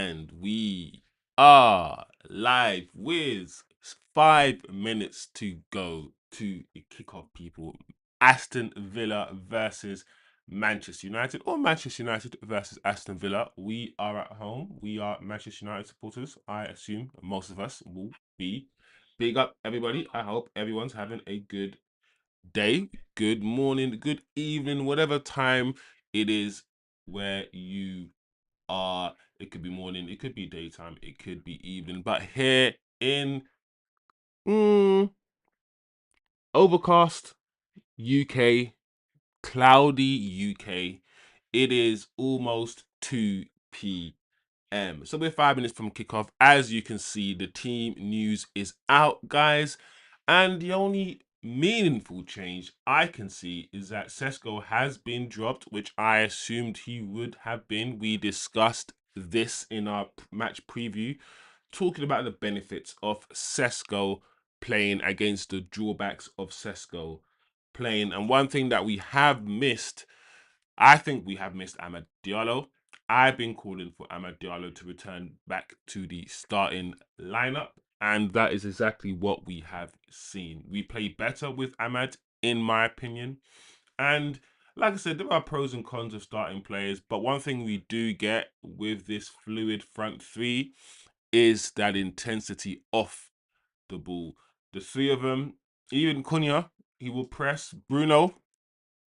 And we are live with 5 minutes to go to kick off, people. Aston Villa versus Manchester United, or Manchester United versus Aston Villa. We are at home. We are Manchester United supporters. I assume most of us will be. Big up, everybody. I hope everyone's having a good day, good morning, good evening, whatever time it is where you are. It could be morning, it could be daytime, it could be evening. But here in overcast UK, cloudy UK, it is almost 2 p.m. So we're 5 minutes from kickoff. As you can see, the team news is out, guys. And the only meaningful change I can see is that Sesko has been dropped, which I assumed he would have been. We discussed this in our match preview, talking about the benefits of Sesko playing against the drawbacks of Sesko playing. And one thing that we have missed, I think we have missed Amad Diallo. I've been calling for Amad Diallo to return back to the starting lineup, and that is exactly what we have seen. We play better with Amad, in my opinion. And like I said, there are pros and cons of starting players, but one thing we do get with this fluid front three is that intensity off the ball. The three of them, even Cunha, he will press. Bruno,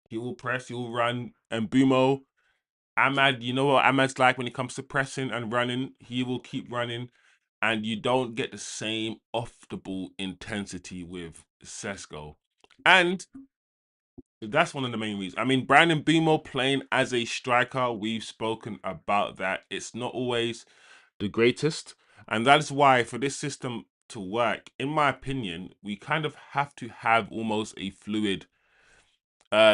he will press, he will run. And Bumo, Ahmad, you know what Ahmad's like when it comes to pressing and running. He will keep running, and you don't get the same off the ball intensity with Sesko. And that's one of the main reasons. I mean, Brandon Bemo playing as a striker, we've spoken about that. It's not always the greatest. And that is why, for this system to work, in my opinion, we kind of have to have almost a fluid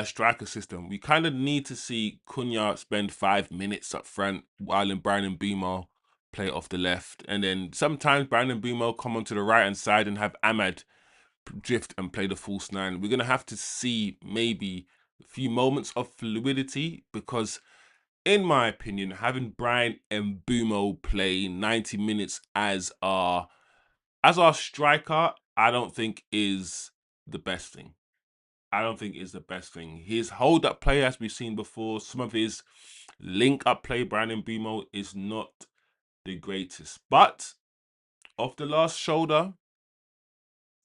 striker system. We kind of need to see Cunha spend 5 minutes up front while in Brandon Bemo play off the left. And then sometimes Brandon Bemo come onto the right hand side and have Ahmad drift and play the false nine. We're going to have to see maybe a few moments of fluidity, because in my opinion, having Brian and Bumo play 90 minutes as our striker, I don't think is the best thing. I don't think is the best thing. His hold up play, as we've seen before, some of his link up play, Brandon Bumo, is not the greatest. But off the last shoulder,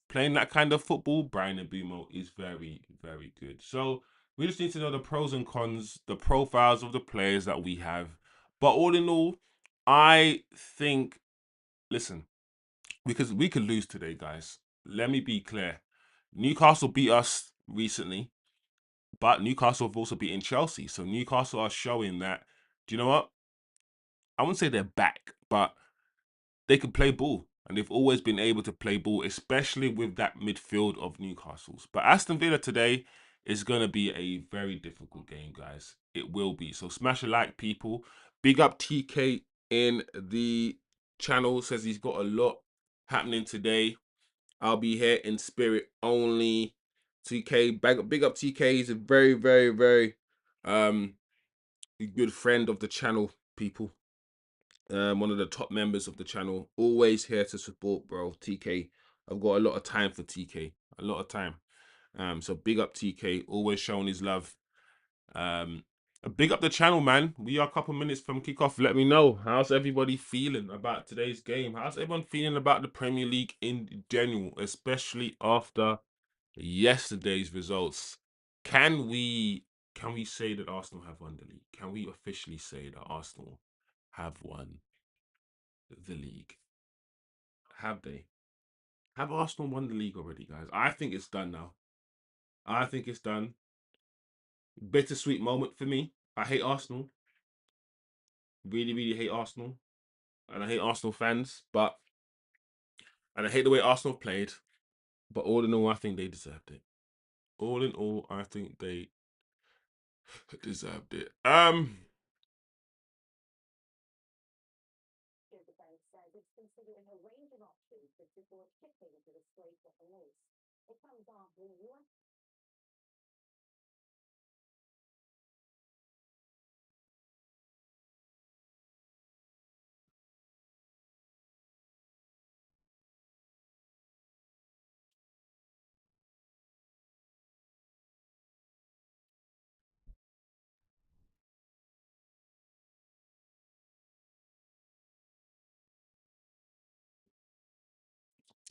playing that kind of football, Brian Bumo is very, very good. So we just need to know the pros and cons, the profiles of the players that we have. But all in all, I think, listen, because we could lose today, guys. Let me be clear. Newcastle beat us recently, but Newcastle have also beaten Chelsea. So Newcastle are showing that, do you know what? I wouldn't say they're back, but they can play ball. And they've always been able to play ball, especially with that midfield of Newcastle's. But Aston Villa today is going to be a very difficult game, guys. It will be. So smash a like, people. Big up TK in the channel. Says he's got a lot happening today. I'll be here in spirit only. TK, big up TK. He's a very, very, very good friend of the channel, people. One of the top members of the channel. Always here to support, bro. TK. I've got a lot of time for TK. A lot of time. So big up TK. Always showing his love. Big up the channel, man. We are a couple minutes from kickoff. Let me know, how's everybody feeling about today's game? How's everyone feeling about the Premier League in general, especially after yesterday's results? Can we say that Arsenal have won the league? Can we officially say that Arsenal have won the league? Have they? Have Arsenal won the league already, guys? I think it's done now. I think it's done. Bittersweet moment for me. I hate Arsenal. Really, really hate Arsenal. And I hate Arsenal fans, and I hate the way Arsenal played. But all in all, I think they deserved it. All in all, I think they deserved it.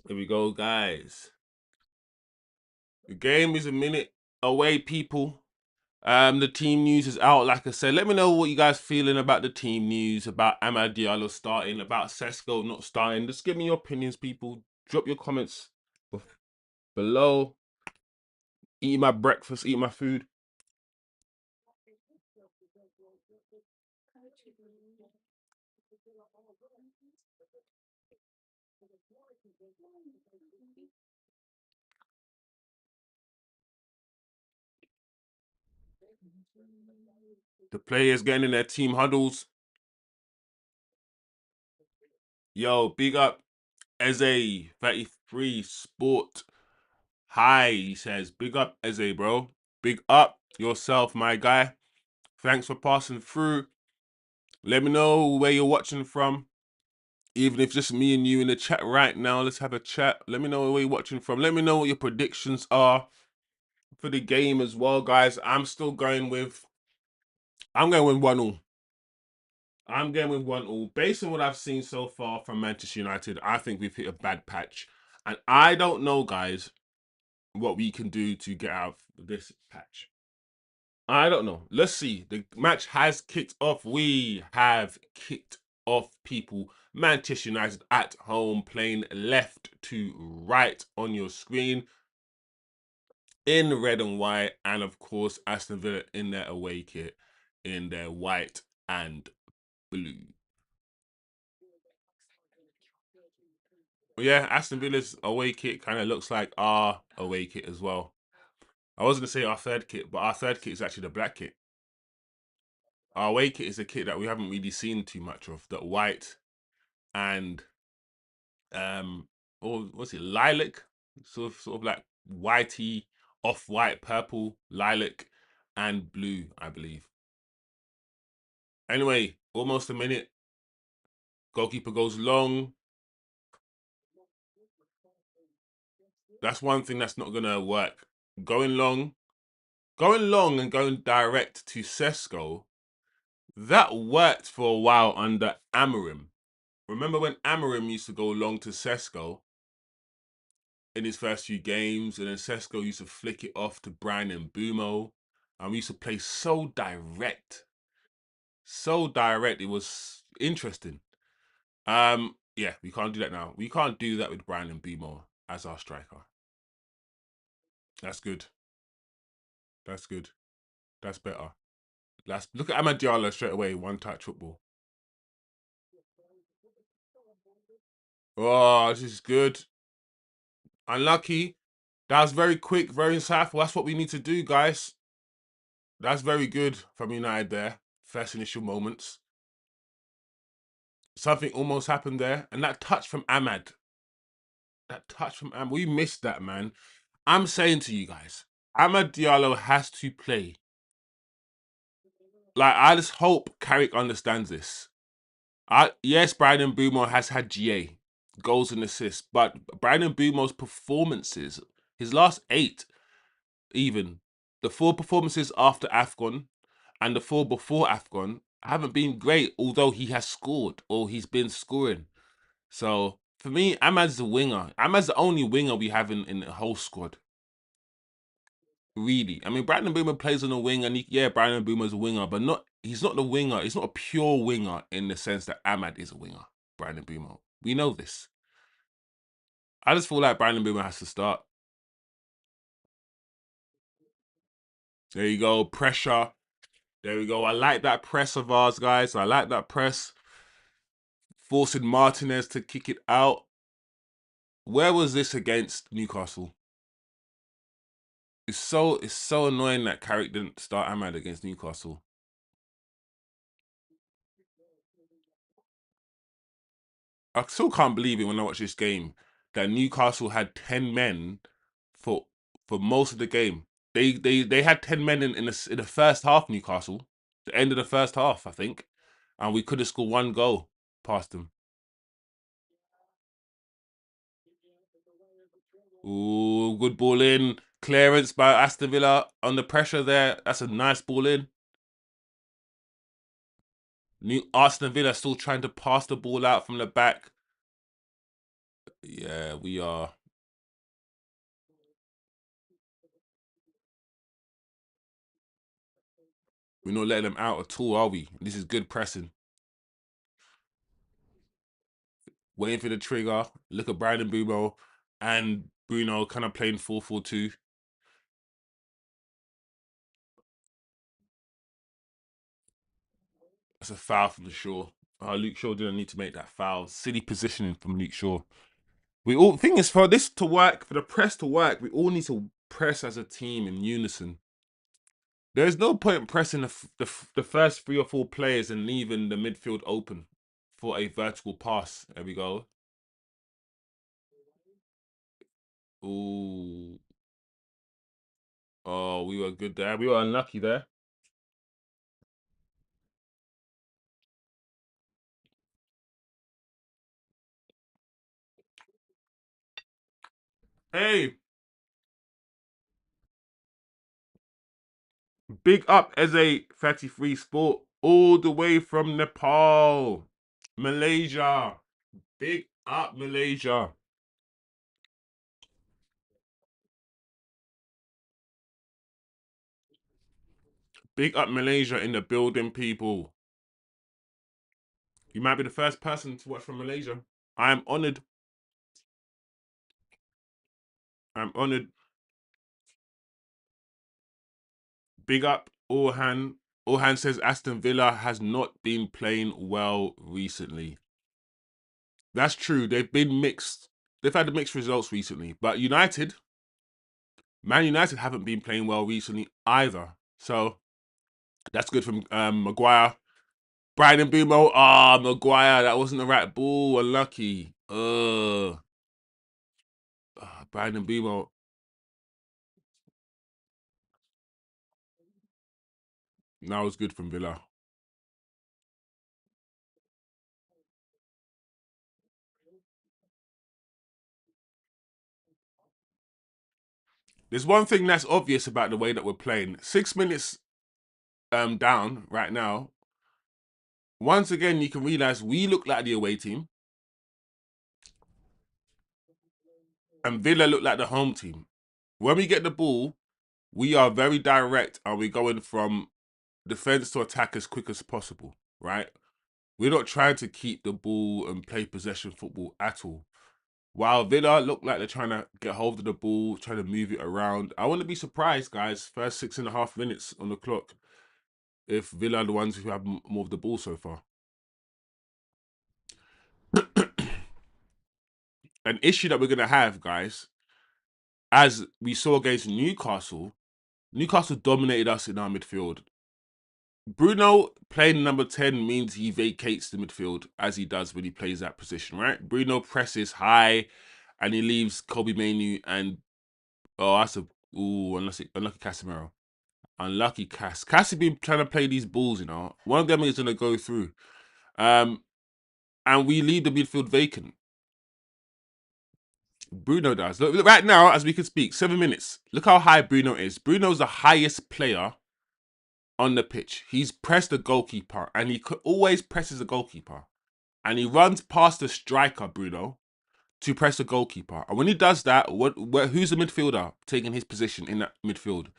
Here we go, guys. The game is a minute away, people. The team news is out, like I said. Let me know what you guys feeling about the team news, about Amad Diallo starting, about Sesko not starting. Just give me your opinions, people. Drop your comments below. Eat my breakfast, eat my food. The players getting in their team huddles. Yo, big up Eze 33 Sport. Hi, he says. Big up Eze, bro. Big up yourself, my guy. Thanks for passing through. Let me know where you're watching from. Even if just me and you in the chat right now, let's have a chat. Let me know where you're watching from. Let me know what your predictions are for the game as well, guys. I'm going with 1-1. I'm going with 1-1. Based on what I've seen so far from Manchester United, I think we've hit a bad patch. And I don't know, guys, what we can do to get out of this patch. I don't know. Let's see. The match has kicked off. We have kicked off, people. Manchester United at home, playing left to right on your screen in red and white, and of course Aston Villa in their away kit in their white and blue. But yeah, Aston Villa's away kit kind of looks like our away kit as well. I was gonna say our third kit, but our third kit is actually the black kit. Our away kit is a kit that we haven't really seen too much of. That white and or what's it, lilac, sort of like whitey, off-white, purple, lilac, and blue, I believe. Anyway, almost a minute. Goalkeeper goes long. That's one thing that's not gonna work. Going long, and going direct to Sesko. That worked for a while under Amorim. Remember when Amorim used to go long to Sesko in his first few games, and then Sesko used to flick it off to Brian and Bumo, and we used to play so direct. So direct, it was interesting. Yeah, we can't do that now. We can't do that with Brian and Bumo as our striker. That's good. That's good. That's better. Look at Amad Diallo straight away, one touch football. Oh, this is good. Unlucky. That was very quick, very insightful. That's what we need to do, guys. That's very good from United there. First initial moments. Something almost happened there. And that touch from Amad. We missed that, man. I'm saying to you guys, Amad Diallo has to play. Like, I just hope Carrick understands this. Yes, Brandon Boomer has had GA, goals and assists, but Brandon Boomer's performances, his last 8, even, the 4 performances after AFCON and the 4 before AFCON haven't been great, although he has scored or he's been scoring. So, for me, Amad's the winger. Amad's the only winger we have in the whole squad. Really. I mean, Brandon Boomer plays on the wing, and Brandon Boomer's a winger, but he's not the winger. He's not a pure winger in the sense that Amad is a winger, Brandon Boomer. We know this. I just feel like Brandon Boomer has to start. There you go. Pressure. There we go. I like that press of ours, guys. I like that press. Forcing Martinez to kick it out. Where was this against Newcastle? It's so annoying that Carrick didn't start Amad against Newcastle. I still can't believe it when I watch this game that Newcastle had 10 men for most of the game. They had 10 men in the first half. Newcastle, the end of the first half, I think, and we could have scored 1 goal past them. Ooh, good ball in. Clearance by Aston Villa under pressure there. That's a nice ball in. New Aston Villa still trying to pass the ball out from the back. Yeah, we are. We're not letting them out at all, are we? This is good pressing. Waiting for the trigger. Look at Brian and Bumo and Bruno kind of playing 4-4-2. That's a foul from the Shaw. Luke Shaw didn't need to make that foul. Silly positioning from Luke Shaw. We all thing is for this to work, for the press to work, we all need to press as a team in unison. There's no point pressing the first 3 or 4 players and leaving the midfield open for a vertical pass. There we go. Ooh. Oh, we were good there. We were unlucky there. Hey, big up as a 33 Sport all the way from Nepal, Malaysia. Big up Malaysia. Big up Malaysia in the building, people. You might be the first person to watch from Malaysia. I am honored. I'm honored. Big up Orhan. Orhan says Aston Villa has not been playing well recently. That's true. They've been mixed. They've had mixed results recently. But Man United haven't been playing well recently either. So that's good from Maguire. Brian and Bumo. Maguire. That wasn't the right ball. Unlucky. Brian and Bumo. That was good from Villa. There's one thing that's obvious about the way that we're playing. 6 minutes down right now. Once again, you can realize we look like the away team, and Villa look like the home team. When we get the ball, we are very direct, and we're going from defense to attack as quick as possible. Right? We're not trying to keep the ball and play possession football at all. While Villa look like they're trying to get hold of the ball, trying to move it around. I wouldn't be surprised, guys. First 6.5 minutes on the clock, if Villa are the ones who have more of the ball so far. An issue that we're going to have, guys, as we saw against Newcastle, Newcastle dominated us in our midfield. Bruno playing number 10 means he vacates the midfield as he does when he plays that position, right? Bruno presses high and he leaves Kobe Mainu and that's a unlucky Casemiro. Unlucky Cass. Cass has been trying to play these balls, One of them is gonna go through. And we leave the midfield vacant. Bruno does. Look, right now, as we can speak, 7 minutes. Look how high Bruno is. Bruno's the highest player on the pitch. He's pressed the goalkeeper, and he always presses the goalkeeper. And he runs past the striker, Bruno, to press the goalkeeper. And when he does that, who's the midfielder taking his position in that midfield?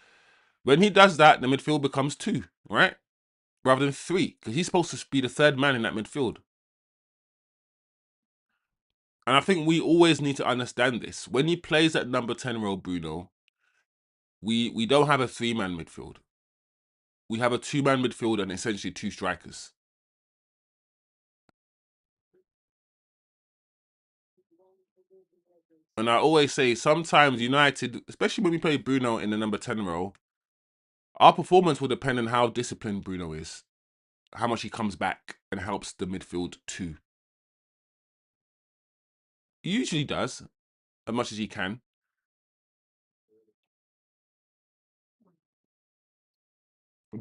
When he does that, the midfield becomes 2, right? Rather than 3, because he's supposed to be the third man in that midfield. And I think we always need to understand this. When he plays at number 10 role, Bruno, we don't have a 3-man midfield. We have a 2-man midfield and essentially 2 strikers. And I always say sometimes United, especially when we play Bruno in the number 10 role, our performance will depend on how disciplined Bruno is, how much he comes back and helps the midfield too. He usually does, as much as he can.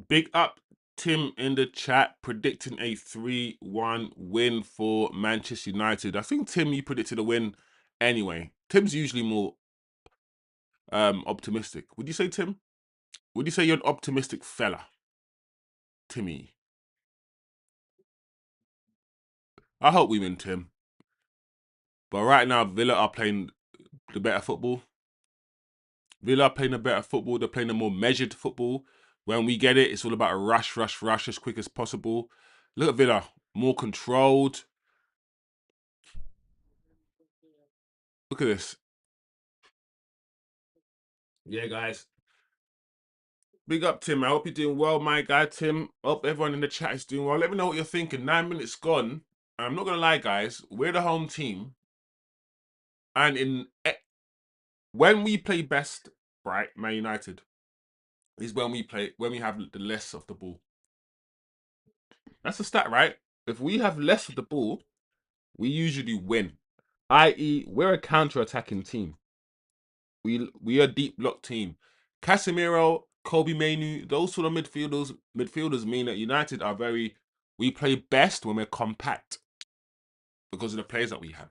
Big up Tim in the chat predicting a 3-1 win for Manchester United. I think Tim, you predicted a win anyway. Tim's usually more optimistic. Would you say, Tim? Would you say you're an optimistic fella, Timmy? I hope we win, Tim. But right now, Villa are playing the better football. Villa are playing the better football. They're playing a more measured football. When we get it, it's all about a rush, rush, rush as quick as possible. Look at Villa, more controlled. Look at this. Yeah, guys. Big up, Tim. I hope you're doing well, my guy, Tim. Hope everyone in the chat is doing well. Let me know what you're thinking. 9 minutes gone. I'm not gonna lie, guys. We're the home team, and when we play best, right, Man United is when we have the less of the ball. That's a stat, right? If we have less of the ball, we usually win. I.e., we're a counter-attacking team. We are a deep block team. Casemiro, Kobe Mainu, those sort of midfielders mean that United are very. We play best when we're compact because of the players that we have.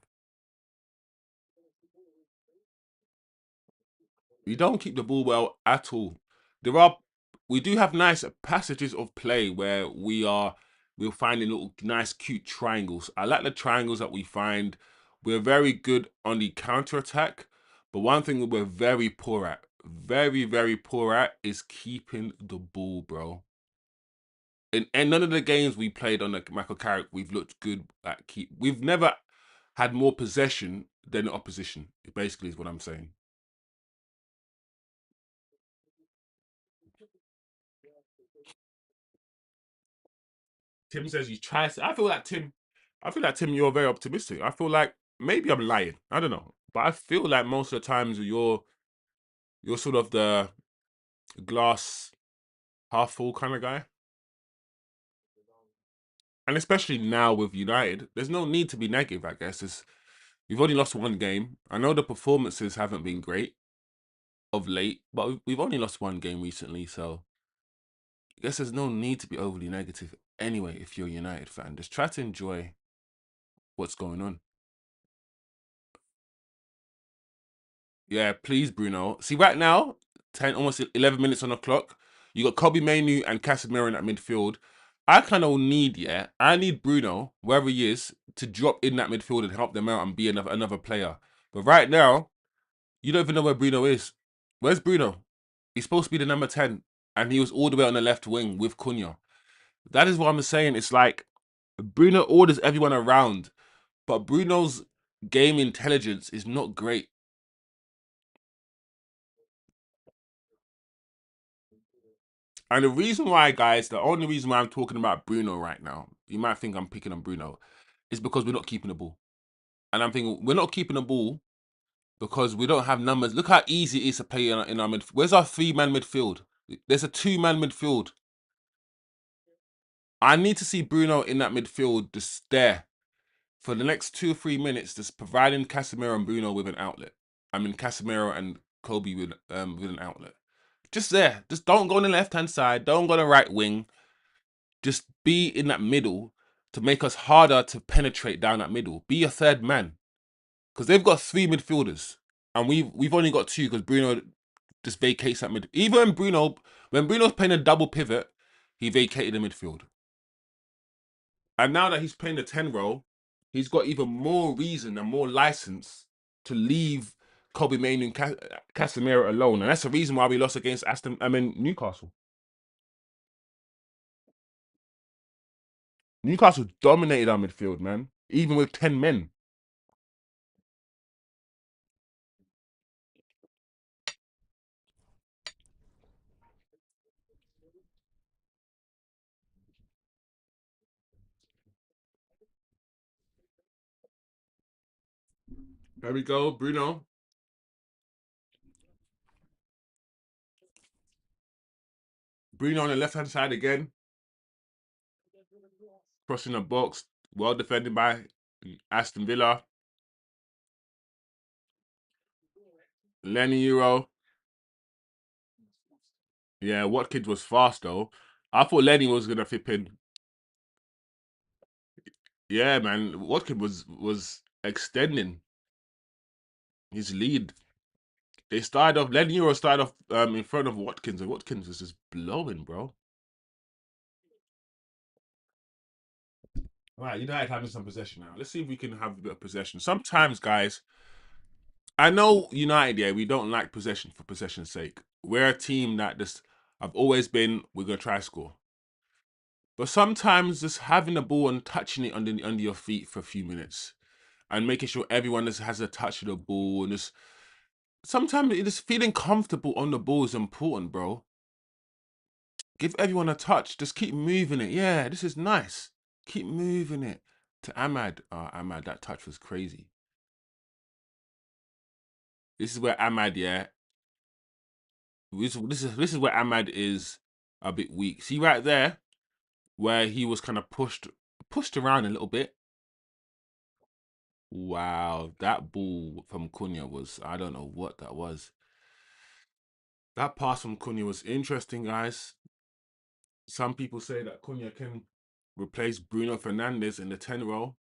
We don't keep the ball well at all. We do have nice passages of play where we're finding little nice cute triangles. I like the triangles that we find. We're very good on the counter attack, but one thing that we're very very poor at, is keeping the ball, bro. In none of the games we played on the Michael Carrick, we've looked good at keep. We've never had more possession than the opposition. Basically, is what I'm saying. Tim says he tries. I feel like Tim, you're very optimistic. I feel like maybe I'm lying. I don't know, but I feel like most of the times you're sort of the glass half full kind of guy, and especially now with United, there's no need to be negative. I guess we've only lost one game. I know the performances haven't been great of late, but we've only lost one game recently, so I guess there's no need to be overly negative. Anyway, if you're a United fan, just try to enjoy what's going on. Yeah, please, Bruno. See, right now, 10, almost 11 minutes on the clock. You got Kobe Mainu and Casemiro in that midfield. I kind of need, I need Bruno, wherever he is, to drop in that midfield and help them out and be another player. But right now, you don't even know where Bruno is. Where's Bruno? He's supposed to be the number 10, and he was all the way on the left wing with Cunha. That is what I'm saying. It's like Bruno orders everyone around, but Bruno's game intelligence is not great. And the reason why, guys, the only reason why I'm talking about Bruno right now, you might think I'm picking on Bruno, is because we're not keeping the ball. And I'm thinking, we're not keeping the ball because we don't have numbers. Look how easy it is to play in our midfield. Where's our 3-man midfield? There's a 2-man midfield. I need to see Bruno in that midfield just there for the next 2 or 3 minutes, just providing Casemiro and Bruno with an outlet. I mean, Casemiro and Kobe with an outlet. Just there. Just don't go on the left-hand side. Don't go on the right wing. Just be in that middle to make us harder to penetrate down that middle. Be a third man. Because they've got 3 midfielders. And we've only got 2 because Bruno just vacates that mid. Even when Bruno's playing a double pivot, he vacated the midfield. And now that he's playing the 10 role, he's got even more reason and more license to leave Kobe Mainu and Casemiro alone. And that's the reason why we lost against Newcastle. Newcastle dominated our midfield, man. Even with 10 men. There we go, Bruno. Bruno on the left hand side again, crossing the box, well defended by Aston Villa. Lenny Euro. Yeah, Watkins was fast though. I thought Lenny was gonna flip in. Yeah, man, Watkins was extending his lead. They started off. Lenny Euro started off in front of Watkins, and Watkins was just blowing, bro. Right, United having some possession now. Let's see if we can have a bit of possession. Sometimes, guys, I know United, yeah, we don't like possession for possession's sake. We're a team that just I've always been, we're gonna try score. But sometimes just having the ball and touching it under your feet for a few minutes and making sure everyone just has a touch of the ball and just sometimes just feeling comfortable on the ball is important, bro. Give everyone a touch. Just keep moving it. Yeah, this is nice. Keep moving it. To Ahmad. Oh, Ahmad, that touch was crazy. This is where Ahmad, yeah. This is where Ahmad is a bit weak. See right there where he was kind of pushed around a little bit. Wow, that ball from Cunha was I don't know what that was. That pass from Cunha was interesting, guys. Some people say that Cunha can replace Bruno Fernandes in the 10 role.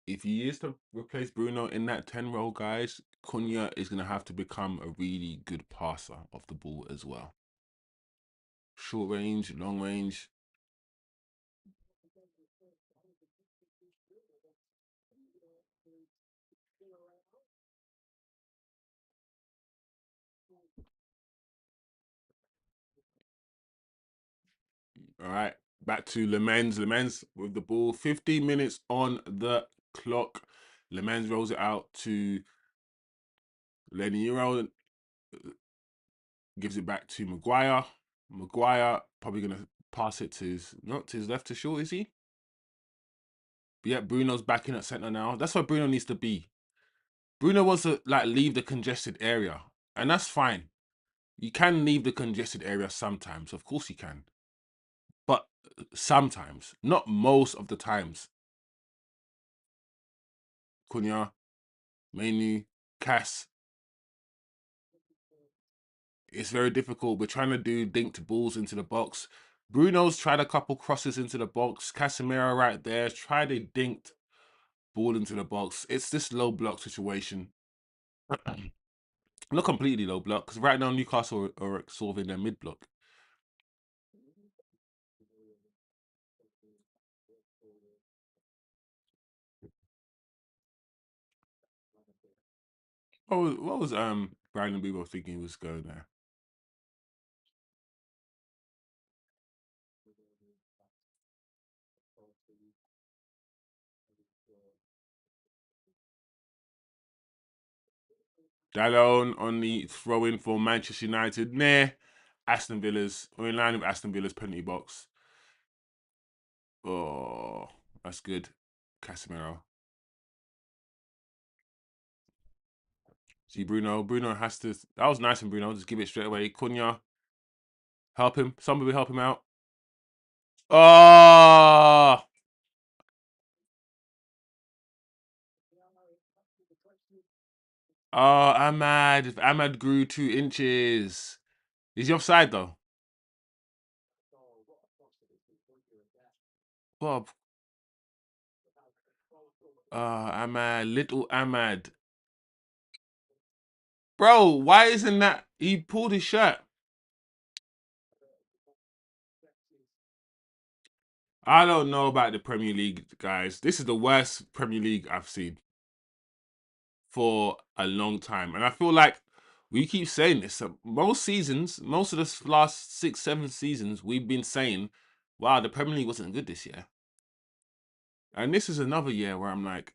If he is to replace Bruno in that 10 role, guys, Cunha is going to have to become a really good passer of the ball as well. Short range, long range. All right, back to Lemens. Lemens with the ball. 15 minutes on the clock. Lemens rolls it out to Leniero, gives it back to Maguire. Maguire probably going to pass it to his, not to his left to short, is he? But yeah, Bruno's back in at centre now. That's where Bruno needs to be. Bruno wants to like leave the congested area, and that's fine. You can leave the congested area sometimes, of course you can, but sometimes, not most of the times. Cunha, Menu, Cass. It's very difficult. We're trying to do dinked balls into the box. Bruno's tried a couple crosses into the box. Casemiro right there tried a dinked ball into the box. It's this low block situation. Not completely low block, because right now Newcastle are sort of in their mid block. What was Brandon Bebo thinking he was going there? Dallon on the throw in for Manchester United near Aston Villa's. We're in line with Aston Villa's penalty box. Oh, that's good. Casemiro. See Bruno. Bruno has to. That was nice from Bruno. Just give it straight away. Cunha, help him. Somebody help him out. Oh, oh, Ahmad. If Ahmad grew 2 inches. Is he offside though? Bob. Ahmad. Little Ahmad. Bro, why isn't that? He pulled his shirt. I don't know about the Premier League, guys. This is the worst Premier League I've seen for a long time. And I feel like we keep saying this. Most seasons, most of the last 6, 7 seasons, we've been saying, wow, the Premier League wasn't good this year. And this is another year where I'm like,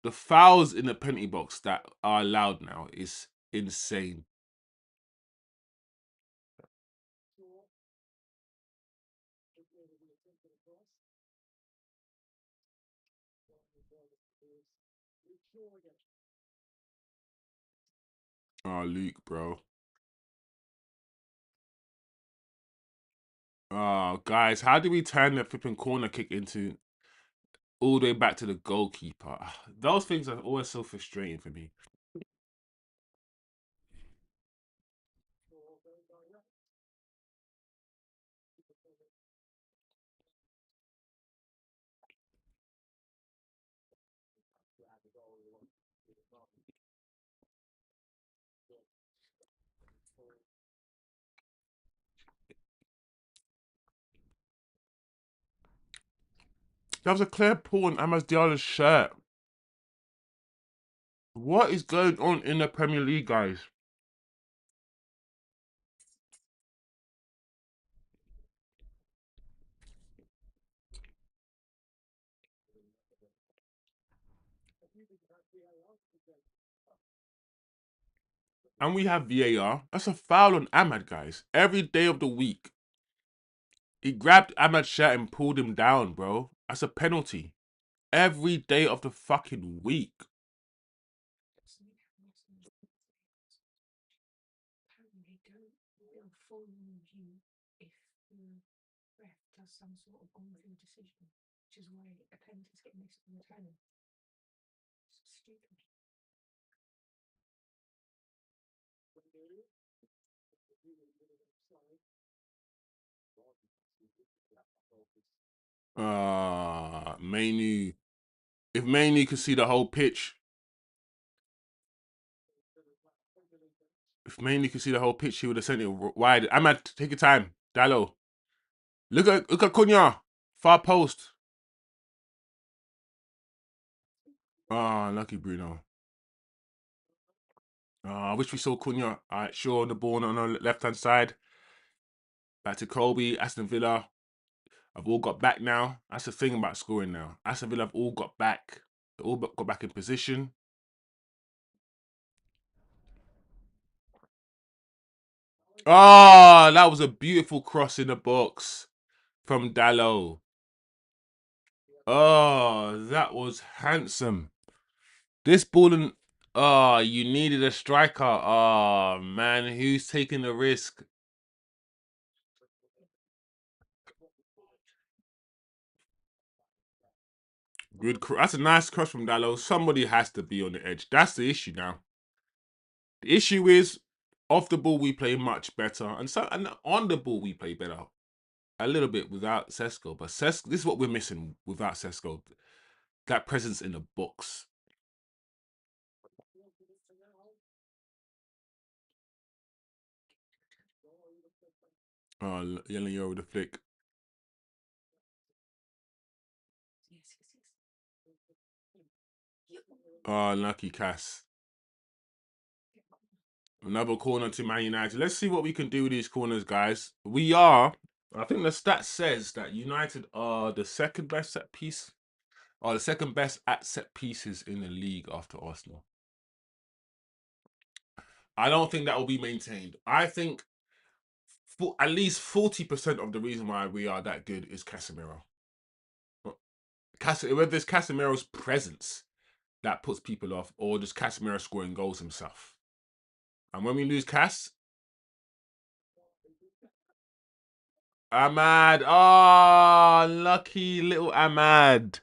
the fouls in the penalty box that are allowed now is insane. Oh, Luke, bro. Oh, guys, how do we turn the flipping corner kick into all the way back to the goalkeeper? Those things are always so frustrating for me. That was a clear pull on Amad Diallo's shirt. What is going on in the Premier League, guys? And we have VAR. That's a foul on Amad, guys. Every day of the week. He grabbed Amad's shirt and pulled him down, bro. That's a penalty. Every day of the fucking week. Mainu. If Mainu could see the whole pitch, he would have sent it wide. Ahmad, take your time. Dallo. Look at Cunha. Far post. Lucky Bruno. I wish we saw Cunha. Alright, sure, on the ball on the left-hand side. Back to Kobe, Aston Villa. I've all got back now. That's the thing about scoring now. Aston Villa have all got back. They all got back in position. Oh, that was a beautiful cross in the box from Dallo. Oh, that was handsome. This ball and you needed a striker. Oh man, who's taking the risk? That's a nice cross from Dallo. Somebody has to be on the edge. That's the issue now. The issue is off the ball we play much better, and on the ball we play better. A little bit without Sesko, but this is what we're missing without Sesko. That presence in the box. Oh, yelling you over the flick. Oh, lucky Cass. Another corner to Man United. Let's see what we can do with these corners, guys. I think the stat says that United are the second best set piece, or the second best at set pieces in the league after Arsenal. I don't think that will be maintained. I think for at least 40% of the reason why we are that good is Casemiro. Whether it's Casemiro's presence that puts people off, or just Casemiro scoring goals himself. And when we lose Cas, Ahmad, oh, lucky little Ahmad.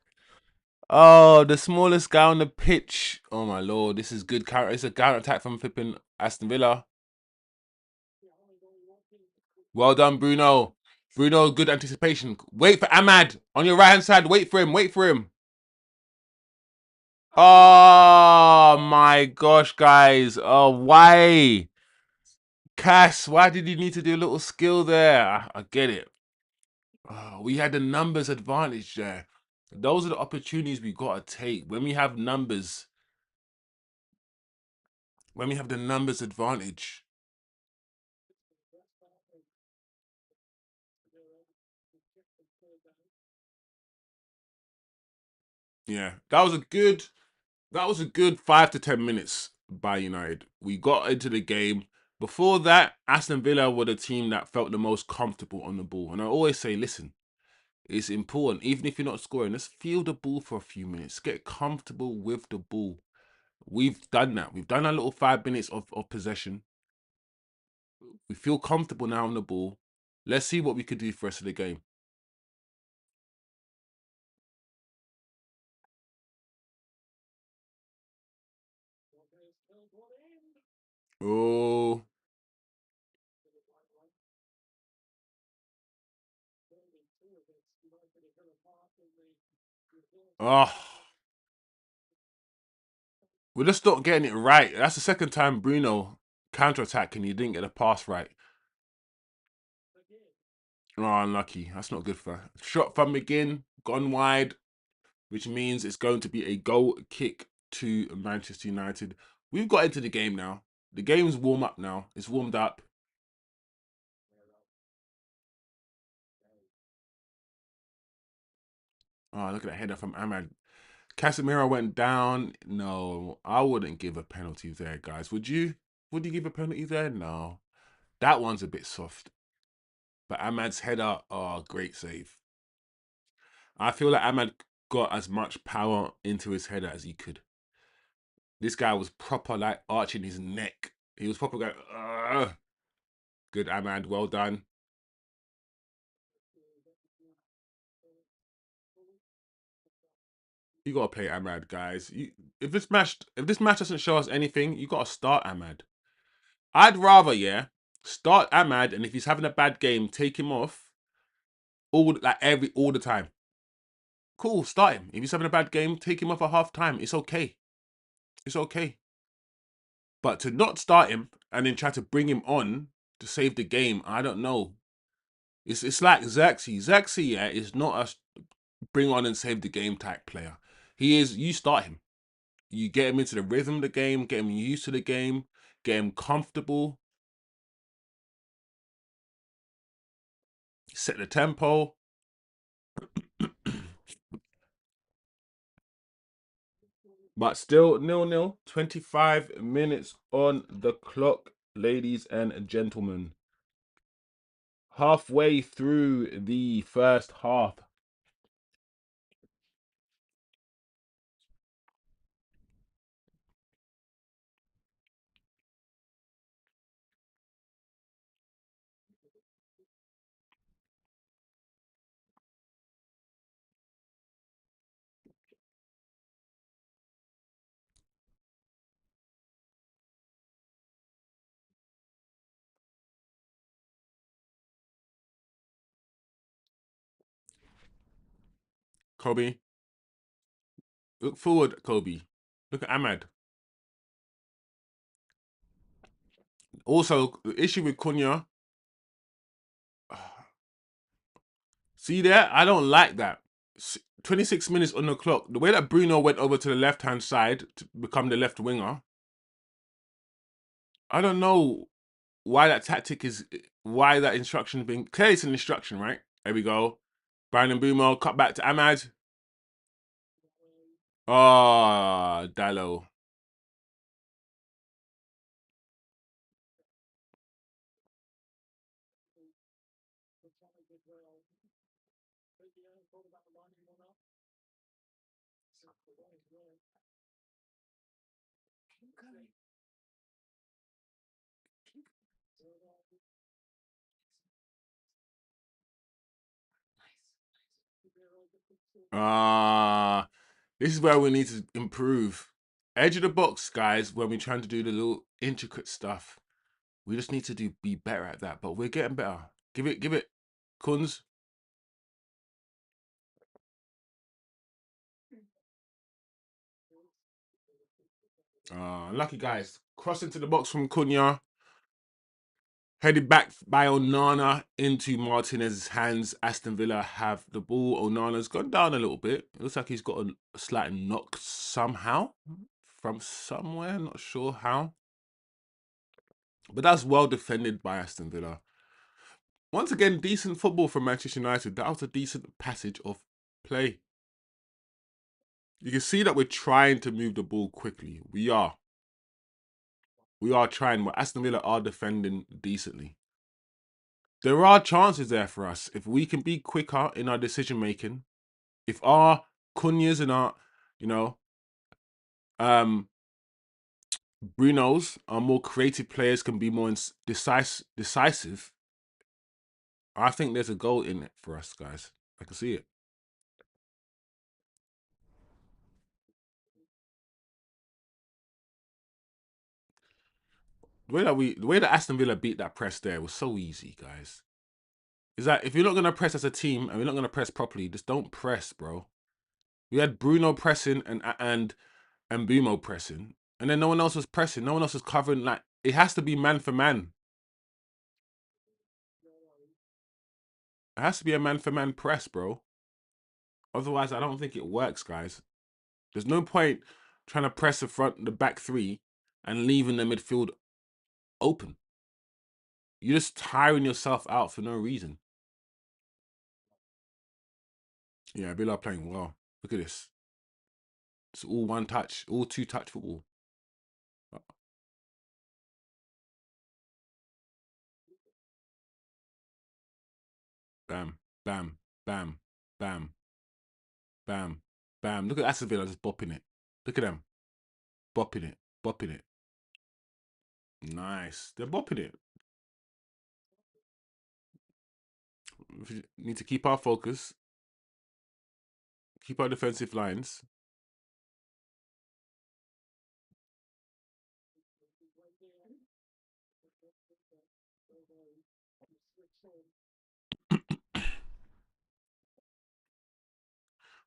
Oh, the smallest guy on the pitch. Oh my lord, this is good counter. It's a counter attack from flipping Aston Villa. Well done, Bruno. Bruno, good anticipation. Wait for Ahmad on your right hand side. Wait for him. Wait for him. Oh my gosh, guys. Oh, why? Cass, why did you need to do a little skill there? I get it. Oh, we had the numbers advantage there. Those are the opportunities we got to take. When we have numbers, when we have the numbers advantage. Yeah, that was a good 5 to 10 minutes by United. We got into the game. Before that, Aston Villa were the team that felt the most comfortable on the ball. And I always say, listen, it's important, even if you're not scoring, let's feel the ball for a few minutes. Get comfortable with the ball. We've done that. We've done a little 5 minutes of possession. We feel comfortable now on the ball. Let's see what we could do for the rest of the game. Oh. Oh. We're just not getting it right. That's the second time Bruno counter-attack and he didn't get the pass right. Oh, unlucky. That's not good for her. Shot from McGinn, gone wide. which means it's going to be a goal kick to Manchester United. We've got into the game now. The game's warm up now. It's warmed up. Oh, look at that header from Ahmad. Casemiro went down. No, I wouldn't give a penalty there, guys. Would you? Would you give a penalty there? No. That one's a bit soft. But Ahmad's header, oh, great save. I feel like Ahmad got as much power into his header as he could. This guy was proper like arching his neck. He was proper going, ugh. Good, Ahmad. Well done. You gotta play Ahmad, guys. If this match doesn't show us anything, you gotta start Ahmad. I'd rather, yeah, start Ahmad, and if he's having a bad game, take him off all the time. Cool, start him. If he's having a bad game, take him off at half time. It's okay. It's okay. But to not start him and then try to bring him on to save the game, I don't know. It's like Xerxes. Xerxes, yeah, is not a bring on and save the game type player. He is. You start him. You get him into the rhythm of the game, get him used to the game, get him comfortable, set the tempo. But still, 0-0. 25 minutes on the clock, ladies and gentlemen. Halfway through the first half. Kobe, look forward, Kobe. Look at Ahmad. Also, the issue with Cunha. See there? I don't like that. 26 minutes on the clock. The way that Bruno went over to the left-hand side to become the left winger, I don't know why that tactic is, why that instruction being, clearly it's an instruction, right? There we go. Brandon Bumo, cut back to Ahmad. Oh, Dallo. Ah, this is where we need to improve. Edge of the box, guys, when we're trying to do the little intricate stuff. We just need to be better at that, but we're getting better. Give it, Kunz. Lucky guys. Cross into the box from Cunha. Headed back by Onana into Martinez's hands. Aston Villa have the ball. Onana's gone down a little bit. It looks like he's got a slight knock somehow from somewhere. Not sure how. But that's well defended by Aston Villa. Once again, decent football from Manchester United. That was a decent passage of play. You can see that we're trying to move the ball quickly. We are. We are trying, but Aston Villa are defending decently. There are chances there for us. If we can be quicker in our decision making, if our Cunhas and our, you know, um, Brunos, our more creative players can be more decisive, I think there's a goal in it for us, guys. I can see it. The way that Aston Villa beat that press there was so easy, guys. Is that if you're not gonna press as a team and we're not gonna press properly, just don't press, bro. We had Bruno pressing and Bumo pressing, and then no one else was pressing. No one else was covering. Like it has to be man for man. It has to be a man for man press, bro. Otherwise, I don't think it works, guys. There's no point trying to press the back three, and leaving the midfield open. You're just tiring yourself out for no reason. Yeah, Villa are playing well. Look at this. It's all one touch, all two touch football. Bam, bam, bam, bam, bam, bam. Look at Aston Villa just bopping it. Look at them. Bopping it. Bopping it. Nice. They're bopping it. We need to keep our focus. Keep our defensive lines.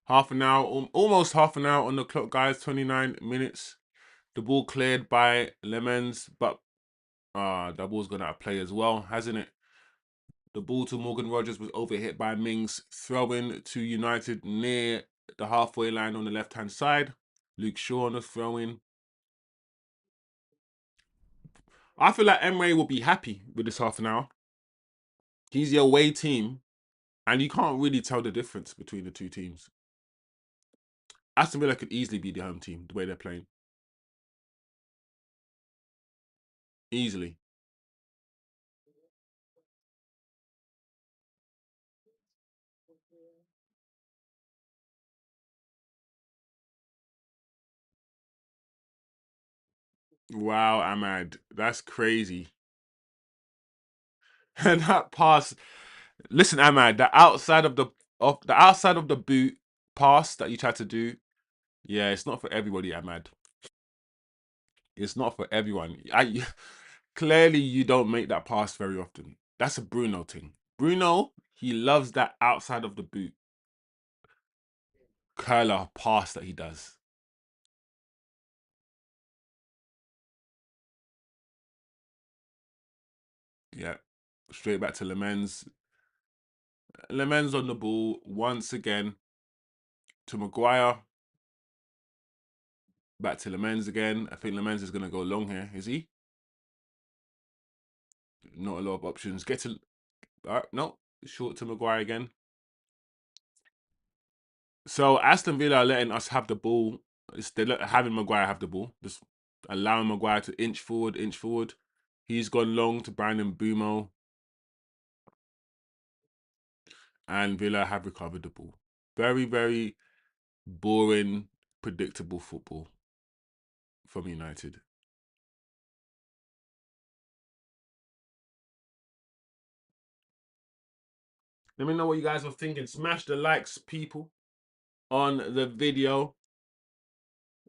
Half an hour, almost half an hour on the clock, guys. 29 minutes. The ball cleared by Lemons, but that ball's gone out of play as well, hasn't it? The ball to Morgan Rogers was overhit by Mings, throwing to United near the halfway line on the left-hand side. Luke Shaw on the throw-in. I feel like Emre will be happy with this half an hour. He's the away team, and you can't really tell the difference between the two teams. Aston Villa could easily be the home team, the way they're playing. Easily. Wow, Ahmad. That's crazy. And that pass. Listen, Ahmad, the outside of the boot pass that you tried to do, yeah, it's not for everybody, Ahmad. It's not for everyone. Clearly you don't make that pass very often. That's a Bruno thing. Bruno, he loves that outside of the boot curler pass that he does. Yeah. Straight back to Lemens. Lemens on the ball once again to Maguire. Back to Lemens again. I think Lemens is going to go long here. Is he? Not a lot of options. Get to... no. Short to Maguire again. So Aston Villa are letting us have the ball. They're having Maguire have the ball. Just allowing Maguire to inch forward, inch forward. He's gone long to Brandon Bumo. And Villa have recovered the ball. Very, very boring, predictable football from United. Let me know what you guys are thinking. Smash the likes, people, on the video.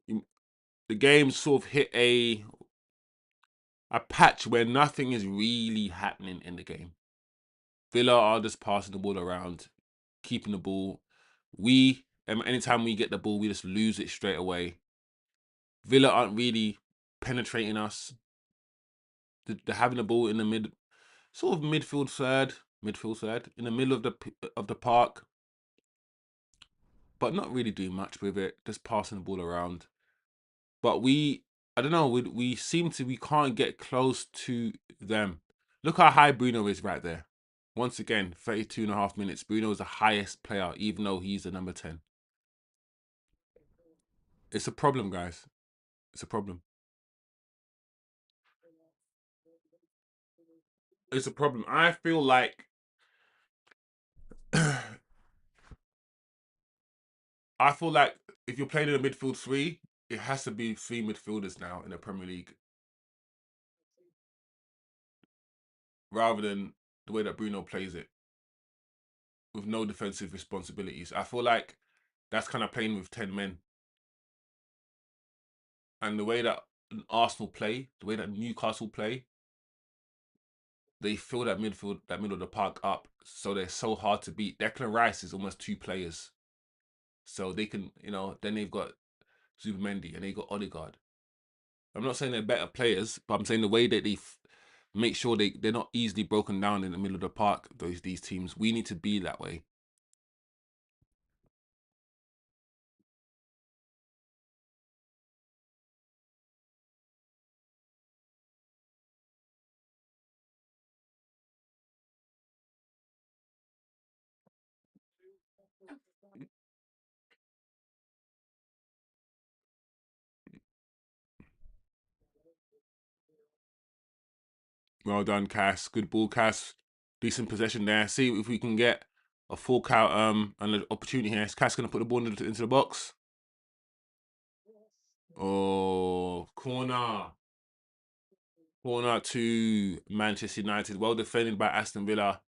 The game sort of hit a patch where nothing is really happening in the game. Villa are just passing the ball around, keeping the ball. Anytime we get the ball, we just lose it straight away. Villa aren't really penetrating us. They're having the ball in the midfield third, in the middle of the park, but not really doing much with it. Just passing the ball around. But I don't know. We can't get close to them. Look how high Bruno is right there. Once again, 32 and a half minutes. Bruno is the highest player, even though he's the number 10. It's a problem, guys. It's a problem. It's a problem. I feel like I feel like if you're playing in a midfield three, it has to be three midfielders now in the Premier League, rather than the way that Bruno plays it with no defensive responsibilities. I feel like that's kind of playing with 10 men. And the way that Arsenal play, the way that Newcastle play, they fill that middle of the park up. So they're so hard to beat. Declan Rice is almost two players. So they can, then they've got Zubimendi and they got Odegaard. I'm not saying they're better players, but I'm saying the way that they make sure they're not easily broken down in the middle of the park, these teams. We need to be that way. Well done, Cass. Good ball, Cass. Decent possession there. See if we can get a full count and an opportunity here. Is Cass gonna put the ball into the box? Oh, corner. Corner to Manchester United. Well defended by Aston Villa.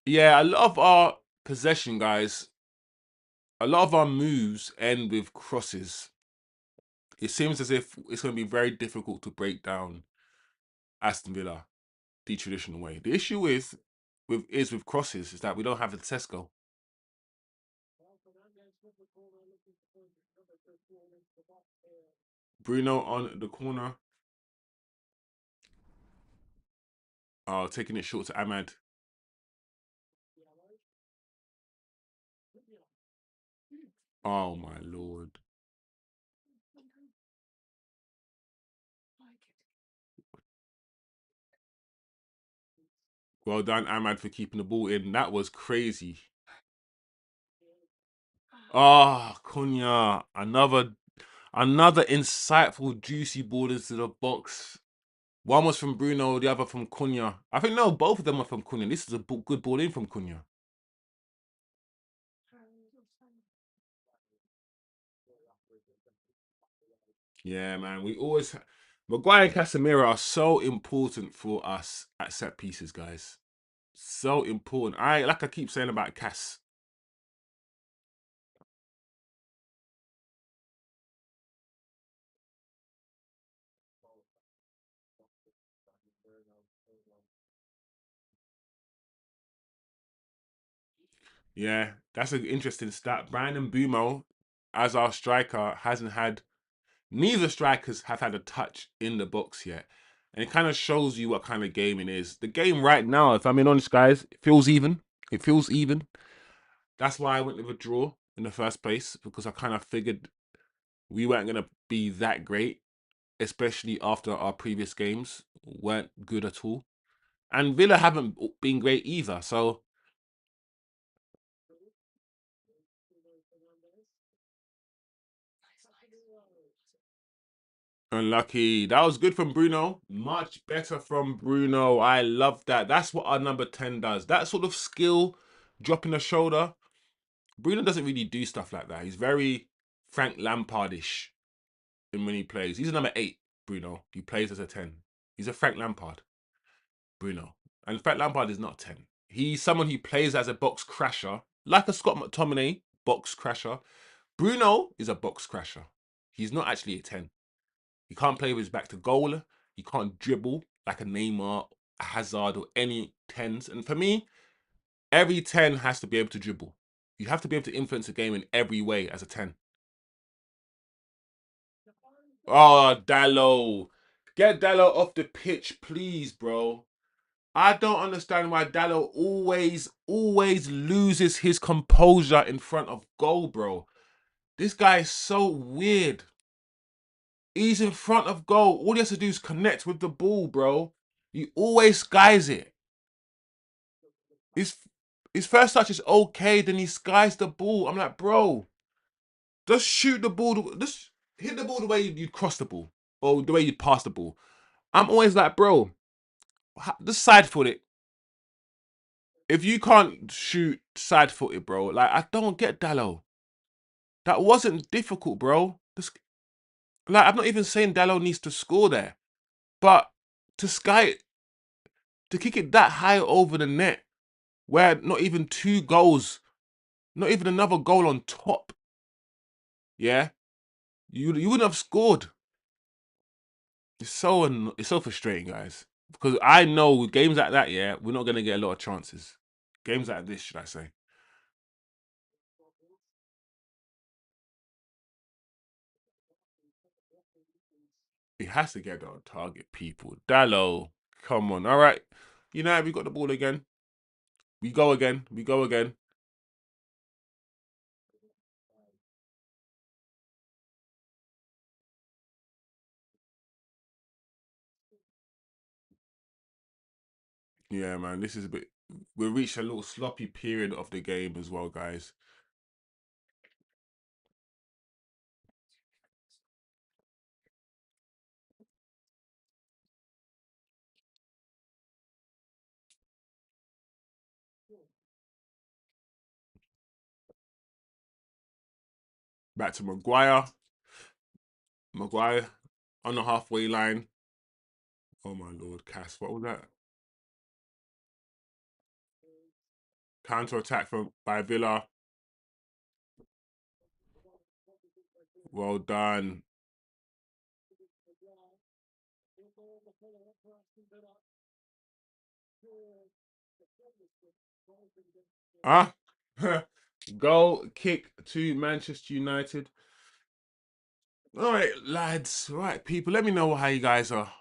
Yeah, a lot of our possession, guys, a lot of our moves end with crosses. It seems as if it's going to be very difficult to break down Aston Villa the traditional way. The issue with crosses is that we don't have the Tesco. Bruno on the corner. Oh, taking it short to Ahmad. Oh my lord. Well done, Ahmad, for keeping the ball in. That was crazy. Oh, Cunha. Another insightful, juicy ball into the box. One was from Bruno, the other from Cunha. I think no, both of them are from Cunha. This is a good ball in from Cunha. Yeah, man. Maguire and Casemiro are so important for us at set pieces, guys. So important. I keep saying about Cass. Yeah, that's an interesting stat. Brandon Bumo, as our striker, hasn't had neither strikers have had a touch in the box yet. And it kind of shows you what kind of game it is. The game right now, if I'm being honest, guys, it feels even. It feels even. That's why I went with a draw in the first place, because I kind of figured we weren't going to be that great, especially after our previous games weren't good at all. And Villa haven't been great either. So unlucky. That was good from Bruno. Much better from Bruno. I love that. That's what our number 10 does. That sort of skill, dropping the shoulder. Bruno doesn't really do stuff like that. He's very Frank Lampardish in when he plays. He's a number 8, Bruno. He plays as a 10. He's a Frank Lampard, Bruno. And Frank Lampard is not 10. He's someone who plays as a box crasher, like a Scott McTominay box crasher. Bruno is a box crasher. He's not actually a 10. He can't play with his back to goal. He can't dribble like a Neymar, a Hazard, or any 10s. And for me, every 10 has to be able to dribble. You have to be able to influence the game in every way as a 10. Oh, Dallo. Get Dallo off the pitch, please, bro. I don't understand why Dallo always loses his composure in front of goal, bro. This guy is so weird. He's in front of goal. All he has to do is connect with the ball, bro. He always skies it. His his first touch is okay, then he skies the ball. I'm like, bro, just shoot the ball. Just hit the ball the way you'd cross the ball or the way you'd pass the ball. I'm always like, bro, just side foot it. If you can't shoot side footed, bro, like I don't get Dallo. That wasn't difficult, bro. Just, like I'm not even saying Dallo needs to score there, but to sky to kick it that high over the net, where not even 2 goals, not even another goal on top, yeah, you wouldn't have scored. It's so frustrating, guys. Because I know with games like that, yeah, we're not gonna get a lot of chances. Games like this, should I say? He has to get on target, people. Dallo, come on. All right, we got the ball again. We go again. We go again. Yeah, man. This is a bit. We reached a little sloppy period of the game as well, guys. Back to Maguire. Maguire on the halfway line. Oh my lord, Cass, what was that? Counter attack from by Villa. Well done. Ah, goal kick to Manchester United. All right, lads. All right, people. Let me know how you guys are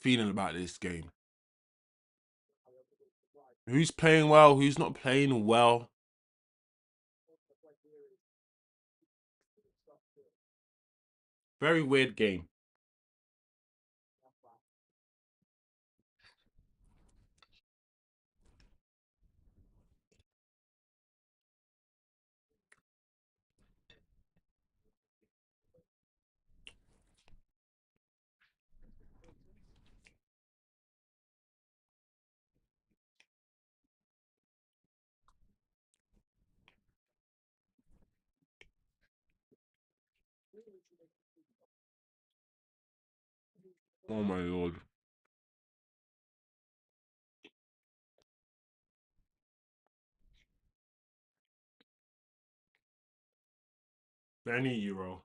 feeling about this game. Who's playing well? Who's not playing well? Very weird game. Oh my lord. Any Euro.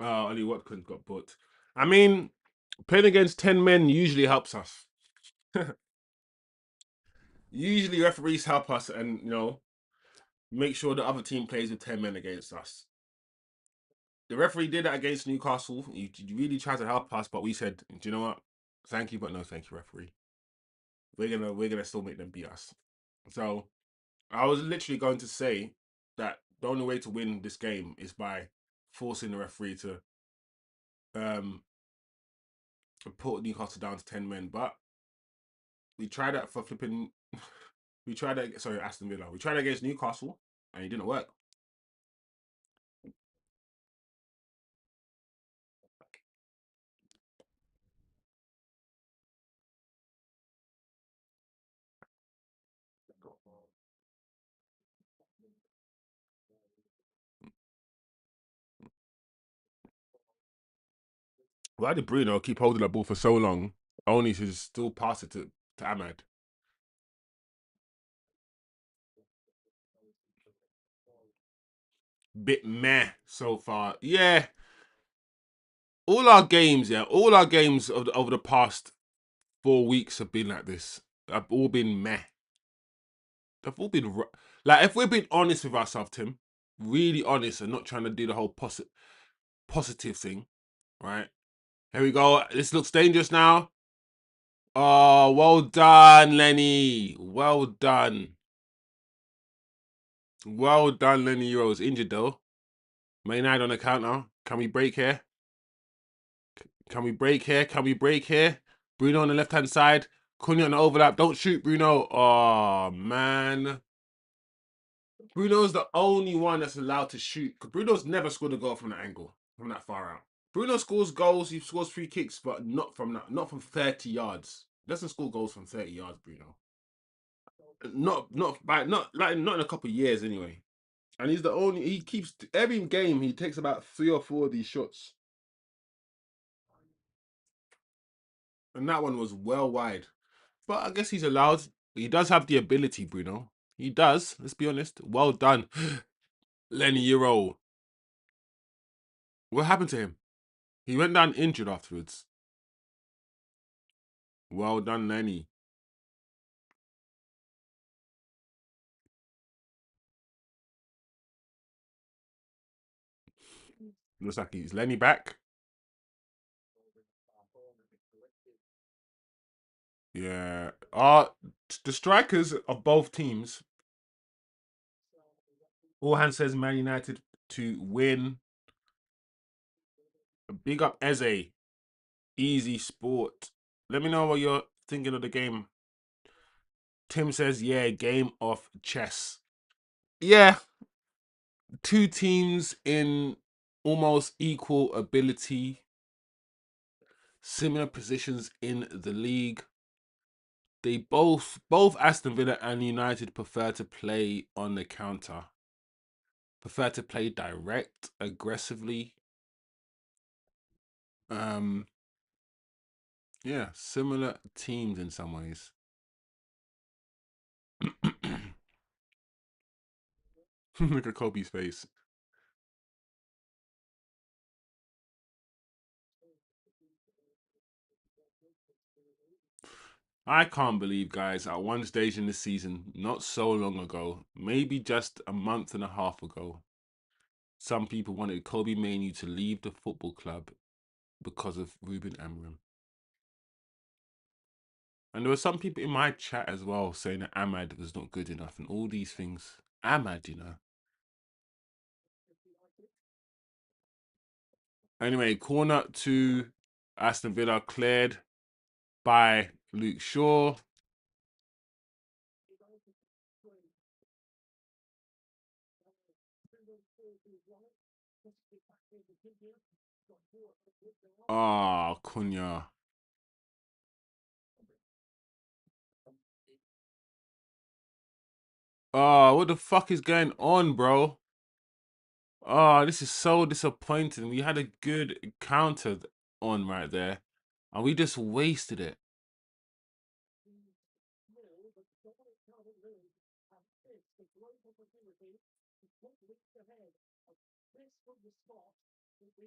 Oh, Ollie Watkins got booked. I mean, playing against 10 men usually helps us. Usually referees help us and, make sure the other team plays with 10 men against us. The referee did that against Newcastle. He really tried to help us, but we said, do you know what? Thank you, but no thank you, referee. We're gonna still make them beat us. So I was literally going to say that the only way to win this game is by forcing the referee to um put Newcastle down to 10 men. But we tried that for flipping we tried that sorry, Aston Villa. We tried that against Newcastle and it didn't work. Why did Bruno keep holding the ball for so long, only to just still pass it to Ahmad? Bit meh so far. Yeah, all our games over the past 4 weeks have been like this. Have all been meh. They've all been like if we're being honest with ourselves, Tim, really honest and not trying to do the whole positive thing, right? Here we go. This looks dangerous now. Oh, well done, Lenny. Well done. Well done, Lenny Euros. Injured though. Maynard on the counter. Can we break here? Can we break here? Can we break here? Bruno on the left hand side. Cunha on the overlap. Don't shoot, Bruno. Oh, man. Bruno's the only one that's allowed to shoot. Because Bruno's never scored a goal from that angle, from that far out. Bruno scores goals. He scores free kicks, but not from that. Not from 30 yards. He doesn't score goals from 30 yards, Bruno. Not in a couple of years anyway. And he's the only. He keeps every game. He takes about 3 or 4 of these shots, and that one was well wide. But I guess he's allowed. He does have the ability, Bruno. He does. Let's be honest. Well done, Lenny Euro. What happened to him? He went down injured afterwards. Well done, Lenny. Looks like he's Lenny back. Yeah. The strikers of both teams. All says Man United to win. Big up Eze. Easy sport. Let me know what you're thinking of the game. Tim says, yeah, game of chess. Yeah, two teams in almost equal ability, similar positions in the league. They both Aston Villa and United prefer to play on the counter, prefer to play direct, aggressively. Um, yeah, similar teams in some ways. Look at Kobe's face. I can't believe, guys, at one stage in the season, not so long ago, maybe just a month and a half ago, some people wanted Kobe Manu to leave the football club because of Ruben Amorim. And there were some people in my chat as well saying that Ahmad was not good enough and all these things. Ahmad, you know. Anyway, corner to Aston Villa cleared by Luke Shaw. Ah, Cunha. Oh, what the fuck is going on, bro? Oh, this is so disappointing. We had a good counter on right there, and we just wasted it.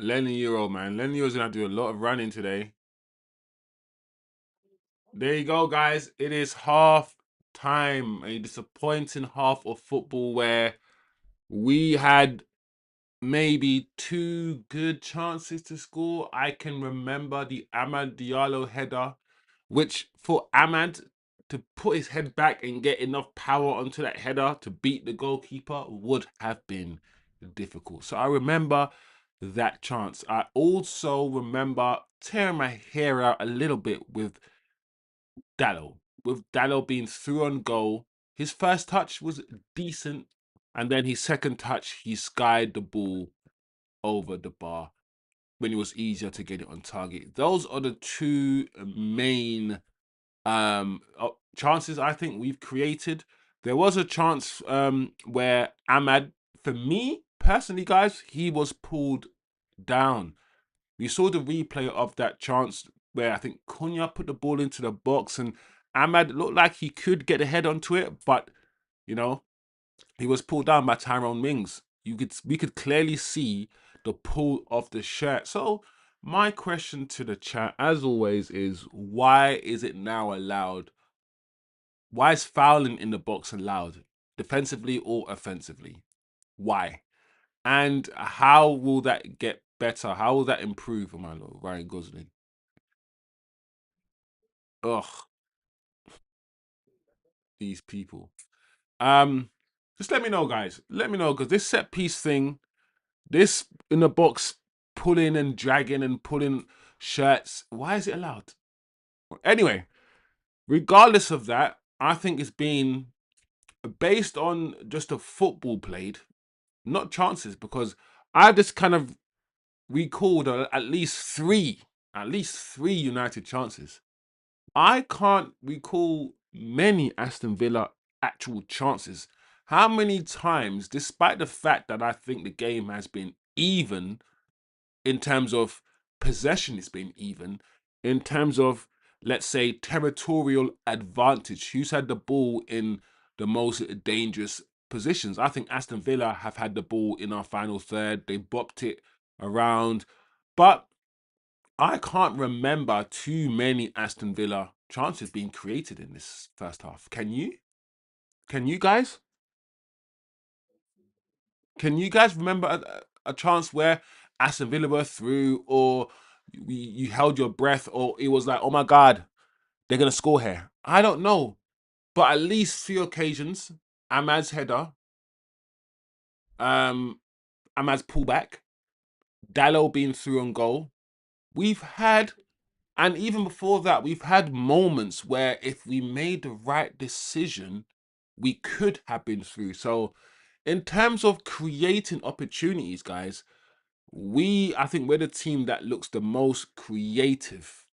Lenny Euro, man. Lenny Euro's gonna do a lot of running today. There you go, guys. It is half time. A disappointing half of football where we had maybe two good chances to score. I can remember the Amad Diallo header, which for Ahmad to put his head back and get enough power onto that header to beat the goalkeeper would have been difficult. So I remember that chance. I also remember tearing my hair out a little bit with Dallo being through on goal. His first touch was decent, and then his second touch, he skied the ball over the bar when it was easier to get it on target. Those are the two main chances I think we've created. There was a chance where Ahmad, for me personally, guys, he was pulled down. We saw the replay of that chance where I think Cunha put the ball into the box and Ahmad looked like he could get a head onto it, but you know, he was pulled down by Tyrone Mings. We could clearly see the pull of the shirt. So my question to the chat, as always, is why is it now allowed? Why is fouling in the box allowed, defensively or offensively? Why? And how will that get better? How will that improve, my lord, Ryan Gosling? Ugh, these people. Um, just let me know, guys. Let me know because this set piece thing, this in the box, pulling and dragging and pulling shirts. Why is it allowed? Anyway, regardless of that, I think it's been based on just a football played, not chances, because I've just kind of recalled at least three United chances. I can't recall many Aston Villa actual chances. How many times, despite the fact that I think the game has been even in terms of possession, it's been even in terms of, let's say, territorial advantage. Who's had the ball in the most dangerous positions? I think Aston Villa have had the ball in our final third. They bopped it around, but I can't remember too many Aston Villa chances being created in this first half. Can you? Can you guys? Can you guys remember a chance where Aston Villa were through, or you held your breath, or it was like, oh my God, they're gonna score here? I don't know, but at least three occasions, Ahmad's header, um, Ahmad's pullback, Dallo being through on goal. We've had And even before that, we've had moments where if we made the right decision, we could have been through. So, in terms of creating opportunities, guys, I think we're the team that looks the most creative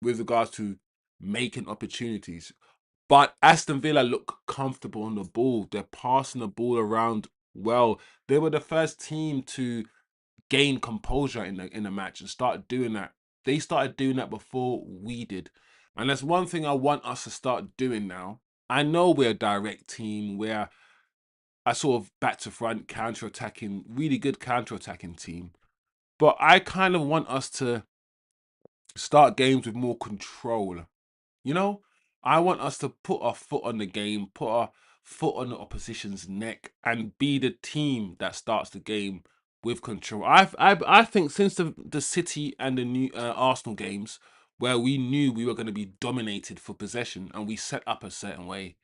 with regards to making opportunities. But Aston Villa look comfortable on the ball. They're passing the ball around well. They were the first team to gain composure in the match and start doing that. They started doing that before we did. And that's one thing I want us to start doing now. I know we're a direct team. We're a sort of back to front counter attacking, really good counter attacking team. But I kind of want us to start games with more control. You know, I want us to put our foot on the game, put our foot on the opposition's neck, and be the team that starts the game with control. I think since the City and the new Arsenal games, where we knew we were going to be dominated for possession and we set up a certain way,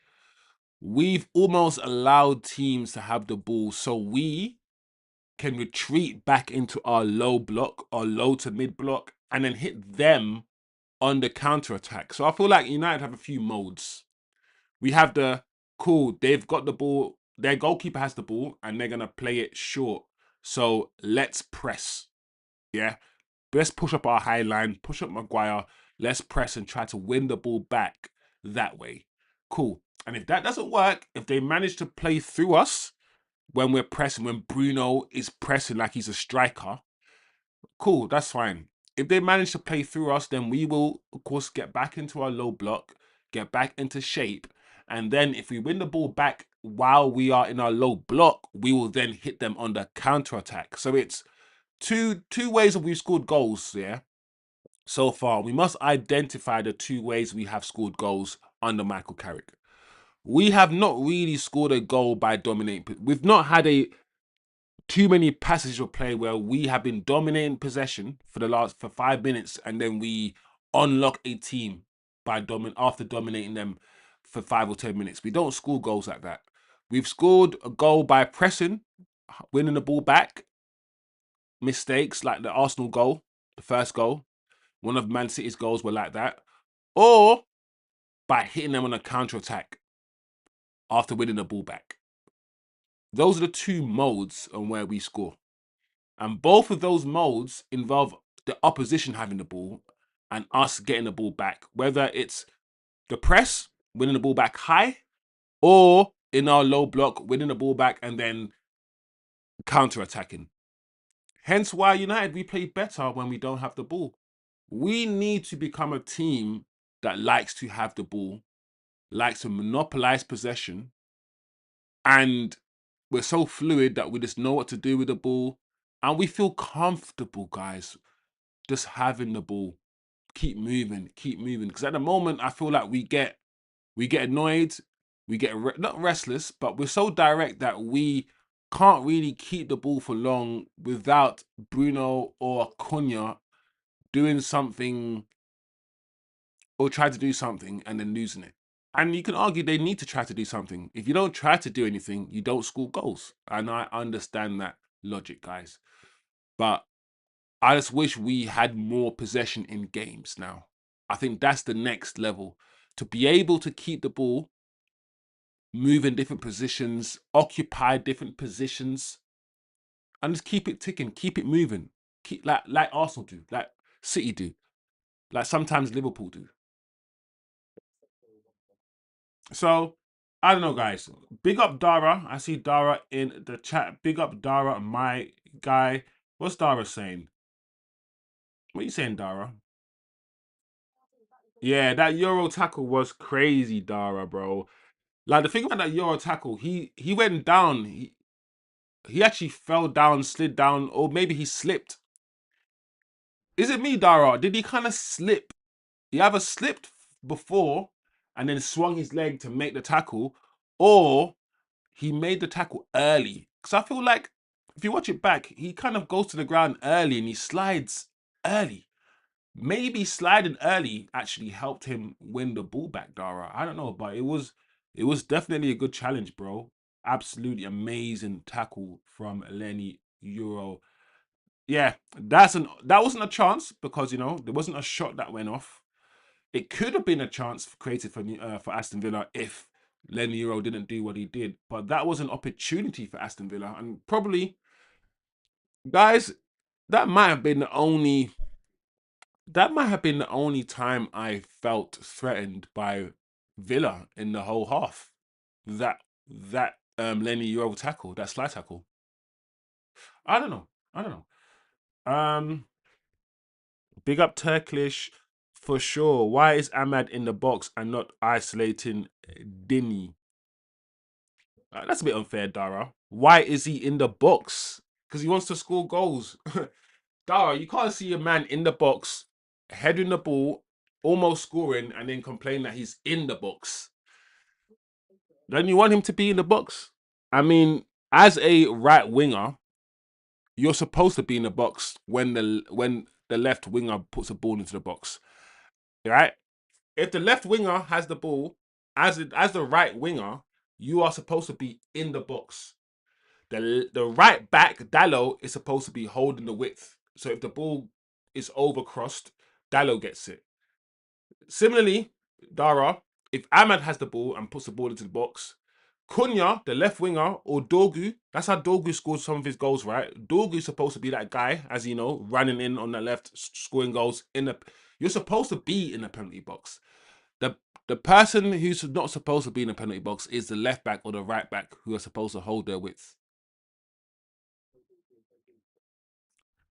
we've almost allowed teams to have the ball, so we can retreat back into our low block, our low to mid block, and then hit them on the counter attack. So I feel like United have a few modes. We have the cool, they've got the ball, their goalkeeper has the ball, and they're gonna play it short. So let's press. Yeah. Let's push up our high line, push up Maguire, let's press and try to win the ball back that way. Cool. And if that doesn't work, if they manage to play through us when we're pressing, when Bruno is pressing like he's a striker, cool, that's fine. If they manage to play through us, then we will, of course, get back into our low block, get back into shape. And then if we win the ball back while we are in our low block, we will then hit them on the counter attack. So it's two ways that we've scored goals, yeah, so far. We must identify the two ways we have scored goals under Michael Carrick. We have not really scored a goal by dominating. We've not had a too many passages of play where we have been dominating possession for 5 minutes and then we unlock a team by after dominating them for 5 or 10 minutes. We don't score goals like that. We've scored a goal by pressing, winning the ball back, mistakes like the Arsenal goal, the first goal. One of Man City's goals were like that. Or by hitting them on a counter attack after winning the ball back. Those are the two modes on where we score. And both of those modes involve the opposition having the ball and us getting the ball back, whether it's the press, winning the ball back high, or in our low block, winning the ball back and then counter attacking. Hence why United, we play better when we don't have the ball. We need to become a team that likes to have the ball, likes to monopolize possession, and we're so fluid that we just know what to do with the ball and we feel comfortable, guys, just having the ball. Keep moving, keep moving. Because at the moment, I feel like we get annoyed, we get not restless, but we're so direct that we can't really keep the ball for long without Bruno or Cunha doing something or try to do something and then losing it. And you can argue they need to try to do something. If you don't try to do anything, you don't score goals. And I understand that logic, guys. But I just wish we had more possession in games now. I think that's the next level. To be able to keep the ball, move in different positions, occupy different positions, and just keep it ticking, keep it moving. Keep like Arsenal do, like City do, like sometimes Liverpool do. So I don't know, guys. Big up Dara. I see Dara in the chat. Big up Dara, my guy. What's Dara saying? What are you saying, Dara? Yeah, that Euro tackle was crazy, Dara, bro. Like the thing about that Euro tackle, he went down. He actually fell down, slid down, or maybe he slipped. Is it me, Dara? Did he kind of slip? He either slipped before and then swung his leg to make the tackle, or he made the tackle early. Because I feel like if you watch it back, he kind of goes to the ground early and he slides early. Maybe sliding early actually helped him win the ball back, Dara. I don't know, but it was definitely a good challenge, bro. Absolutely amazing tackle from Lenny Euro. Yeah, that wasn't a chance because there wasn't a shot that went off. It could have been a chance created for Aston Villa if Lenny Euro didn't do what he did, but that was an opportunity for Aston Villa, and probably, guys, that might have been the only that might have been the only time I felt threatened by Villa in the whole half. That Lenny Euro tackle, that slide tackle. I don't know. I don't know. Big up Turkish for sure. Why is Ahmad in the box and not isolating Dini? That's a bit unfair, Dara. Why is he in the box? Because he wants to score goals. Dara, you can't see a man in the box, heading the ball, almost scoring, and then complain that he's in the box. Don't you want him to be in the box? I mean, as a right winger, you're supposed to be in the box when the left winger puts a ball into the box, right? If the left winger has the ball, as the right winger, you are supposed to be in the box. The right back Dallo is supposed to be holding the width. So if the ball is overcrossed, Dallo gets it. Similarly, Dara, if Ahmad has the ball and puts the ball into the box, Cunha, the left winger, or Dorgu, that's how Dorgu scores some of his goals, right? Dorgu's supposed to be that guy, as you know, running in on the left, scoring goals in the. You're supposed to be in the penalty box. The the person who's not supposed to be in the penalty box is the left back or the right back who are supposed to hold their width.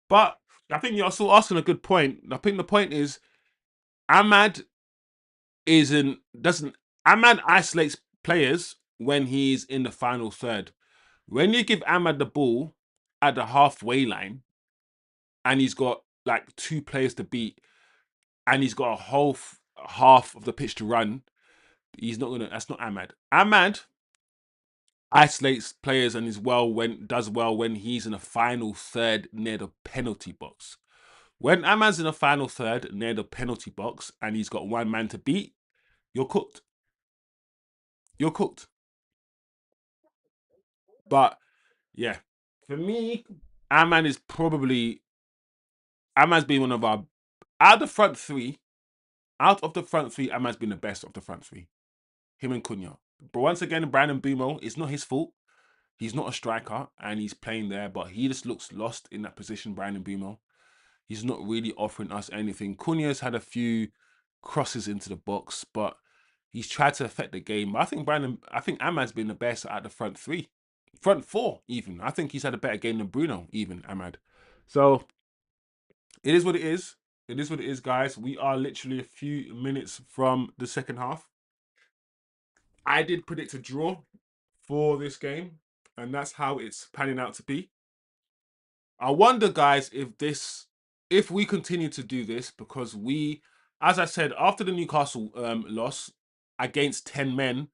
But I think you're also asking a good point. I think the point is Ahmad isn't doesn't Ahmad isolates players when he's in the final third. When you give Ahmad the ball at the halfway line and he's got like two players to beat and he's got a whole half of the pitch to run, he's not gonna. That's not Ahmad. Ahmad isolates players and does well when he's in the final third near the penalty box. When Ahmad's in the final third near the penalty box and he's got one man to beat, you're cooked. You're cooked. But yeah, for me, Ahmad is probably Ahmad's been one of our out of the front three. Out of the front three, Ahmad's been the best of the front three. Him and Cunha. But once again, Brandon Bumo, it's not his fault. He's not a striker and he's playing there, but he just looks lost in that position, Brandon Bumo. He's not really offering us anything. Cunha's had a few crosses into the box, but he's tried to affect the game. I think Ahmad's been the best at the front three, front four even. I think he's had a better game than Bruno, even Ahmad. So it is what it is. It is what it is, guys. We are literally a few minutes from the second half. I did predict a draw for this game, and that's how it's panning out to be. I wonder, guys, if we continue to do this, because as I said, after the Newcastle loss against 10 men,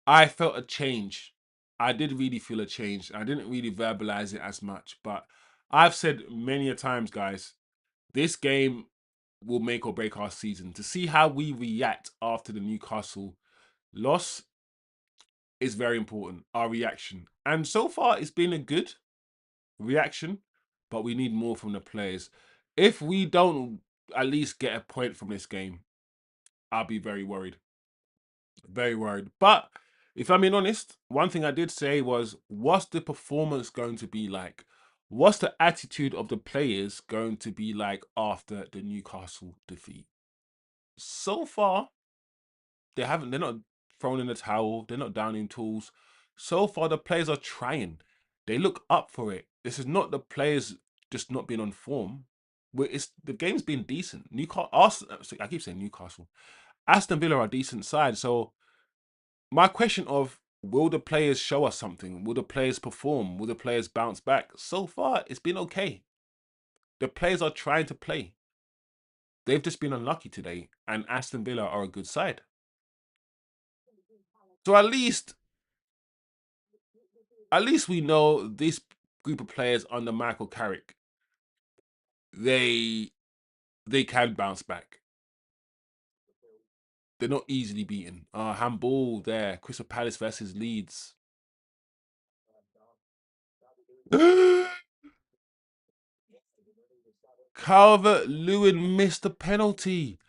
I felt a change. I did really feel a change. I didn't really verbalize it as much, but I've said many a times, guys, this game will make or break our season. To see how we react after the Newcastle loss is very important. Our reaction, and so far, it's been a good reaction, but we need more from the players. If we don't at least get a point from this game, I'll be very worried. Very worried. But if I'm being honest, one thing I did say was, what's the performance going to be like? What's the attitude of the players going to be like after the Newcastle defeat? So far, they're not thrown in the towel, they're not down in tools. So far, the players are trying. They look up for it. This is not the players just not being on form. It's the game's been decent. I keep saying Newcastle. Aston Villa are a decent side. So my question of, will the players show us something? Will the players perform? Will the players bounce back? So far, it's been okay. The players are trying to play. They've just been unlucky today, and Aston Villa are a good side. So at least we know this group of players under Michael Carrick, they they can bounce back. They're not easily beaten. Handball there, Crystal Palace versus Leeds. Calvert-Lewin missed the penalty.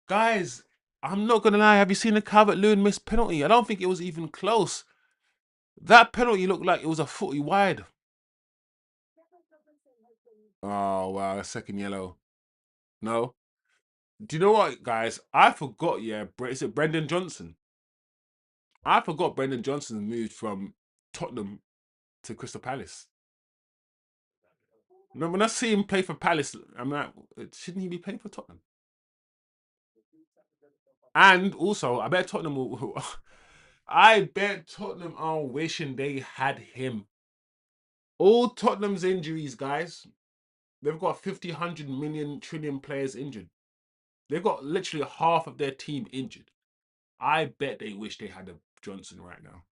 Guys, I'm not gonna lie. Have you seen the Calvert-Lewin missed penalty? I don't think it was even close. That penalty looked like it was a footy wide. Oh wow, a second yellow. No. Do you know what, guys? I forgot. Yeah, is it Brendan Johnson? I forgot Brendan Johnson moved from Tottenham to Crystal Palace. No, when I see him play for Palace, I'm like, shouldn't he be playing for Tottenham? And also, I bet Tottenham will. I bet Tottenham are wishing they had him. All Tottenham's injuries, guys, they've got 50, 100 million trillion players injured. They've got literally half of their team injured. I bet they wish they had a Johnson right now.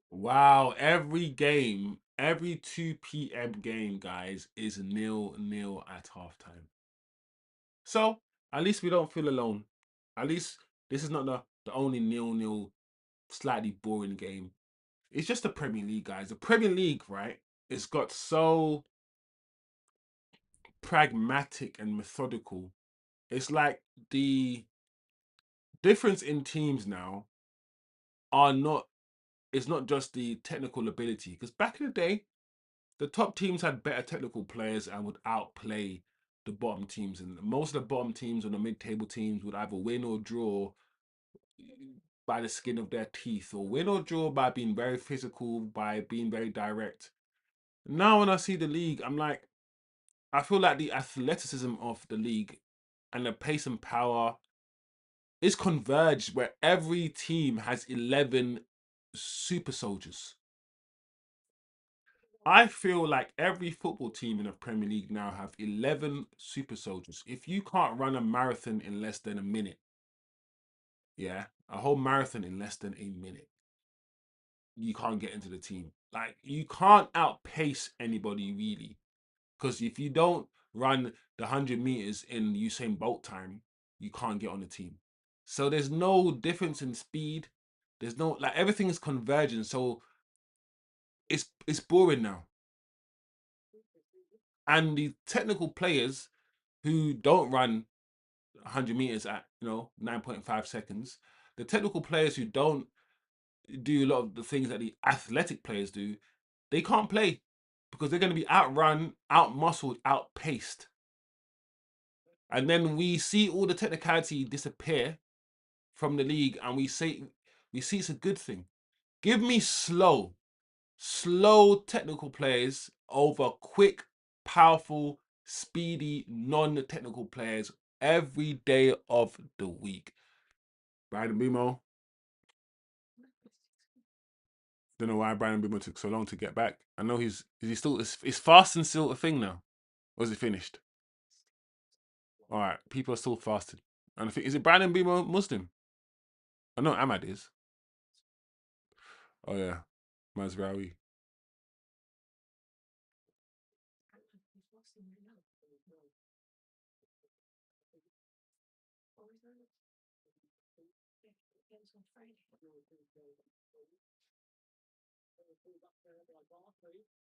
Wow, every game, every 2 p.m. game, guys, is 0-0 at halftime. So at least we don't feel alone. At least this is not the only 0-0 slightly boring game. It's just the Premier League, guys. The Premier League, right? It's got so pragmatic and methodical. It's like the difference in teams now are not. It's not just the technical ability. Because back in the day, the top teams had better technical players and would outplay the bottom teams. And most of the bottom teams or the mid-table teams would either win or draw by the skin of their teeth, or win or draw by being very physical, by being very direct. Now, when I see the league, I'm like, I feel like the athleticism of the league and the pace and power is converged where every team has 11 super soldiers. I feel like every football team in the Premier League now have 11 super soldiers. If you can't run a marathon in less than a minute, yeah, a whole marathon in less than a minute, you can't get into the team. Like, you can't outpace anybody really. Because if you don't run the 100 meters in Usain Bolt time, you can't get on the team. So there's no difference in speed. There's no, like, everything is converging. So it's boring now. And the technical players who don't run 100 meters at 9.5 seconds, the technical players who don't do a lot of the things that the athletic players do, they can't play because they're going to be outrun, outmuscled, outpaced. And then we see all the technicality disappear from the league, and we see it's a good thing. Give me slow technical players over quick, powerful, speedy, non-technical players every day of the week. Brian Bimo. Don't know why Brian Bimo took so long to get back. I know is he still is fasting still a thing now? Or is it finished? All right, people are still fasting. And I think, is it Brian Bimo Muslim? I know Ahmad is. Oh yeah, Mazraoui.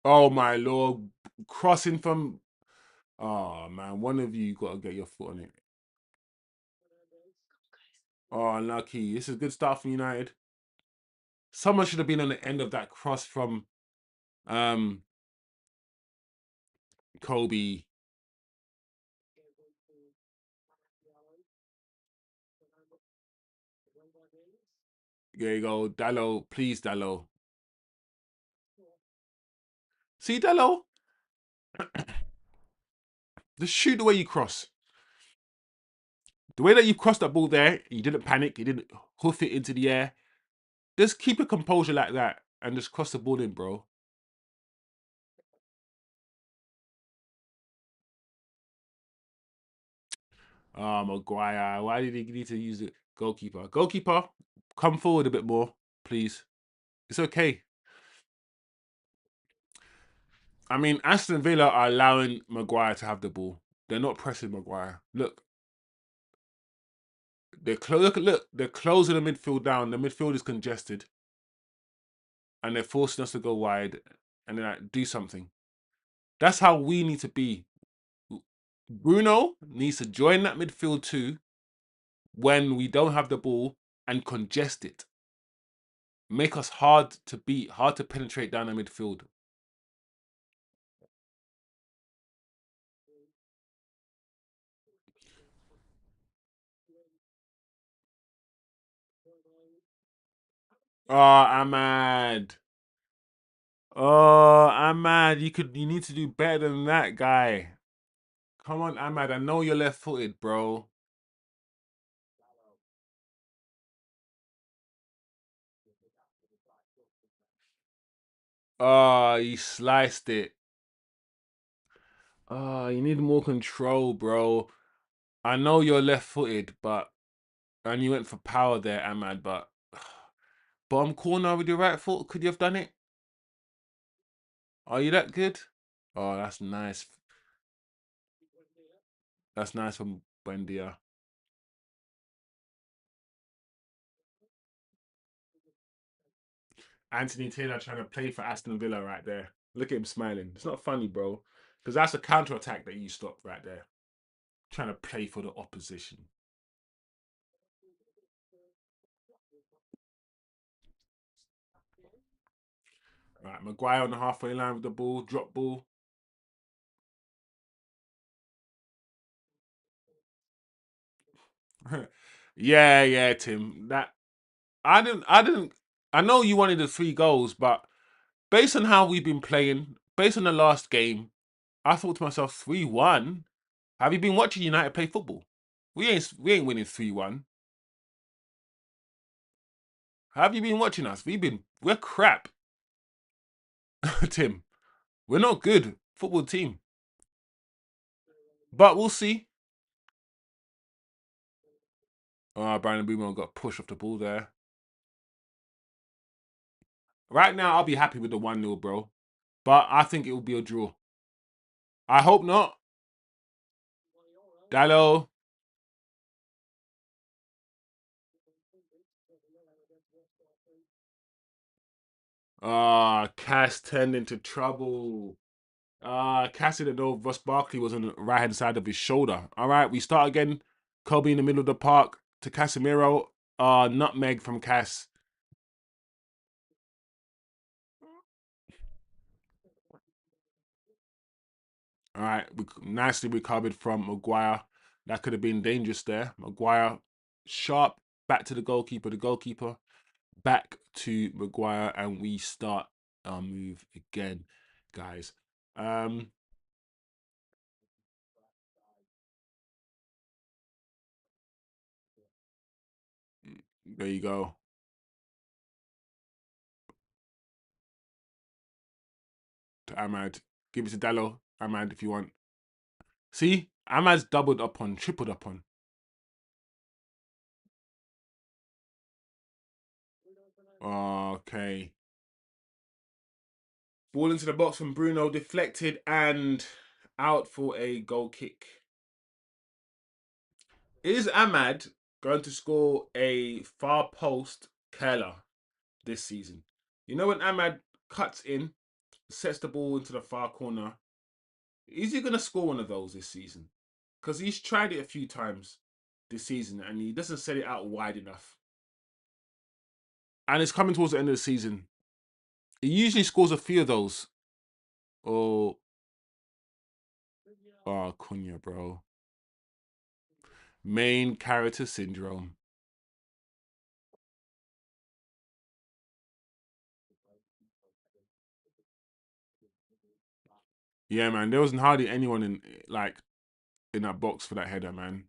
Oh my lord, crossing from. Oh man, one of you got to get your foot on it. Oh, unlucky. This is a good start from United. Someone should have been on the end of that cross from um Kobe. There you go, Dallo. Please, Dallo. See, Dallo, just shoot the way you cross. The way that you crossed that ball there, you didn't panic. You didn't hoof it into the air. Just keep a composure like that and just cross the ball in, bro. Oh, Maguire. Why did he need to use the goalkeeper? Goalkeeper, come forward a bit more, please. It's okay. I mean, Aston Villa are allowing Maguire to have the ball. They're not pressing Maguire. Look, they're closing the midfield down. The midfield is congested, and they're forcing us to go wide. and then like, do something. That's how we need to be. Bruno needs to join that midfield too when we don't have the ball and congest it. Make us hard to beat, hard to penetrate down the midfield. Oh, Ahmad. Oh, Ahmad, you need to do better than that, guy. Come on, Ahmad. I know you're left-footed, bro. Oh, you sliced it. Oh, you need more control, bro. I know you're left-footed, but and you went for power there, Ahmad, but bottom corner with your right foot, could you have done it? Are you that good? Oh, that's nice. That's nice from Buendia. Anthony Taylor trying to play for Aston Villa right there. Look at him smiling. It's not funny, bro. Because that's a counter attack that you stopped right there. Trying to play for the opposition. Right, Maguire on the halfway line with the ball, drop ball. Yeah, yeah, Tim. That I didn't I know you wanted the 3 goals, but based on how we've been playing, based on the last game, I thought to myself, 3-1. Have you been watching United play football? We ain't winning 3-1. Have you been watching us? We're crap, Tim. We're not good football team. But we'll see. Brandon Boomer got pushed off the ball there. Right now, I'll be happy with the 1-0, bro. But I think it will be a draw. I hope not. Dallo. Cass turned into trouble. Cass didn't know Ross Barkley was on the right hand side of his shoulder. All right, we start again. Kobe in the middle of the park to Casemiro. Nutmeg from Cass. All right, we nicely recovered from Maguire. That could have been dangerous there. Maguire, sharp, back to the goalkeeper. The goalkeeper back to Maguire, and we start our move again, guys. Um, there you go. To Ahmad, give it to Dallo. Ahmad, if you want. See, Ahmad's doubled up on, tripled up on. Okay. Ball into the box from Bruno, deflected and out for a goal kick. Is Ahmad going to score a far post curler this season? You know when Ahmad cuts in, sets the ball into the far corner, is he going to score one of those this season? Because he's tried it a few times this season and he doesn't set it out wide enough. And it's coming towards the end of the season. He usually scores a few of those. Oh, Cunha, bro. Main character syndrome. Yeah, man. There wasn't hardly anyone in that box for that header, man.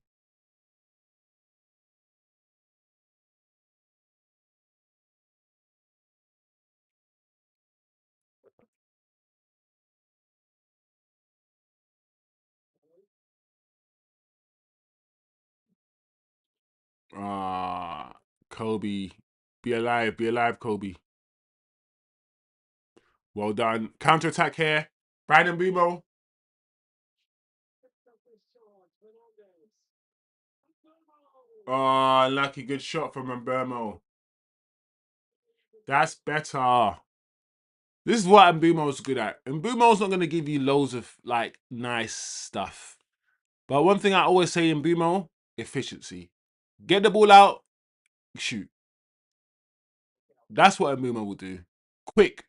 Ah, Kobe. Be alive, Kobe. Well done. Counter attack here. Brandon Bumo. Oh, lucky good shot from Mbermo. That's better. This is what Mbumo's good at. Mbumo's not going to give you loads of like nice stuff. But one thing I always say in Mbumo, efficiency. Get the ball out, shoot. That's what Mbumo will do. Quick.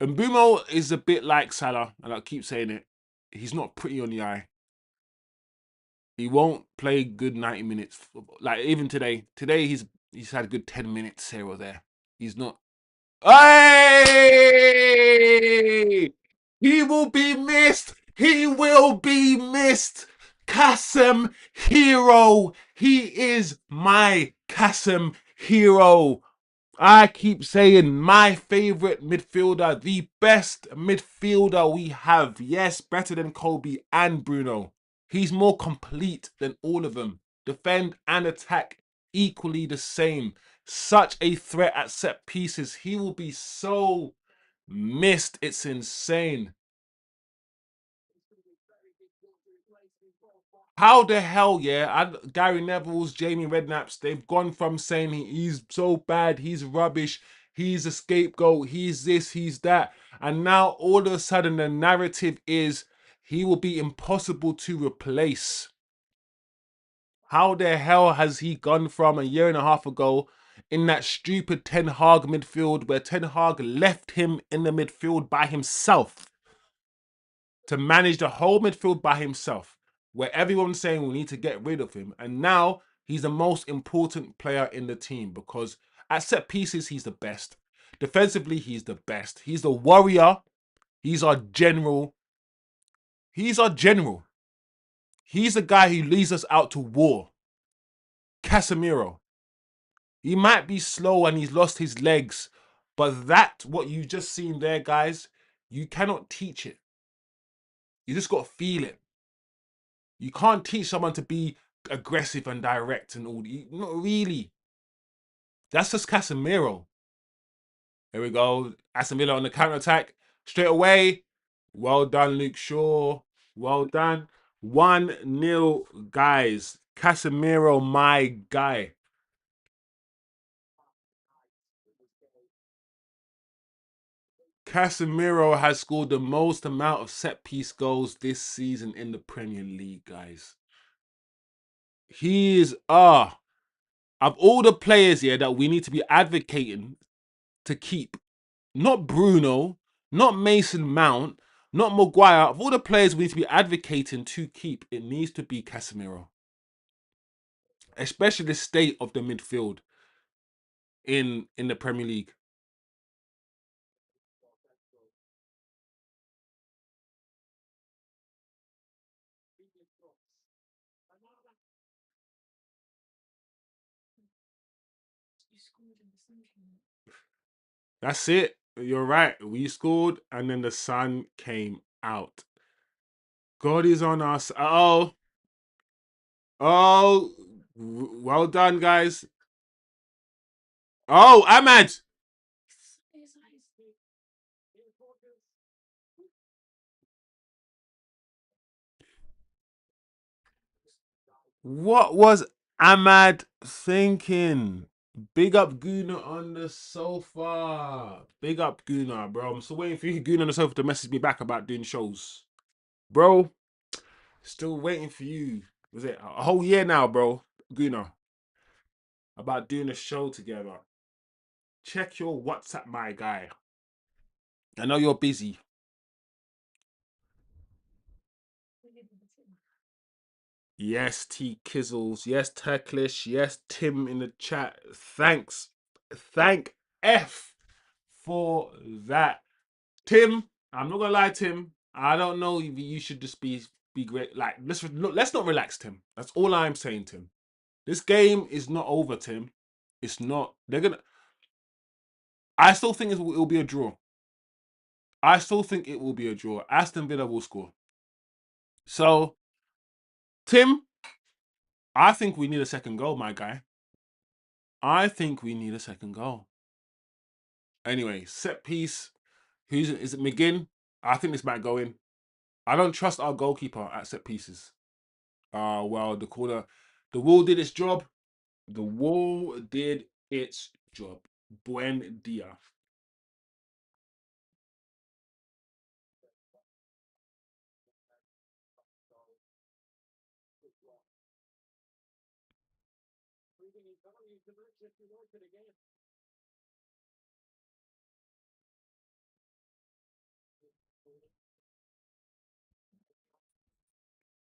Mbumo is a bit like Salah, and I keep saying it. He's not pretty on the eye. He won't play good 90 minutes. Like even today. Today he's had a good 10 minutes here or there. He's not. Hey! He will be missed. He will be missed. Kassem hero. He is my Kassem hero. I keep saying my favorite midfielder, the best midfielder we have. Yes, better than Kobe and Bruno. He's more complete than all of them. Defend and attack equally the same. Such a threat at set pieces. He will be so missed. It's insane. How the hell, yeah? Gary Neville's, Jamie Redknapp's, they've gone from saying he's so bad, he's rubbish, he's a scapegoat, he's this, he's that. And now all of a sudden the narrative is he will be impossible to replace. How the hell has he gone from a year and a half ago in that stupid Ten Hag midfield where Ten Hag left him in the midfield by himself to manage the whole midfield by himself, where everyone's saying we need to get rid of him. And now he's the most important player in the team because at set pieces, he's the best. Defensively, he's the best. He's the warrior. He's our general. He's our general. He's the guy who leads us out to war. Casemiro. He might be slow and he's lost his legs, but what you just seen there, guys, you cannot teach it. You just got to feel it. You can't teach someone to be aggressive and direct and all. Not really. That's just Casemiro. Here we go. Aston Villa on the counter attack straight away. Well done, Luke Shaw. Well done. 1-0, guys. Casemiro, my guy. Casemiro has scored the most amount of set piece goals this season in the Premier League, guys. He is of all the players here that we need to be advocating to keep, not Bruno, not Mason Mount, not Maguire. Of all the players we need to be advocating to keep, it needs to be Casemiro. Especially the state of the midfield in the Premier League. That's it. You're right. We scored and then the sun came out. God is on us. Oh, well done, guys. Oh, Ahmad. What was Ahmad thinking? Big up Guna on the sofa. Big up Guna, bro. I'm still waiting for you, Guna on the sofa, to message me back about doing shows. Bro, still waiting for you. Was it a whole year now, bro? Guna, about doing a show together. Check your WhatsApp, my guy. I know you're busy. Yes, T Kizzles. Yes, Turklish. Yes, Tim in the chat. Thanks. Thank F for that. Tim, I'm not gonna lie, Tim. I don't know if you should just be great. Like, let's not relax, Tim. That's all I'm saying, Tim. This game is not over, Tim. It's not. They're gonna. I still think it'll be a draw. I still think it will be a draw. Aston Villa will score. So, Tim, I think we need a second goal, my guy. I think we need a second goal. Anyway, set piece. Is it McGinn? I think this might go in. I don't trust our goalkeeper at set pieces. Well, the wall did its job. The wall did its job. Buen dia.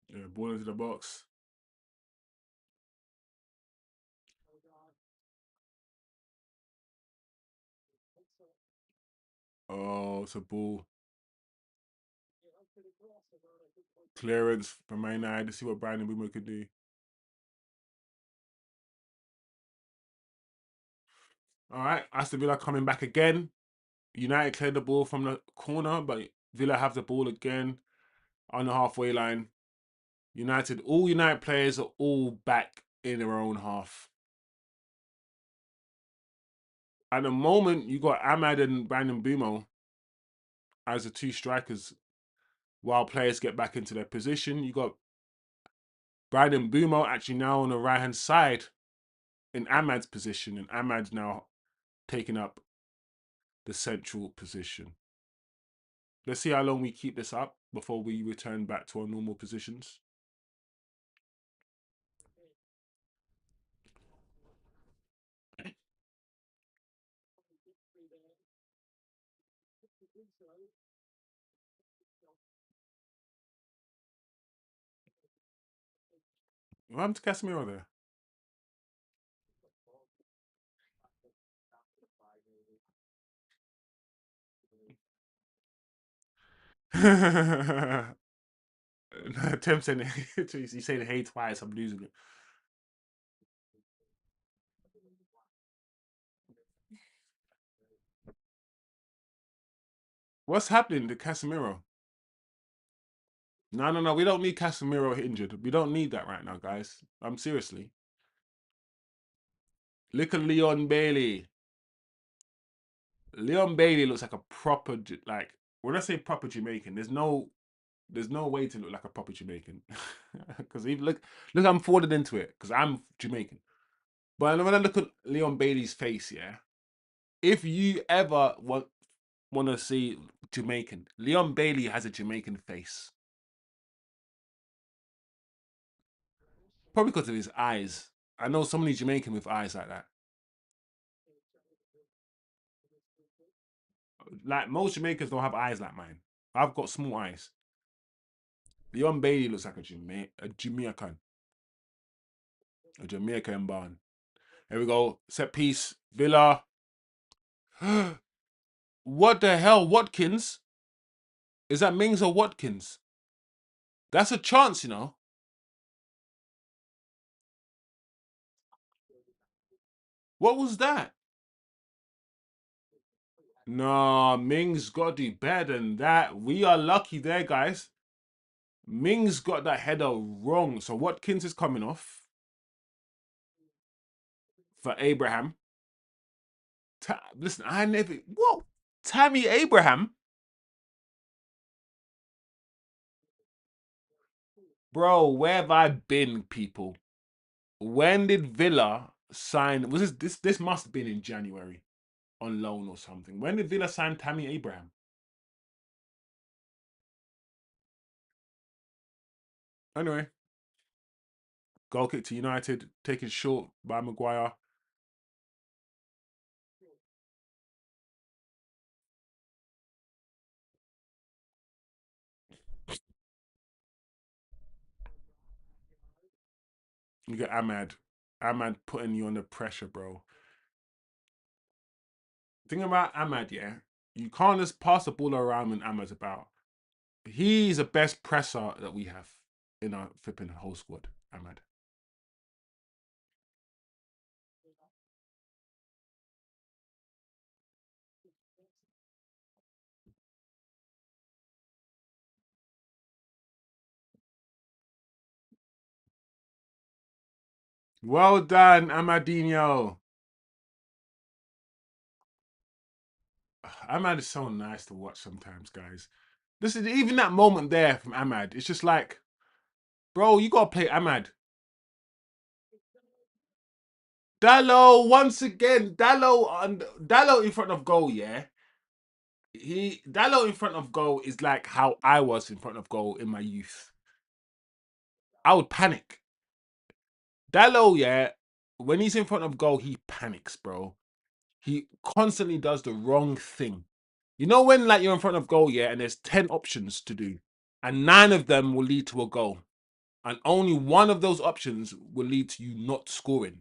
Yeah, ball into the box. Oh, it's a ball. Clearance from Man United to see what Brandon Boomer could do. All right, Aston Villa coming back again. United cleared the ball from the corner, but Villa have the ball again on the halfway line. All United players are all back in their own half. At the moment, you got Ahmad and Brandon Bumo as the two strikers while players get back into their position. You got Brandon Bumo actually now on the right hand side in Ahmad's position, and Ahmad's now taking up the central position. Let's see how long we keep this up before we return back to our normal positions. What happened to Casemiro there? Tim saying he's saying hey twice. I'm losing it. What's happening to Casemiro? No, no, no. We don't need Casemiro injured. We don't need that right now, guys. I'm seriously. Look at Leon Bailey. Leon Bailey looks like a proper like when I say proper Jamaican, there's no way to look like a proper Jamaican. Because even look, I'm forwarded into it because I'm Jamaican. But when I look at Leon Bailey's face, yeah, if you ever want to see Jamaican, Leon Bailey has a Jamaican face. Probably because of his eyes. I know so many Jamaican with eyes like that. Like most Jamaicans don't have eyes like mine. I've got small eyes. Leon Bailey looks like a Jamaican. A Jamaican born. Here we go. Set piece. Villa. What the hell? Watkins? Is that Mings or Watkins? That's a chance, you know. What was that? No, Mings got to do better than that. We are lucky there, guys. Mings got that header wrong. So Watkins is coming off for Abraham. Listen, I never. What? Tammy Abraham? Bro, where have I been, people? When did Villa sign? Was this must have been in January on loan or something. When did Villa sign Tammy Abraham? Anyway, goal kick to United, taken short by Maguire. You get Ahmad. Ahmad putting you under pressure, bro. Thing about Ahmad, yeah, you can't just pass the ball around when Ahmad's about. He's the best presser that we have in our flipping whole squad, Ahmad. Well done, Amadinho. Ahmad is so nice to watch sometimes, guys. This is even that moment there from Ahmad. It's just like, bro, you gotta play Ahmad. Dallo once again. Dallo in front of goal. Yeah, Dallo in front of goal is like how I was in front of goal in my youth. I would panic. Dallo, yeah. when he's in front of goal, he panics, bro. He constantly does the wrong thing. You know when like you're in front of goal, yeah, and there's 10 options to do, and 9 of them will lead to a goal, and only one of those options will lead to you not scoring.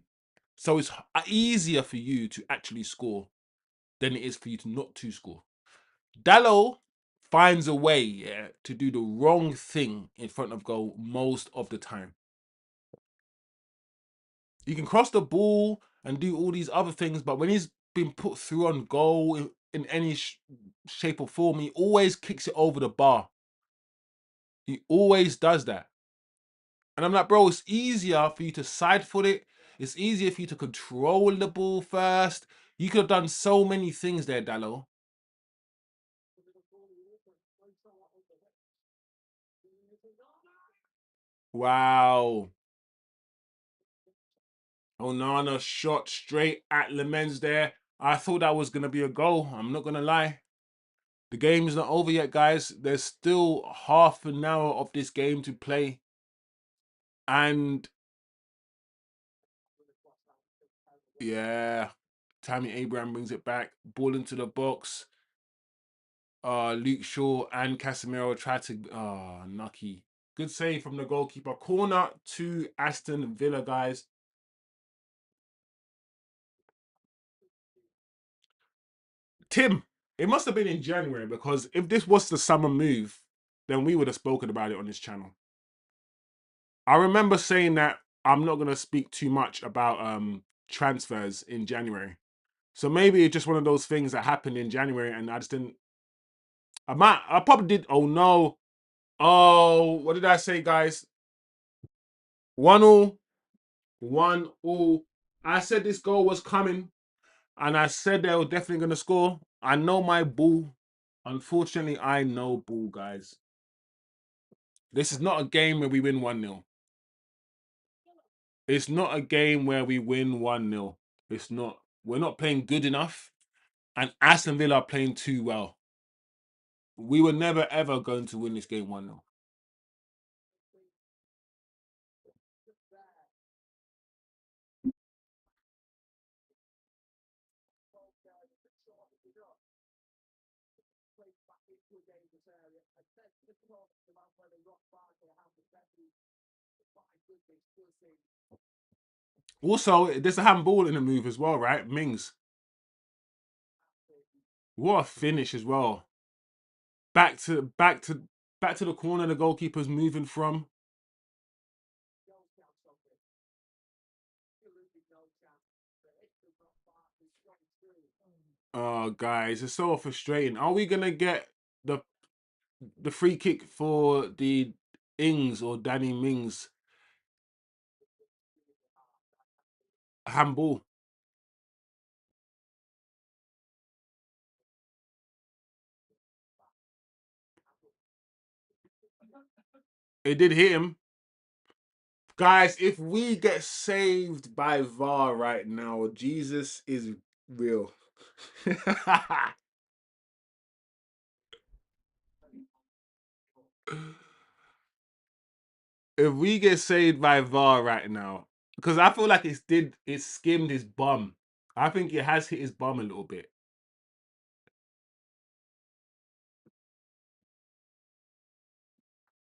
So it's easier for you to actually score than it is for you to not to score. Dallo finds a way, yeah, to do the wrong thing in front of goal most of the time. You can cross the ball and do all these other things, but when he's been put through on goal in any shape or form, he always kicks it over the bar. He always does that. And I'm like, bro, it's easier for you to side foot it. It's easier for you to control the ball first. You could have done so many things there, Dallo. Wow. Onana shot straight at Lemens there. I thought that was going to be a goal. I'm not going to lie. The game's not over yet, guys. There's still half an hour of this game to play. And yeah, Tammy Abraham brings it back. Ball into the box. Luke Shaw and Casemiro try to. Nucky. Good save from the goalkeeper. Corner to Aston Villa, guys. Tim, it must have been in January because if this was the summer move, then we would have spoken about it on this channel. I remember saying that I'm not going to speak too much about transfers in January. So maybe it's just one of those things that happened in January and I just didn't. I probably did. Oh no. Oh, what did I say, guys? 1-1. 1-1. I said this goal was coming and I said they were definitely going to score. I know my bull. Unfortunately, I know bull, guys. This is not a game where we win 1-0. It's not a game where we win 1-0. It's not. We're not playing good enough. And Aston Villa are playing too well. We were never ever going to win this game 1-0. Also, there's a handball in the move as well, right? Mings. What a finish as well. Back to the corner the goalkeeper's moving from. Oh guys, it's so frustrating. Are we gonna get the the free kick for the Ings or Danny Mings handball? It did hit him. Guys, if we get saved by VAR right now, Jesus is real. If we get saved by VAR right now, because I feel like it skimmed his bum. I think it has hit his bum a little bit.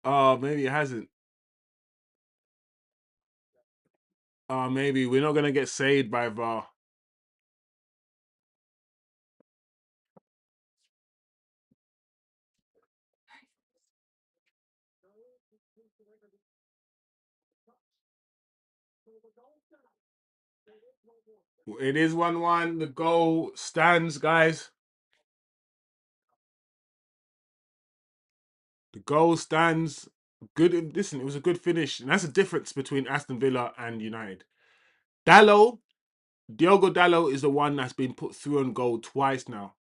Oh, maybe it hasn't. Oh, maybe we're not gonna get saved by VAR. It is 1-1. The goal stands, guys. The goal stands. Good. Listen, it was a good finish, and that's the difference between Aston Villa and United. Dallo, Diogo Dallo is the one that's been put through on goal twice now.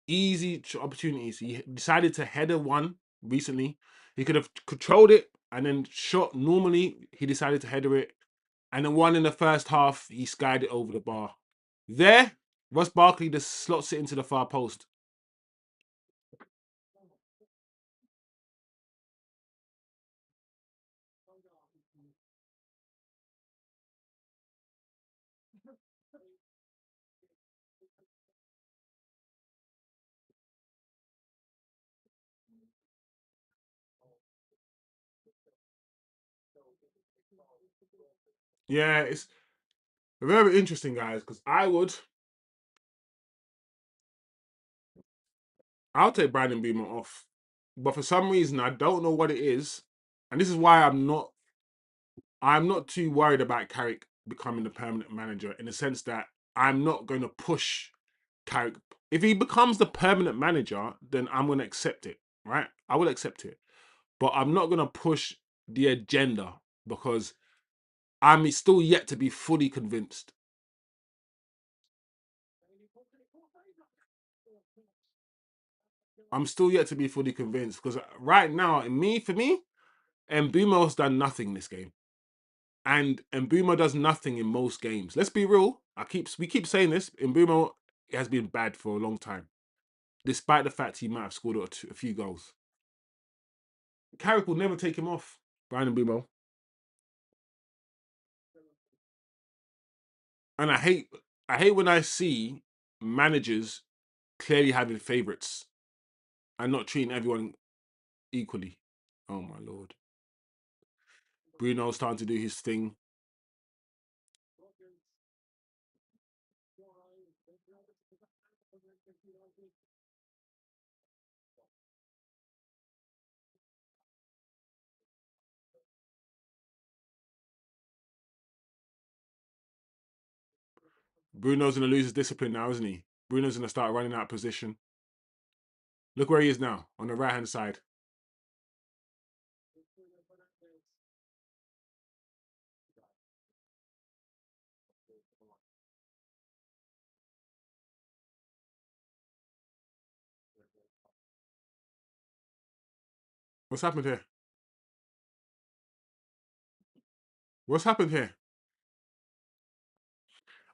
Easy opportunities. He decided to header one recently. He could have controlled it and then shot normally. He decided to header it. And then one in the first half, he skied it over the bar. There, Ross Barkley just slots it into the far post. Yeah, it's very interesting, guys, because I'll take Brandon Beamer off. But for some reason, I don't know what it is. And this is why I'm not too worried about Carrick becoming the permanent manager in the sense that I'm not going to push Carrick. If he becomes the permanent manager, then I'm going to accept it, right? I will accept it. But I'm not going to push the agenda because I'm still yet to be fully convinced. I'm still yet to be fully convinced because right now, for me, Mbumo's done nothing this game. And Mbumo does nothing in most games. Let's be real. We keep saying this. Mbumo has been bad for a long time, despite the fact he might have scored a few goals. Carrick will never take him off. Brian Mbumo. And I hate when I see managers clearly having favourites and not treating everyone equally. Oh my lord. Bruno's starting to do his thing. Bruno's gonna lose his discipline now, isn't he? Bruno's gonna start running out of position. Look where he is now, on the right hand side. What's happened here? What's happened here?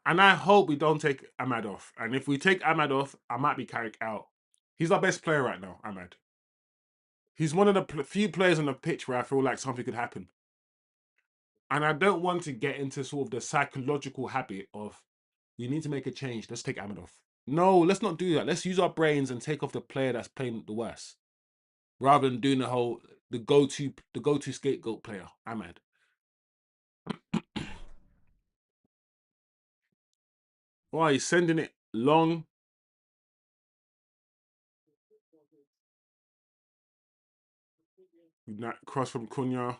And I hope we don't take Ahmad off. And if we take Ahmad off, I might be Carrick out. He's our best player right now, Ahmad. He's one of the few players on the pitch where I feel like something could happen. And I don't want to get into sort of the psychological habit of you need to make a change. Let's take Ahmad off. No, let's not do that. Let's use our brains and take off the player that's playing the worst, rather than doing the go to scapegoat player, Ahmad. Oh, he's sending it long. Cross from Cunha.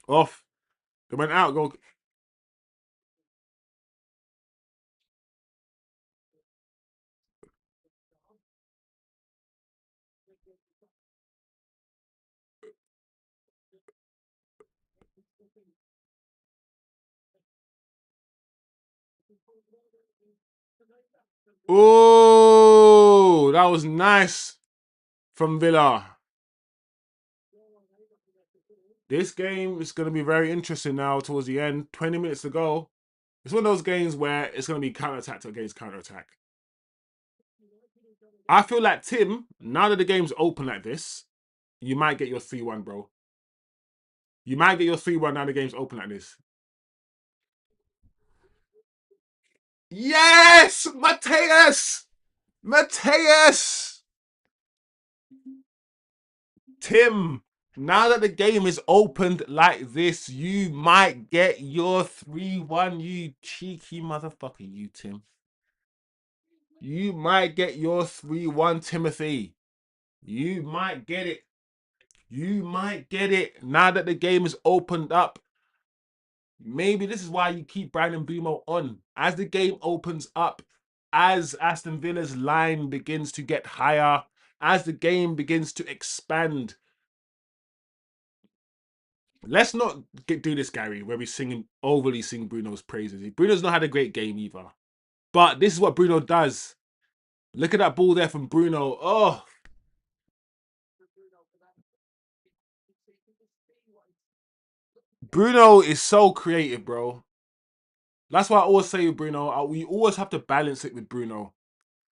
Off. They went out. Go. Oh, that was nice from Villa. This game is going to be very interesting now towards the end. 20 minutes to go. It's one of those games where it's going to be counter-attack against counter-attack. I feel like, Tim, now that the game's open like this, you might get your 3-1, bro. You might get your 3-1 now the game's open like this. Yes! Mateus! Mateus! Tim, now that the game is opened like this, you might get your 3-1, you cheeky motherfucker, you, Tim. You might get your 3-1, Timothy. You might get it. You might get it. Now that the game is opened up, maybe this is why you keep Brandon Bumo on. As the game opens up, as Aston Villa's line begins to get higher, as the game begins to expand, let's not do this, Gary, where we overly sing Bruno's praises. Bruno's not had a great game either. But this is what Bruno does. Look at that ball there from Bruno. Oh, Bruno is so creative, bro. That's why I always say with Bruno, we always have to balance it with Bruno.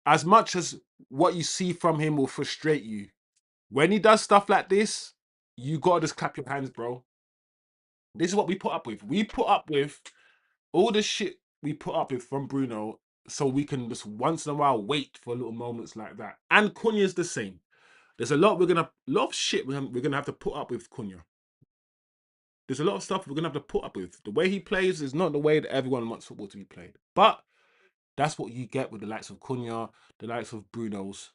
As much as what you see from him will frustrate you, when he does stuff like this, you gotta just clap your hands, bro. This is what we put up with. We put up with all the shit we put up with from Bruno So we can just once in a while wait for little moments like that. And Cunha's the same. There's a lot lot of shit we're gonna have to put up with Cunha. There's a lot of stuff we're gonna have to put up with. The way he plays is not the way that everyone wants football to be played. But that's what you get with the likes of Cunha, the likes of Bruno's.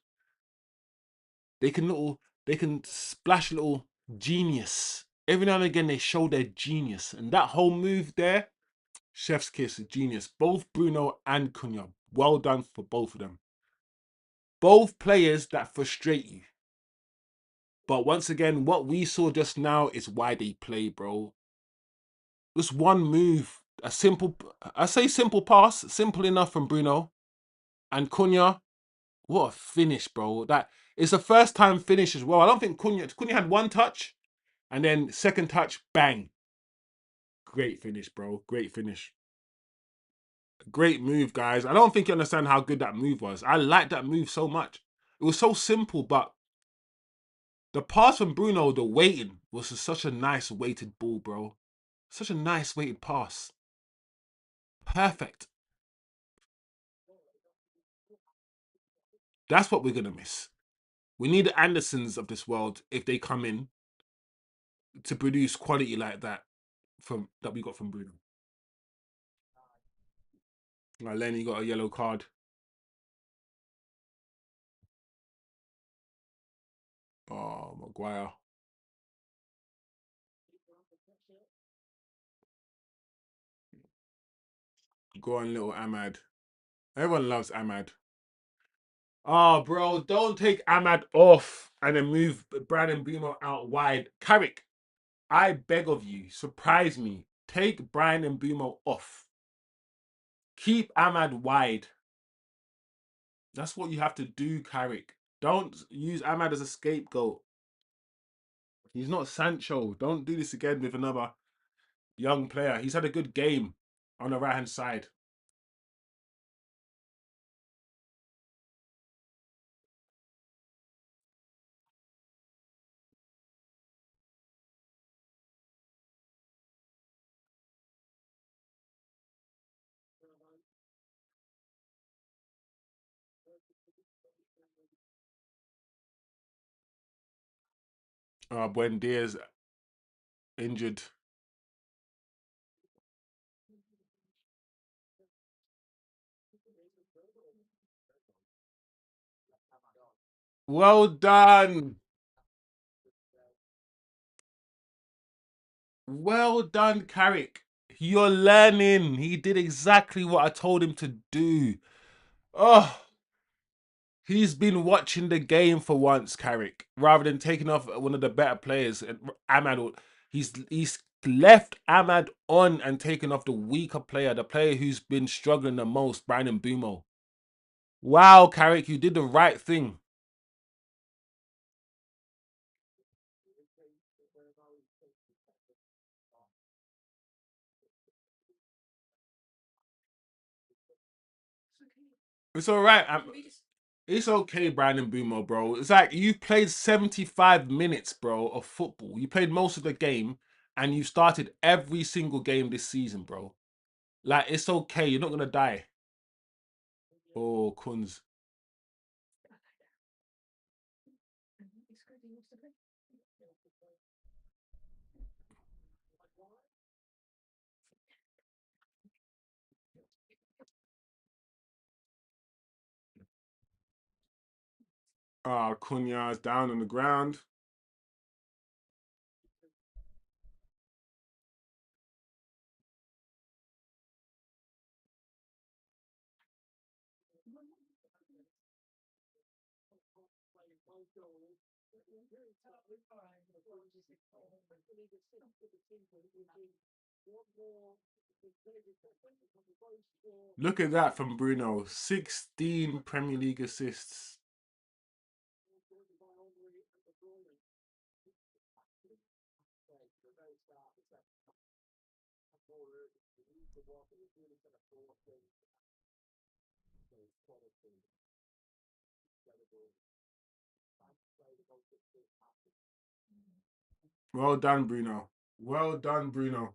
They can splash a little genius. Every now and again they show their genius. And that whole move there, chef's kiss, genius. Both Bruno and Cunha. Well done for both of them. Both players that frustrate you. But once again, what we saw just now is why they play, bro. Just one move, a simple, I say simple pass, simple enough from Bruno and Cunha. What a finish, bro! That is the first time finish as well. I don't think Cunha had one touch, and then second touch, bang, great finish, bro. Great finish, great move, guys. I don't think you understand how good that move was. I like that move so much. It was so simple, but the pass from Bruno, the waiting was such a nice weighted ball, bro. Such a nice weighted pass. Perfect. That's what we're gonna miss. We need the Andersons of this world if they come in to produce quality like that from that we got from Bruno. Like Lenny got a yellow card. Oh, Maguire. Go on, little Ahmad. Everyone loves Ahmad. Oh, bro, don't take Ahmad off and then move Brandon Bemo out wide. Carrick, I beg of you, surprise me. Take Brian and Bumo off. Keep Ahmad wide. That's what you have to do, Carrick. Don't use Ahmad as a scapegoat. He's not Sancho. Don't do this again with another young player. He's had a good game on the right hand side. Buendia's injured. Well done. Well done, Carrick. You're learning. He did exactly what I told him to do. Oh, he's been watching the game for once, Carrick, rather than taking off one of the better players. And Ahmad, he's left Ahmad on and taken off the weaker player, the player who's been struggling the most, Brandon Bumo. Wow, Carrick, you did the right thing. It's all right. It's okay, Brandon Boomer, bro. It's like you played 75 minutes, bro, of football. You played most of the game and you started every single game this season, bro. Like, it's okay. You're not going to die. Oh, Kunz. Cunha's down on the ground. Look at that from Bruno. 16 Premier League assists. Well done, Bruno. Well done, Bruno.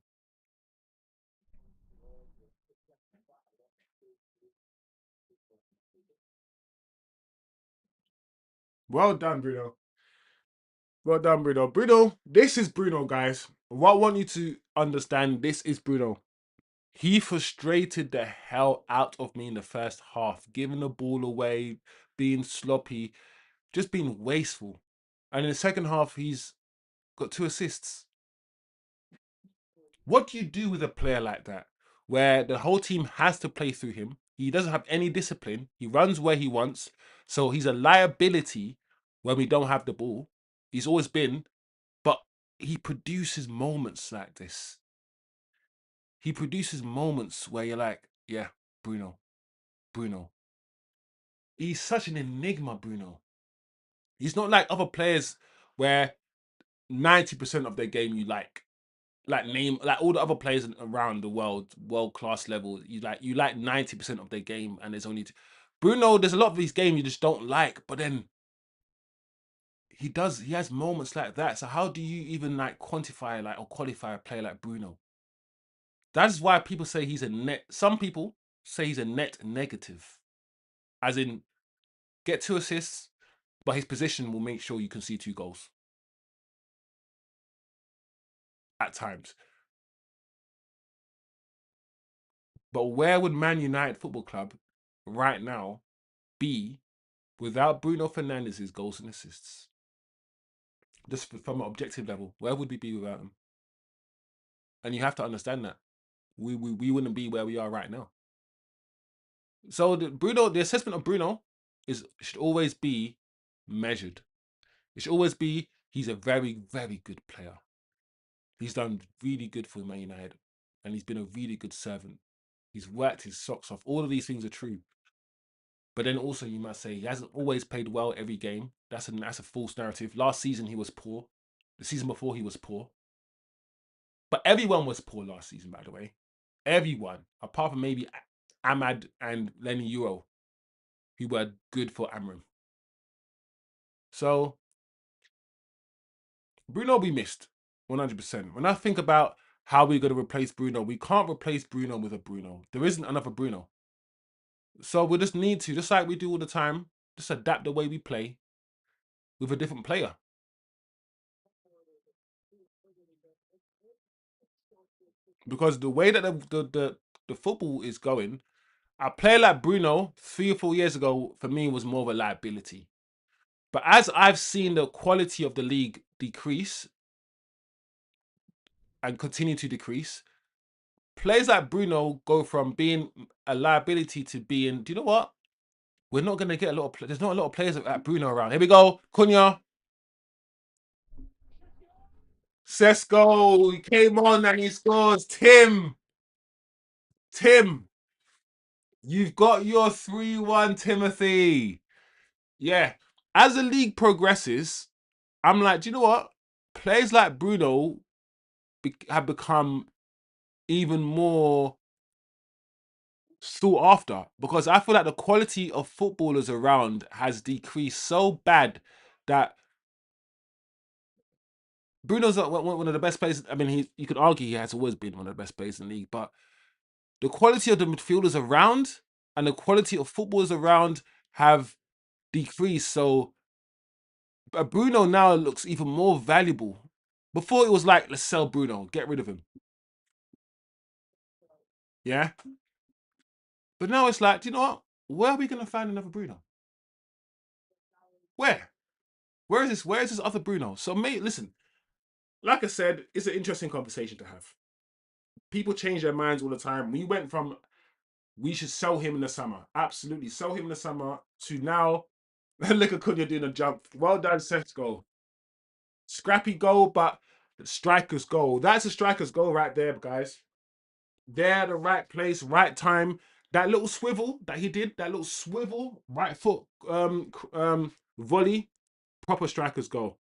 Well done, Bruno. Well done, Bruno. Bruno, this is Bruno, guys. What I want you to understand, this is Bruno. He frustrated the hell out of me in the first half, giving the ball away, being sloppy, just being wasteful. And in the second half, he's got 2 assists. What do you do with a player like that, where the whole team has to play through him? He doesn't have any discipline. He runs where he wants. So he's a liability when we don't have the ball. He's always been, but he produces moments like this. He produces moments where you're like, yeah, Bruno, Bruno. He's such an enigma, Bruno. He's not like other players where 90% of their game you like name like all the other players around the world class level. You like 90% of their game, and there's only Bruno. There's a lot of these games you just don't like, but then he has moments like that. So how do you even like quantify like or qualify a player like Bruno? That's why people say he's a net. Some people say he's a net negative, as in get 2 assists, but his position will make sure you can see 2 goals at times. But where would Man United Football Club right now be without Bruno Fernandes's goals and assists? Just from an objective level, where would we be without him? And you have to understand that we wouldn't be where we are right now. So the assessment of Bruno should always be measured. It should always be he's a very very good player. He's done really good for Man United, and he's been a really good servant. He's worked his socks off. All of these things are true. But then also you must say he hasn't always played well every game. That's a false narrative. Last season he was poor. The season before he was poor. But everyone was poor last season, by the way. Everyone, apart from maybe Ahmad and Lenny Euro, who were good for Amram. So Bruno we missed 100%. When I think about how we're going to replace Bruno, we can't replace Bruno with a Bruno. There isn't another Bruno. So we just need to, just like we do all the time, just adapt the way we play with a different player. Because the way that the football is going, a player like Bruno 3 or 4 years ago for me was more of a liability. But as I've seen the quality of the league decrease and continue to decrease, players like Bruno go from being a liability to being. Do you know what? We're not going to get a lot of. There's not a lot of players like Bruno around. Here we go, Cunha, Sesko. He came on and he scores. Tim, you've got your 3-1, Timothy. Yeah. As the league progresses, I'm like, do you know what? Players like Bruno have become even more sought after because I feel like the quality of footballers around has decreased so bad that Bruno's one of the best players. I mean, you could argue he has always been one of the best players in the league, but the quality of the midfielders around and the quality of footballers around have decreased. So Bruno now looks even more valuable. Before it was like, let's sell Bruno, get rid of him. Yeah. But now it's like, do you know what? Where are we going to find another Bruno? Where? Where is this? Where is this other Bruno? So, mate, listen. Like I said, it's an interesting conversation to have. People change their minds all the time. We went from we should sell him in the summer, absolutely sell him in the summer, to now look at Cunha doing a jump. Well done, Seth's goal. Scrappy goal, but striker's goal. That's a striker's goal right there, guys. There, the right place, right time. That little swivel that he did, that little swivel, right foot volley, proper striker's goal.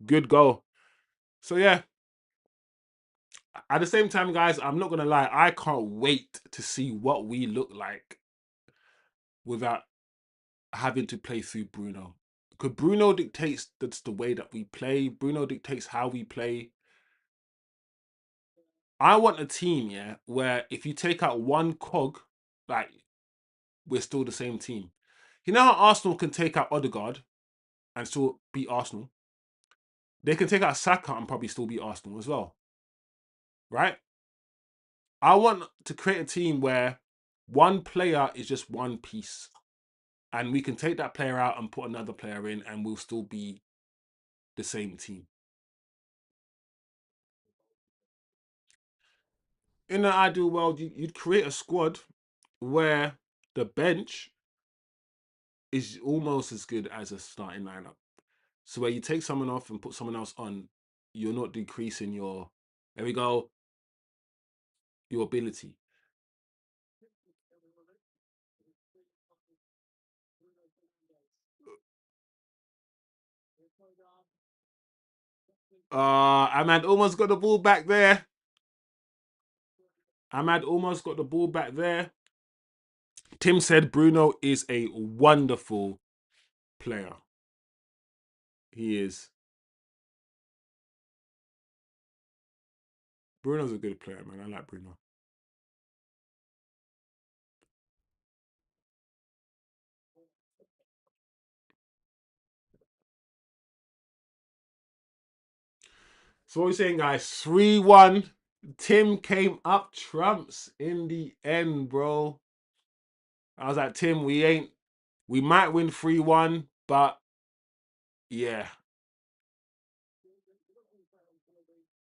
Good goal. So yeah, at the same time, guys, I'm not gonna lie, I can't wait to see what we look like without having to play through Bruno. Because Bruno dictates that's the way that we play. Bruno dictates how we play. I want a team, yeah, where if you take out one cog, like we're still the same team. You know how Arsenal can take out Odegaard and still beat Arsenal? They can take out Saka and probably still beat Arsenal as well, right? I want to create a team where one player is just one piece, and we can take that player out and put another player in, and we'll still be the same team. In an ideal world, you'd create a squad where the bench is almost as good as a starting lineup. So where you take someone off and put someone else on, you're not decreasing your, there we go, your ability. Ahmad almost got the ball back there. Ahmad almost got the ball back there. Tim said Bruno is a wonderful player. He is. Bruno's a good player, man. I like Bruno. So what are we saying, guys? 3-1. Tim came up trumps in the end, bro. I was like, Tim, we might win 3-1, but yeah.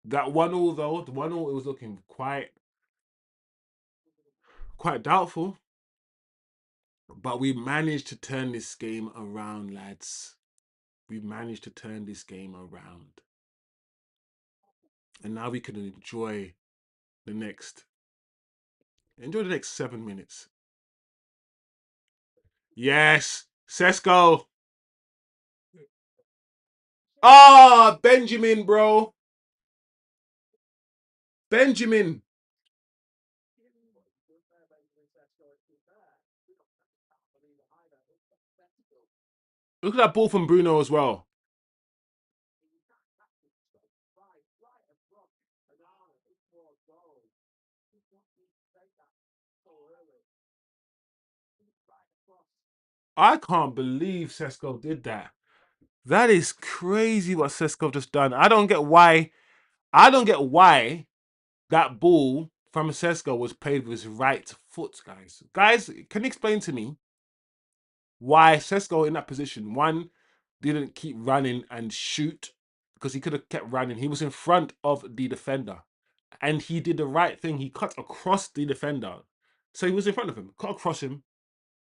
That 1-1 though, the 1-1 it was looking quite doubtful. But we managed to turn this game around, lads. We managed to turn this game around. And now we can the next enjoy the next 7 minutes. Yes, Sesko. Ah, Benjamin, bro. Benjamin. Look at that ball from Bruno as well. I can't believe Sesko did that. That is crazy what Sesko just done. I don't get why. I don't get why that ball from Sesko was played with his right foot, guys. Guys, can you explain to me why Sesko in that position, one, didn't keep running and shoot because he could have kept running. He was in front of the defender and he did the right thing. He cut across the defender. So he was in front of him, cut across him,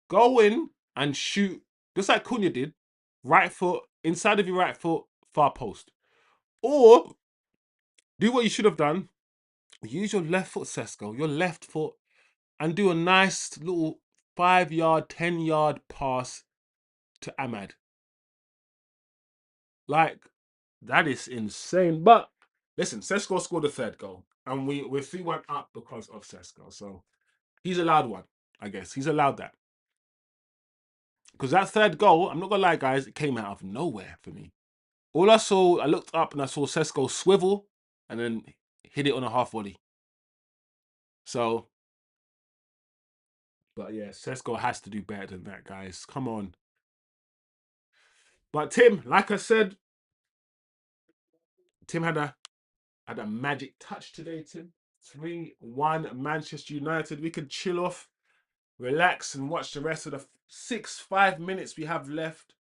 go in and shoot, just like Cunha did, right foot, inside of your right foot, far post. Or do what you should have done. Use your left foot, Sesko, your left foot, and do a nice little 5 yard, 10 yard pass to Ahmad. Like, that is insane. But listen, Sesko scored the third goal. And we're 3-1 up because of Sesko. So he's allowed one, I guess. He's allowed that. Because that third goal, I'm not gonna lie, guys, it came out of nowhere for me. All I saw, I looked up and I saw Sesko swivel and then hit it on a half volley. So, but yeah, Sesko has to do better than that, guys. Come on. But Tim, like I said, Tim had a magic touch today, Tim. 3-1 Manchester United. We can chill off, relax, and watch the rest of the 5 minutes we have left.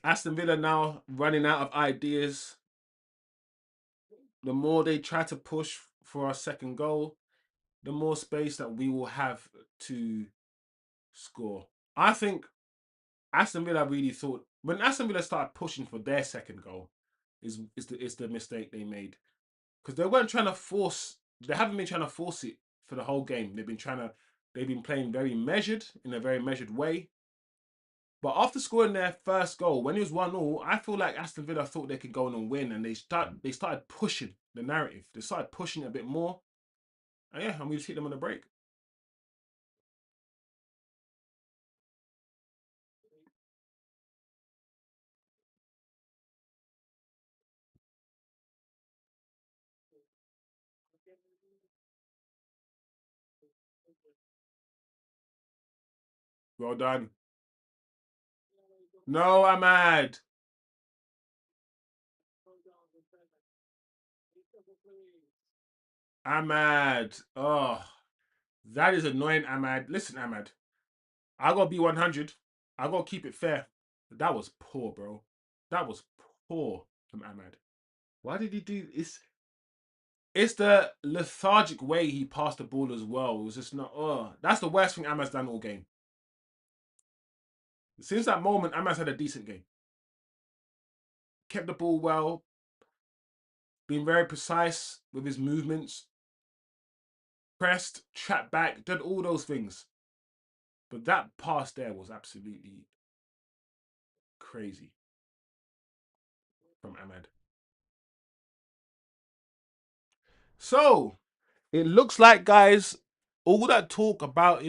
Aston Villa now running out of ideas. The more they try to push for our second goal, the more space that we will have to score. I think Aston Villa really thought when Aston Villa started pushing for their second goal is the mistake they made because they weren't trying to force. They haven't been trying to force it for the whole game. They've been playing very measured in a very measured way. But after scoring their first goal, when it was 1-0, I feel like Aston Villa thought they could go on and win, and they started pushing the narrative. They started pushing it a bit more, and yeah, and we just hit them on the break. Well done. No, Ahmad. Ahmad. Oh, that is annoying, Ahmad. Listen, Ahmad. I gotta be 100. I gotta keep it fair. That was poor, bro. That was poor from Ahmad. Why did he do this? It's the lethargic way he passed the ball as well. It was just not. Oh, that's the worst thing Ahmad's done all game. Since that moment, Ahmad's had a decent game. Kept the ball well, been very precise with his movements, pressed, trapped back, did all those things. But that pass there was absolutely crazy from Ahmad. So it looks like, guys, all that talk about,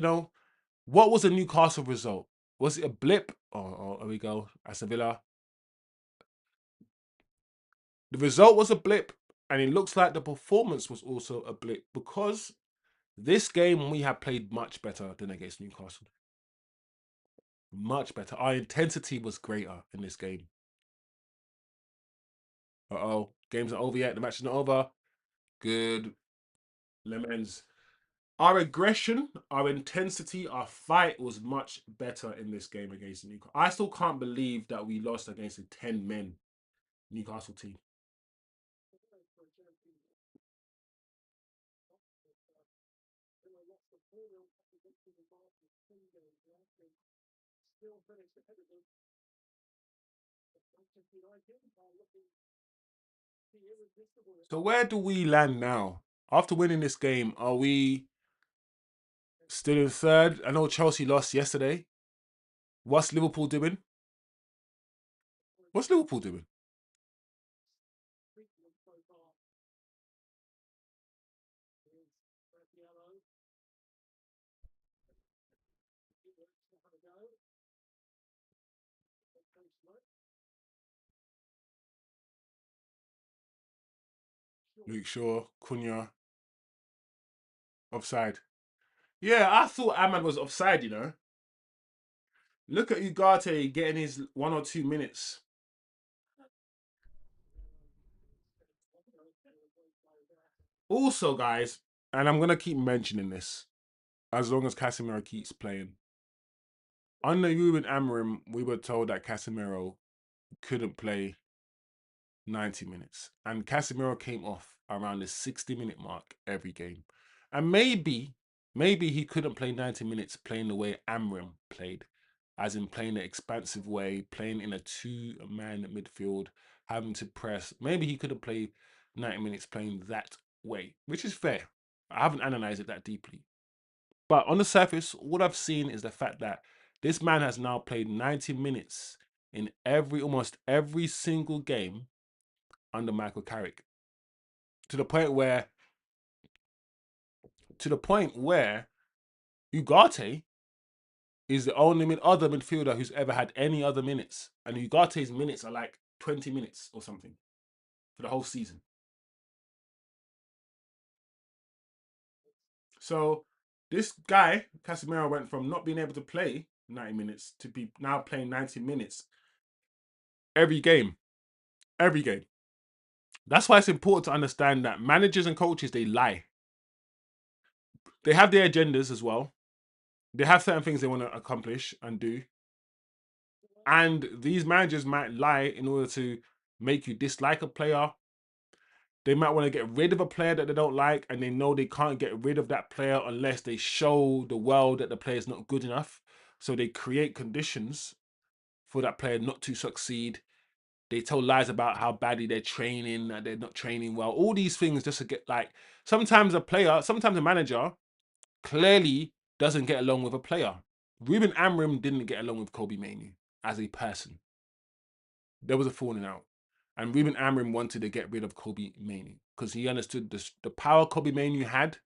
what was the Newcastle result? Was it a blip? Oh, here we go. Aston Villa. The result was a blip, and it looks like the performance was also a blip because this game we have played much better than against Newcastle. Much better. Our intensity was greater in this game. Uh-oh. Game's not over yet. The match is not over. Good. Lemons. Our aggression, our intensity, our fight was much better in this game against Newcastle. I still can't believe that we lost against a 10-men Newcastle team. So where do we land now? After winning this game, are we still in third? I know Chelsea lost yesterday. What's Liverpool doing? What's Liverpool doing? Luke Shaw, Cunha, offside. Yeah, I thought Ahmad was offside. Look at Ugarte getting his 1 or 2 minutes. Also, guys, and I'm gonna keep mentioning this as long as Casemiro keeps playing. Under Ruben Amorim, we were told that Casemiro couldn't play 90 minutes, and Casemiro came off around the 60-minute mark every game. And maybe he couldn't play 90 minutes playing the way Amorim played, as in playing the expansive way, playing in a two-man midfield, having to press. Maybe he couldn't play 90 minutes playing that way, which is fair. I haven't analyzed it that deeply. But on the surface, what I've seen is the fact that this man has now played 90 minutes in almost every single game under Michael Carrick, to the point where to the point where Ugarte is the only other midfielder who's ever had any other minutes, and Ugarte's minutes are like 20 minutes or something for the whole season. So this guy Casemiro went from not being able to play 90 minutes to be now playing 90 minutes every game, every game. That's why it's important to understand that managers and coaches, they lie. They have their agendas as well. They have certain things they want to accomplish and do. And these managers might lie in order to make you dislike a player. They might want to get rid of a player that they don't like, and they know they can't get rid of that player unless they show the world that the player is not good enough. So they create conditions for that player not to succeed. They tell lies about how badly they're training, that they're not training well. All these things just to get like, sometimes a manager clearly doesn't get along with a player. Ruben Amram didn't get along with Kobe Manu as a person. There was a falling out. And Ruben Amram wanted to get rid of Kobe Manu because he understood the power Kobe Manu had.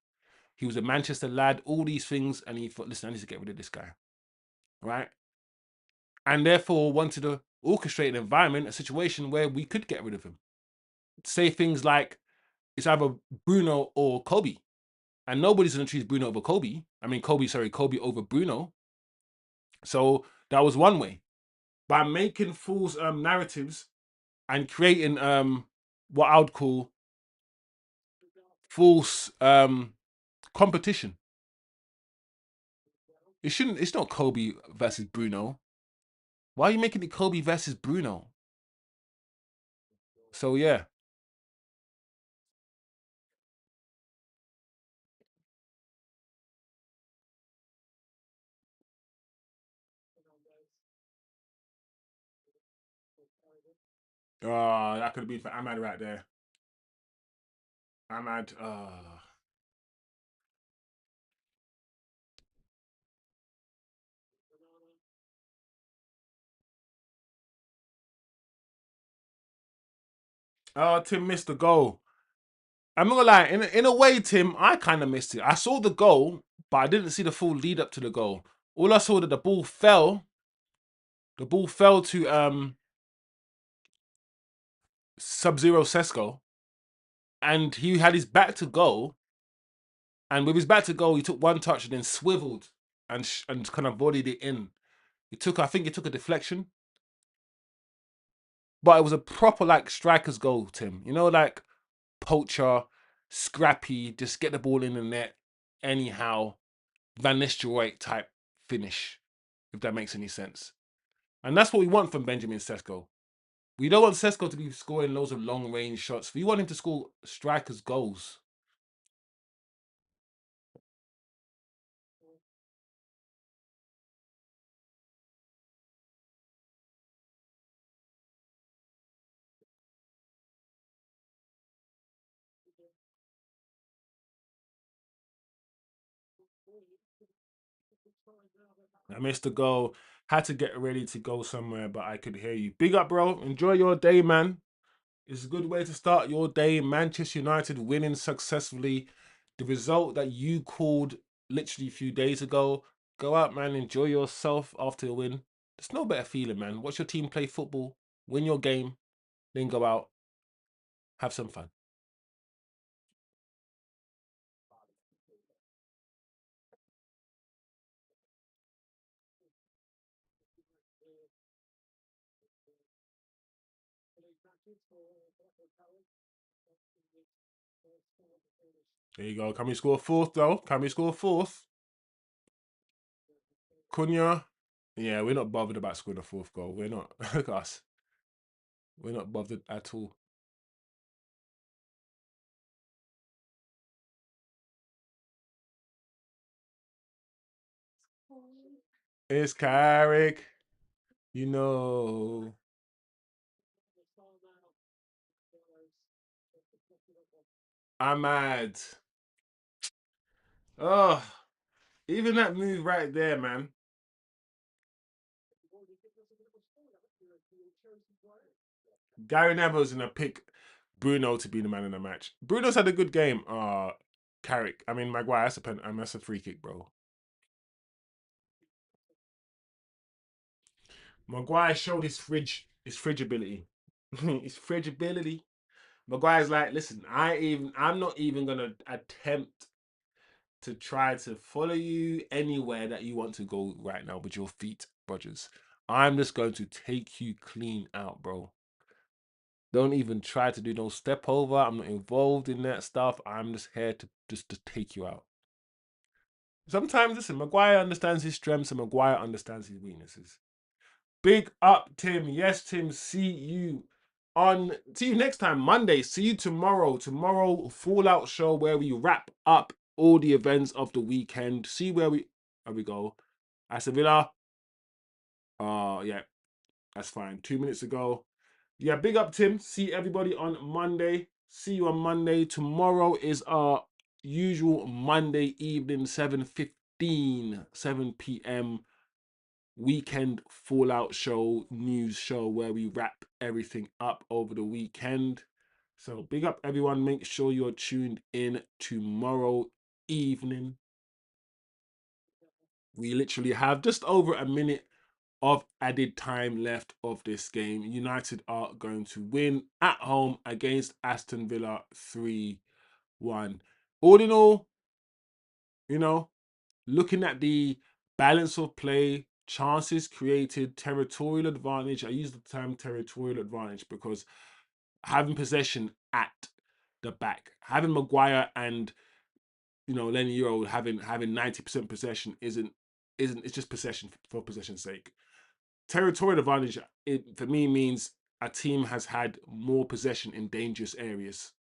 He was a Manchester lad, all these things, and he thought, listen, I need to get rid of this guy. Right? And therefore wanted to orchestrate an environment, a situation where we could get rid of him. Say things like, it's either Bruno or Kobe. And nobody's going to choose Bruno over Kobe. I mean, Kobe over Bruno. So that was one way. By making false narratives and creating what I would call false competition. It shouldn't. It's not Kobe versus Bruno. Why are you making it Kobe versus Bruno? So yeah, that could have been for Ahmad right there. Ahmad. Tim missed the goal. I'm not gonna lie. In a way, Tim, I kind of missed it. I saw the goal, but I didn't see the full lead up to the goal. All I saw that the ball fell. The ball fell to Sub Zero Sesko, and he had his back to goal. And with his back to goal, he took one touch and then swiveled and kind of volleyed it in. I think he took a deflection, but it was a proper like striker's goal, Tim. You know, like poacher, scrappy, just get the ball in the net anyhow, Van Nistelrooy type finish, if that makes any sense. And that's what we want from Benjamin Sesko. We don't want Sesko to be scoring loads of long range shots. We want him to score strikers' goals. I missed the goal. Had to get ready to go somewhere, but I could hear you. Big up, bro. Enjoy your day, man. It's a good way to start your day. Manchester United winning successfully. The result that you called literally a few days ago. Go out, man. Enjoy yourself after a win. There's no better feeling, man. Watch your team play football, win your game, then go out, have some fun. There you go. Can we score a fourth, though? Can we score a fourth? Cunha. Yeah, we're not bothered about scoring a fourth goal. We're not. Look at us. We're not bothered at all. It's Carrick. You know. I'm mad. Oh, even that move right there, man. Gary Neville's gonna pick Bruno to be the man in the match. Bruno's had a good game. Carrick. I mean, Maguire. That's a free kick, bro. Maguire showed his fridge ability. His fridge ability. Maguire's like, listen, I'm not even gonna attempt to try to follow you anywhere that you want to go right now with your feet, Rogers. I'm just going to take you clean out, bro. Don't even try to do no step over. I'm not involved in that stuff. I'm just here to take you out. Sometimes, listen, Maguire understands his strengths and Maguire understands his weaknesses. Big up, Tim. Yes, Tim. See you next time, Monday. See you tomorrow. Tomorrow, Fallout show where we wrap up all the events of the weekend. See where we go. Aston Villa. Yeah, that's fine. 2 minutes ago. Yeah, big up, Tim. See everybody on Monday. See you on Monday. Tomorrow is our usual Monday evening, 7:15, 7 p.m. weekend Fallout show, news show where we wrap everything up over the weekend. So big up everyone. Make sure you're tuned in tomorrow evening. We literally have just over a minute of added time left of this game. United are going to win at home against Aston Villa 3-1. All in all, you know, looking at the balance of play, chances created, territorial advantage. I use the term territorial advantage because having possession at the back, having Maguire and Lenny Euro having 90% possession isn't it's just possession for possession's sake. Territorial advantage, it for me means a team has had more possession in dangerous areas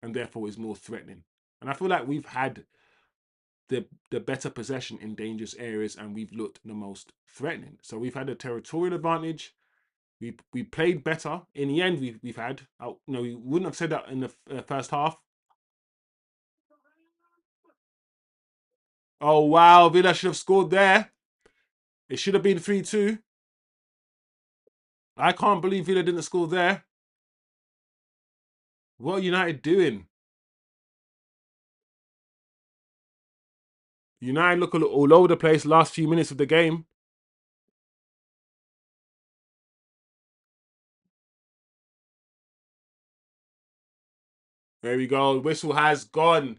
and therefore is more threatening. And I feel like we've had the better possession in dangerous areas and we've looked the most threatening. So we've had a territorial advantage. We played better in the end. We've had we wouldn't have said that in the first half. Oh wow, Villa should have scored there. It should have been 3-2. I can't believe Villa didn't score there. What are United doing? United look all over the place last few minutes of the game. There we go. Whistle has gone.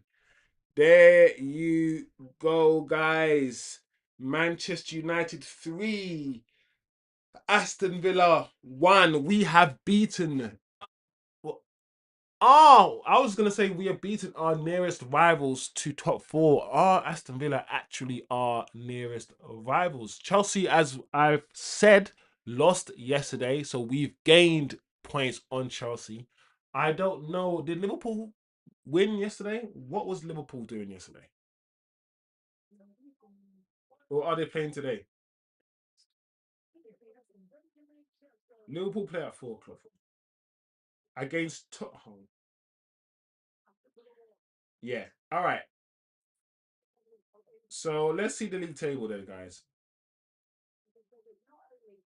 There you go, guys. Manchester United 3, Aston Villa 1. We have beaten. Oh, I was gonna say we have beaten our nearest rivals to top four. Are Aston Villa actually our nearest rivals? Chelsea, as I've said, lost yesterday, so we've gained points on Chelsea. I don't know. Did Liverpool win yesterday? What was Liverpool doing yesterday? Or are they playing today? Liverpool play at 4 o'clock against Tottenham. Yeah. All right. So let's see the league table then, guys.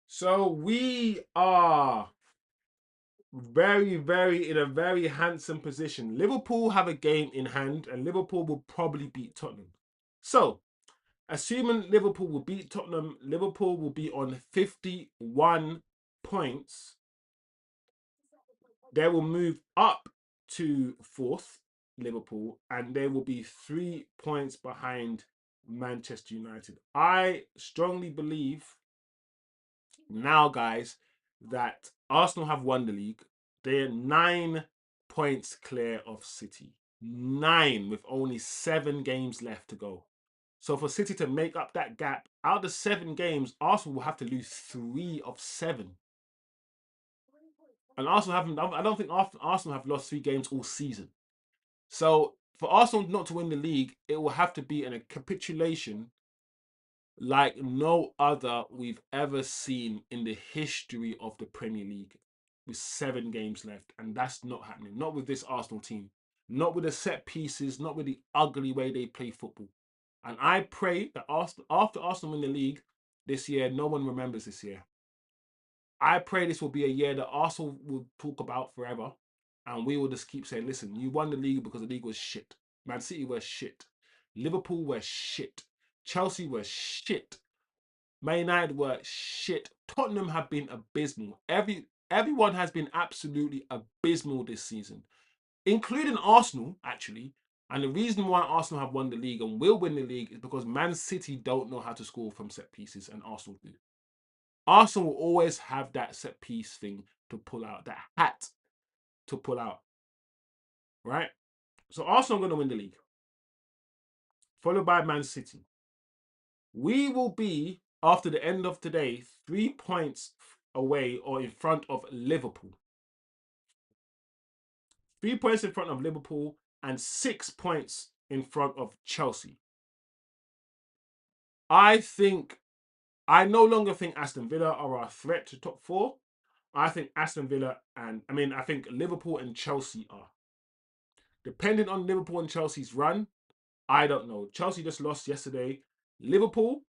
So we are very in a very handsome position. Liverpool have a game in hand, and Liverpool will probably beat Tottenham. So, assuming Liverpool will beat Tottenham, Liverpool will be on 51 points. They will move up to fourth, Liverpool, and they will be 3 points behind Manchester United. I strongly believe now, guys, that Arsenal have won the league. They're 9 points clear of City. 9 with only 7 games left to go. So for City to make up that gap, out of the 7 games, Arsenal will have to lose 3 of 7. And Arsenal haven't. I don't think Arsenal have lost 3 games all season. So for Arsenal not to win the league, it will have to be in a capitulation like no other we've ever seen in the history of the Premier League with 7 games left. And that's not happening. Not with this Arsenal team. Not with the set pieces, not with the ugly way they play football. And I pray that after Arsenal win the league this year, no one remembers this year. I pray this will be a year that Arsenal will talk about forever. And we will just keep saying, listen, you won the league because the league was shit. Man City were shit. Liverpool were shit. Chelsea were shit. Man United were shit. Tottenham have been abysmal. Everyone has been absolutely abysmal this season, including Arsenal, actually. And the reason why Arsenal have won the league and will win the league is because Man City don't know how to score from set pieces, and Arsenal do. Arsenal will always have that set piece thing to pull out, that hat to pull out, right? So Arsenal are going to win the league, followed by Man City. We will be, after the end of today, 3 points away or in front of Liverpool. 3 points in front of Liverpool and 6 points in front of Chelsea. I no longer think Aston Villa are a threat to top four. I think I think Liverpool and Chelsea are. Depending on Liverpool and Chelsea's run, I don't know. Chelsea just lost yesterday. Liverpool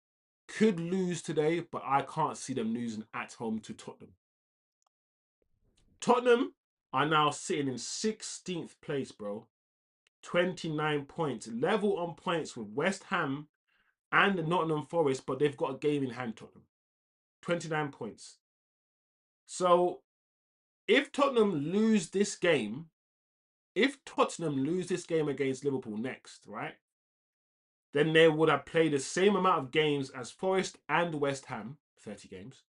could lose today, but I can't see them losing at home to Tottenham. Tottenham are now sitting in 16th place, bro. 29 points. Level on points with West Ham and Nottingham Forest, but they've got a game in hand, Tottenham. 29 points. So if Tottenham lose this game, against Liverpool next, right? then they would have played the same amount of games as Forest and West Ham, 30 games,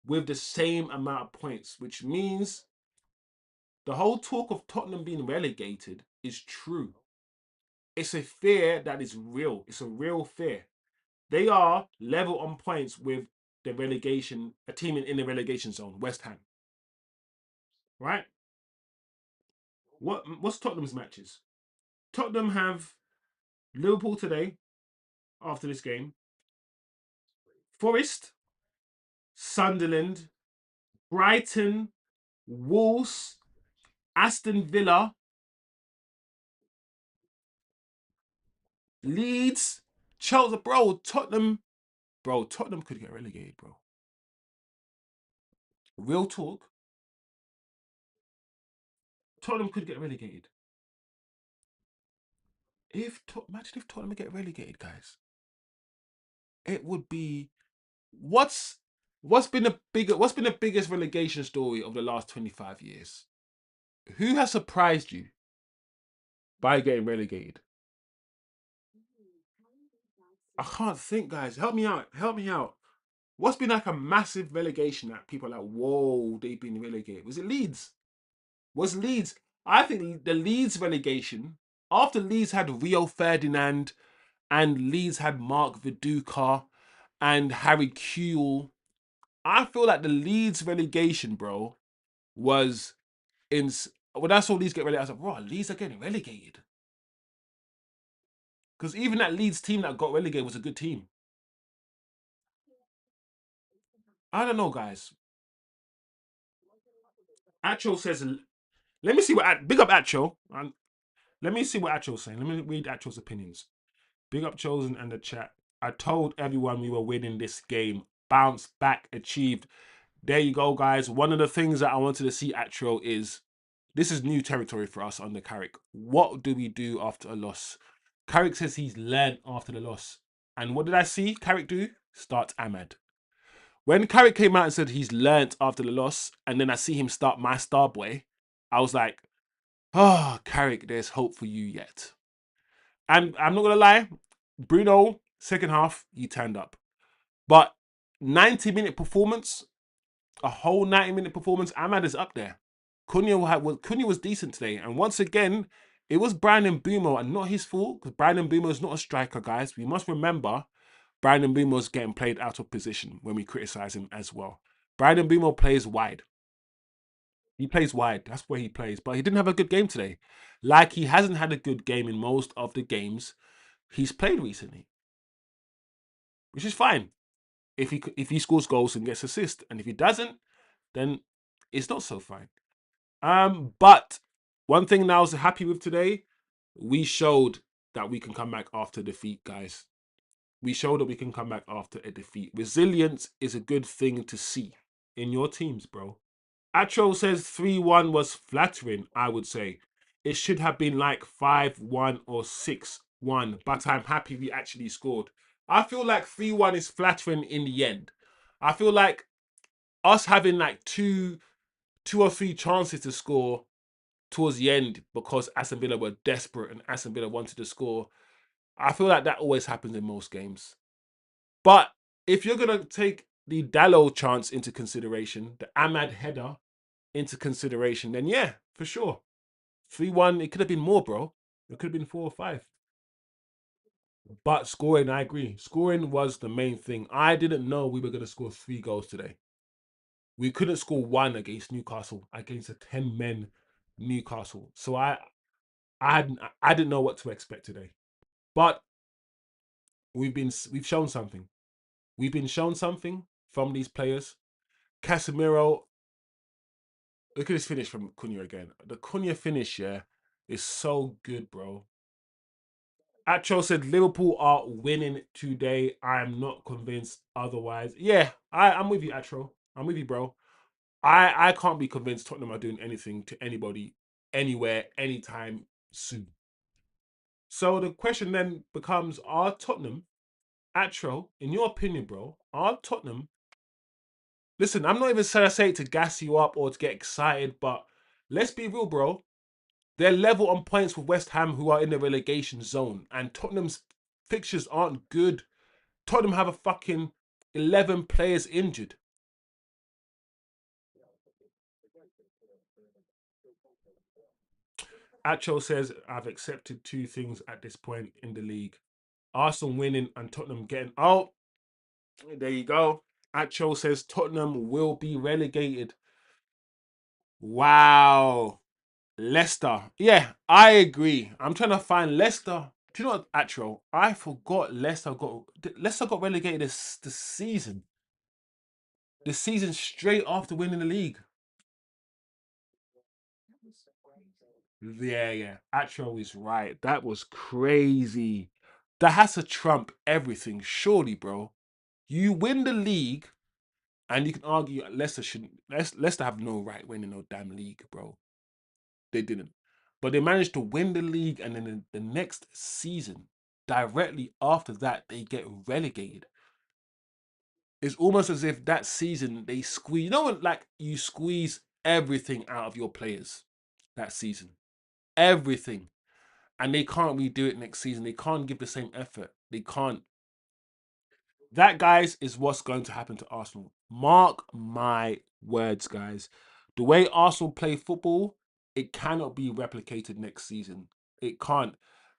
with the same amount of points, which means the whole talk of Tottenham being relegated is true. It's a fear that is real. It's a real fear. They are level on points with the relegation, a team in the relegation zone, West Ham. Right? What's Tottenham's matches? Tottenham have Liverpool today after this game, Forest, Sunderland, Brighton, Wolves, Aston Villa, Leeds, Chelsea. Tottenham could get relegated, bro. Real talk, Tottenham could get relegated. Imagine if Tottenham get relegated, guys. It would be what's what's been the biggest relegation story of the last 25 years? Who has surprised you by getting relegated? I can't think, guys. Help me out. Help me out. What's been like a massive relegation that people are like, whoa, they've been relegated? Was it Leeds? Was Leeds? I think the Leeds relegation, after Leeds had Rio Ferdinand and Leeds had Mark Viduka and Harry Kewell, I feel like the Leeds relegation, bro, was in. When I saw Leeds get relegated, I was like, bro, Leeds are getting relegated. Because even that Leeds team that got relegated was a good team. I don't know, guys. Acho says, let me see what, big up Acho. And let me see what Acho's saying. Let me read Acho's opinions. Big up Chosen and the chat. I told everyone we were winning this game. Bounce back, achieved. There you go, guys. One of the things that I wanted to see Atro is this is new territory for us under Carrick. What do we do after a loss? Carrick says he's learned after the loss. And what did I see Carrick do? Start Ahmad. When Carrick came out and said he's learnt after the loss, and then I see him start my star boy, I was like, oh, Carrick, there's hope for you yet. And I'm not going to lie, Bruno, second half, he turned up. But 90-minute performance, a whole 90-minute performance, Ahmad is up there. Cunha was decent today. And once again, it was Brandon Bumo and not his fault because Brandon Bumo is not a striker, guys. We must remember Brandon Bumo is getting played out of position when we criticize him as well. Brandon Bumo plays wide. He plays wide. That's where he plays. But he didn't have a good game today. Like he hasn't had a good game in most of the games he's played recently. Which is fine. If he scores goals and gets assists. And if he doesn't, then it's not so fine. But one thing that I was happy with today, we showed that we can come back after defeat, guys. We showed that we can come back after a defeat. Resilience is a good thing to see in your teams, bro. Atro says 3-1 was flattering, I would say. It should have been like 5-1 or 6-1, but I'm happy we actually scored. I feel like 3-1 is flattering in the end. I feel like us having like two or three chances to score towards the end because Aston Villa were desperate and Aston Villa wanted to score. I feel like that always happens in most games. But if you're going to take the Dallo chance into consideration, the Ahmad header into consideration, then yeah, for sure. 3-1, it could have been more, bro. It could have been 4 or 5. But scoring, I agree. Scoring was the main thing. I didn't know we were going to score 3 goals today. We couldn't score 1 against Newcastle, against a 10-men Newcastle. So I didn't know what to expect today. But we've shown something. We've been shown something from these players. Casemiro, look at this finish from Cunha again. The Cunha finish, yeah, is so good, bro. Acho said Liverpool are winning today. I am not convinced otherwise. Yeah, I'm with you, Atro. I'm with you, bro. I can't be convinced Tottenham are doing anything to anybody, anywhere, anytime soon. So the question then becomes, are Tottenham, Atro, in your opinion, bro, are Tottenham... Listen, I'm not even trying to say it to gas you up or to get excited, but let's be real, bro. They're level on points with West Ham, who are in the relegation zone. And Tottenham's fixtures aren't good. Tottenham have a fucking 11 players injured. Acho says, I've accepted two things at this point in the league. Arsenal winning and Tottenham getting out. There you go. Acho says Tottenham will be relegated. Wow. Leicester. Yeah, I agree. I'm trying to find Leicester. Do you know what, Acho? I forgot Leicester got relegated this season. The season straight after winning the league. Yeah, yeah. Acho is right. That was crazy. That has to trump everything, surely, bro. You win the league, and you can argue Leicester shouldn't. Leicester have no right winning no damn league, bro. They didn't. But they managed to win the league, and then the next season, directly after that, they get relegated. It's almost as if that season they squeeze. You know what? Like you squeeze everything out of your players that season, everything, and they can't redo it next season. They can't give the same effort. They can't. That, guys, is what's going to happen to Arsenal. Mark my words, guys. The way Arsenal play football, it cannot be replicated next season. It can't.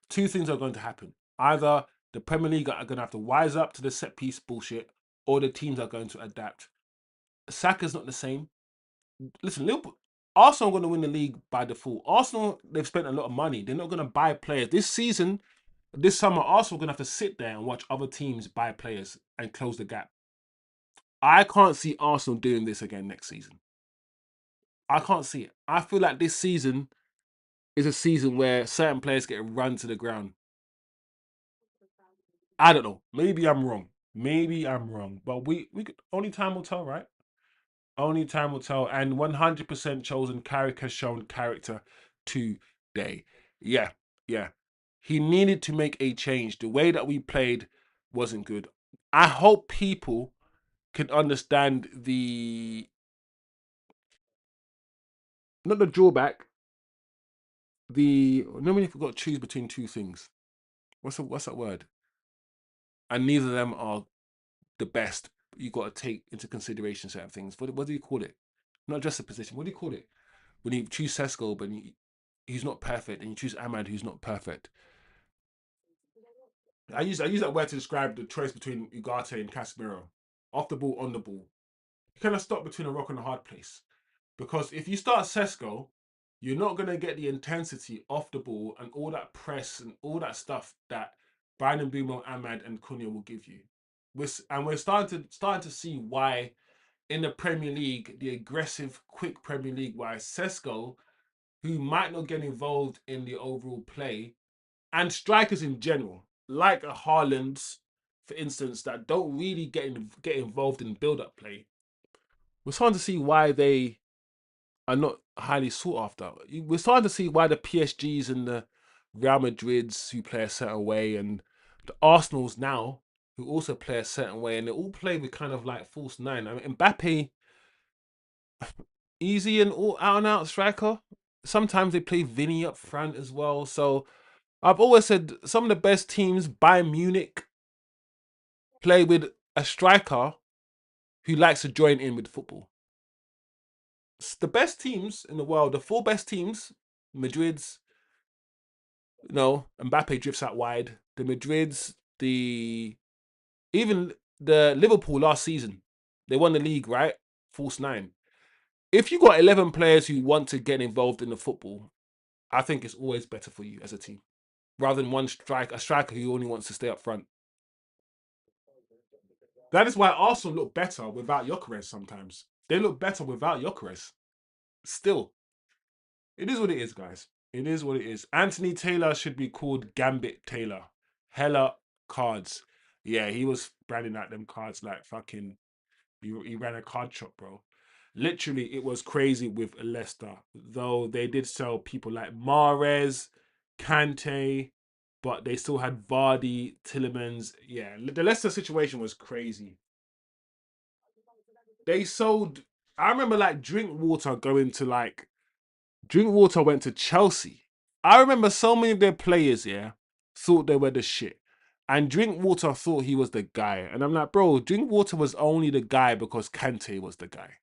Two things are going to happen. Either the Premier League are going to have to wise up to the set piece bullshit, or the teams are going to adapt. Saka's not the same. Listen, Liverpool, Arsenal are going to win the league by default. Arsenal, they've spent a lot of money. They're not going to buy players. This season, this summer, Arsenal are going to have to sit there and watch other teams buy players and close the gap. I can't see Arsenal doing this again next season. I can't see it. I feel like this season is a season where certain players get run to the ground. I don't know. Maybe I'm wrong. Maybe I'm wrong. But we could, only time will tell, right? Only time will tell. And 100% chosen Carrick has shown character today. Yeah, yeah. He needed to make a change. The way that we played wasn't good. I hope people can understand the not the drawback. The nobody forgot to choose between two things. What's that word? And neither of them are the best. You got to take into consideration certain things. What do you call it? Not just a position. What do you call it when you choose Sesko, but he's not perfect, and you choose Ahmad, who's not perfect? I use that word to describe the choice between Ugarte and Casemiro. Off the ball, on the ball. You kind of stop between a rock and a hard place. Because if you start Sesko, you're not going to get the intensity off the ball and all that press and all that stuff that Brandon Bumo, Ahmad, and Cunha will give you. We're starting to see why in the Premier League, the aggressive, quick Premier League, why Sesko, who might not get involved in the overall play, and strikers in general, like a Haaland, for instance, that don't really get involved in build-up play. We're starting to see why they are not highly sought after. We're starting to see why the PSGs and the Real Madrids who play a certain way and the Arsenals now who also play a certain way and they all play with kind of like false nine. I mean, Mbappe, easy and all out and out striker. Sometimes they play Vinny up front as well. So I've always said some of the best teams, Bayern Munich, play with a striker who likes to join in with football. The best teams in the world, the four best teams, Madrid's, Mbappe drifts out wide. The Madrids, even the Liverpool last season, they won the league, right? False nine. If you got 11 players who want to get involved in the football, I think it's always better for you as a team rather than a striker who only wants to stay up front. That is why Arsenal look better without Gyökeres sometimes. They look better without Gyökeres. Still, it is what it is, guys. It is what it is. Anthony Taylor should be called Gambit Taylor. Hella cards. Yeah, he was branding out them cards like fucking. He ran a card shop, bro. Literally, it was crazy with Leicester. Though they did sell people like Mahrez, Kante, but they still had Vardy, Tillemans. Yeah, the Leicester situation was crazy. They sold. I remember like Drinkwater went to Chelsea. I remember so many of their players, yeah, thought they were the shit. And Drinkwater thought he was the guy. And I'm like, bro, Drinkwater was only the guy because Kante was the guy.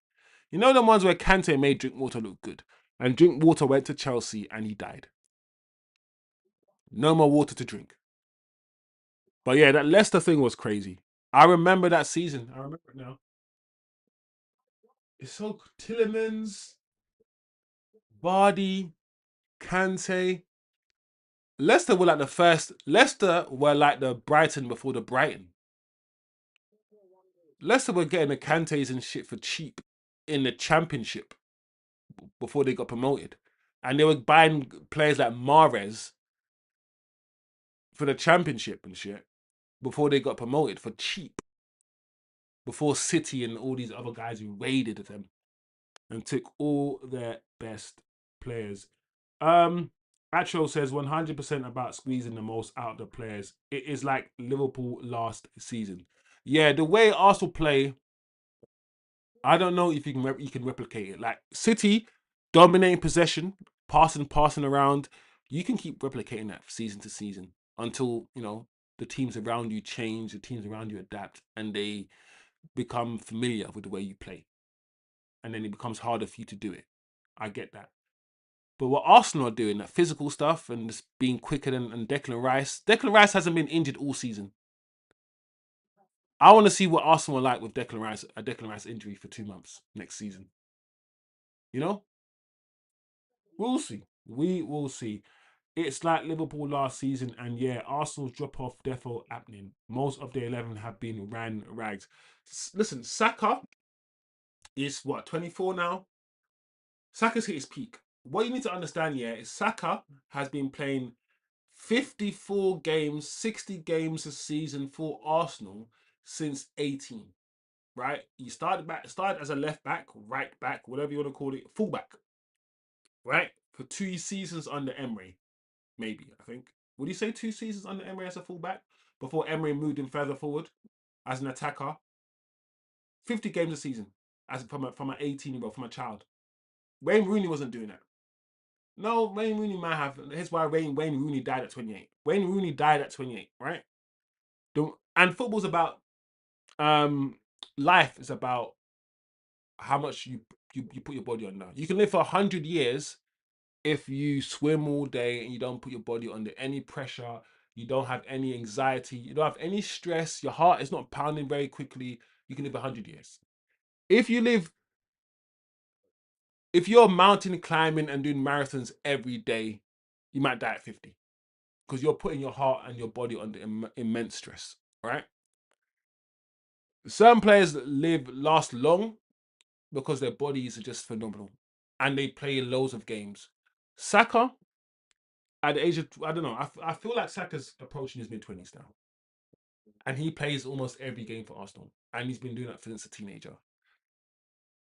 You know the ones where Kante made Drinkwater look good. And Drinkwater went to Chelsea and he died. No more water to drink. But yeah, that Leicester thing was crazy. I remember that season. I remember it now. It's so Tillemans, Vardy, Kante. Leicester were like the Brighton before the Brighton. Leicester were getting the Kantes and shit for cheap in the championship before they got promoted. And they were buying players like Mahrez for the championship and shit before they got promoted for cheap. Before City and all these other guys who raided them and took all their best players. Um, Atro says 100% about squeezing the most out of the players. It is like Liverpool last season. Yeah, the way Arsenal play, I don't know if you can replicate it. Like City dominating possession, passing around. You can keep replicating that season to season until the teams around you change, the teams around you adapt, and they become familiar with the way you play, and then it becomes harder for you to do it. I get that. But what Arsenal are doing, that physical stuff and just being quicker than Declan Rice. Declan Rice hasn't been injured all season. I want to see what Arsenal are like with a Declan Rice injury for 2 months next season. You know, we'll see. We will see. It's like Liverpool last season, and yeah, Arsenal's drop off defo happening. Most of their 11 have been ran rags. Listen, Saka is what 24 now. Saka's hit his peak. What you need to understand, yeah, is Saka has been playing 54 games, 60 games a season for Arsenal since 18. Right? You started as a left back, right back, whatever you want to call it, fullback, right? For 2 seasons under Emery, maybe, I think. Would you say 2 seasons under Emery as a fullback before Emery moved him further forward as an attacker? 50 games a season as from an 18-year-old, from a child. Wayne Rooney wasn't doing that. No, Wayne Rooney might have. Here's why Wayne Rooney died at 28. Wayne Rooney died at 28, right? And football's about life is about how much you put your body on now. You can live for 100 years if you swim all day and you don't put your body under any pressure, you don't have any anxiety, you don't have any stress, your heart is not pounding very quickly, you can live 100 years. If you live, if you're mountain climbing and doing marathons every day, you might die at 50 because you're putting your heart and your body under immense stress, right? Certain players last long because their bodies are just phenomenal and they play loads of games. Saka, at the age of, I don't know, I feel like Saka's approaching his mid-20s now. And he plays almost every game for Arsenal. And he's been doing that since a teenager.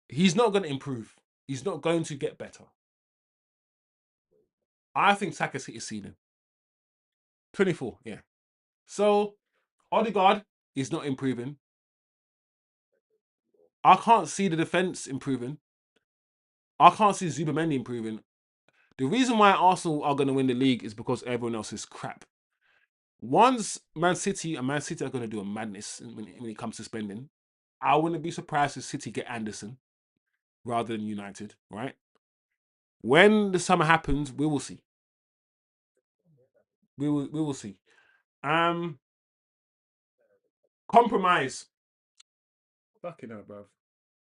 He's not going to improve. He's not going to get better. I think Saka's hit his ceiling. 24, yeah. So, Odegaard is not improving. I can't see the defense improving. I can't see Zubamendi improving. The reason why Arsenal are going to win the league is because everyone else is crap. Once Man City are going to do a madness when it comes to spending. I wouldn't be surprised if City get Anderson rather than United, right? When the summer happens, we will see. We will see. Um, Compromise. Fucking hell, bro.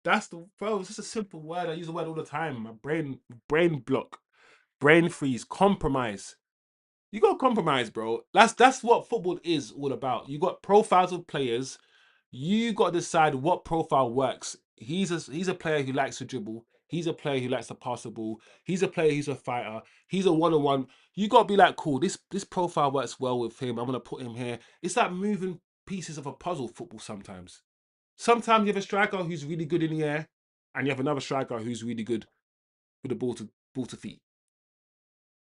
That's the bro. It's just a simple word. I use the word all the time. My brain block, brain freeze. Compromise. You got to compromise, bro. That's what football is all about. You got profiles of players. You got to decide what profile works. He's a player who likes to dribble. He's a player who likes to pass the ball. He's a player who's a fighter. He's a one-on-one. You got to be like, cool. This profile works well with him. I'm gonna put him here. It's like moving pieces of a puzzle. Football sometimes. Sometimes you have a striker who's really good in the air, and you have another striker who's really good with the ball to feet.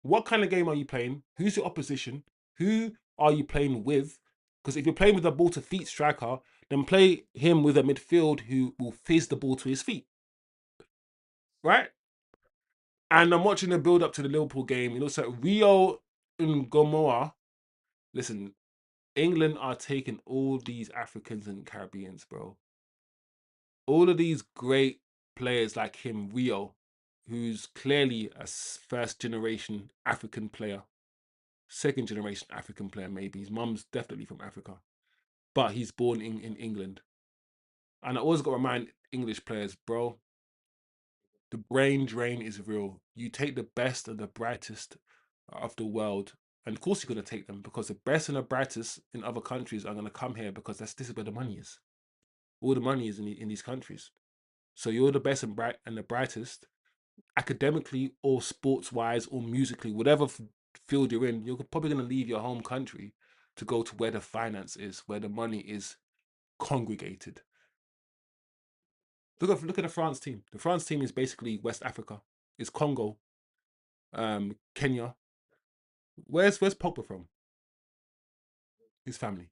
What kind of game are you playing? Who's your opposition? Who are you playing with? Because if you're playing with a ball to feet striker, then play him with a midfield who will fizz the ball to his feet. Right? And I'm watching the build up to the Liverpool game. It looks like Rio Ngomoa. Listen, England are taking all these Africans and Caribbeans, bro. All of these great players like him, Rio, who's clearly a first generation African player, second generation African player, maybe. His mum's definitely from Africa, but he's born in England. And I always got to remind English players, bro, the brain drain is real. You take the best and the brightest of the world, and of course you're going to take them because the best and the brightest in other countries are going to come here because this is where the money is. All the money is in these countries. So you're the best and the brightest academically or sports wise or musically, whatever field you're in. You're probably going to leave your home country to go to where the finance is, where the money is congregated. Look at the France team. The France team is basically West Africa. It's Congo, Kenya. Where's Pogba from? His family.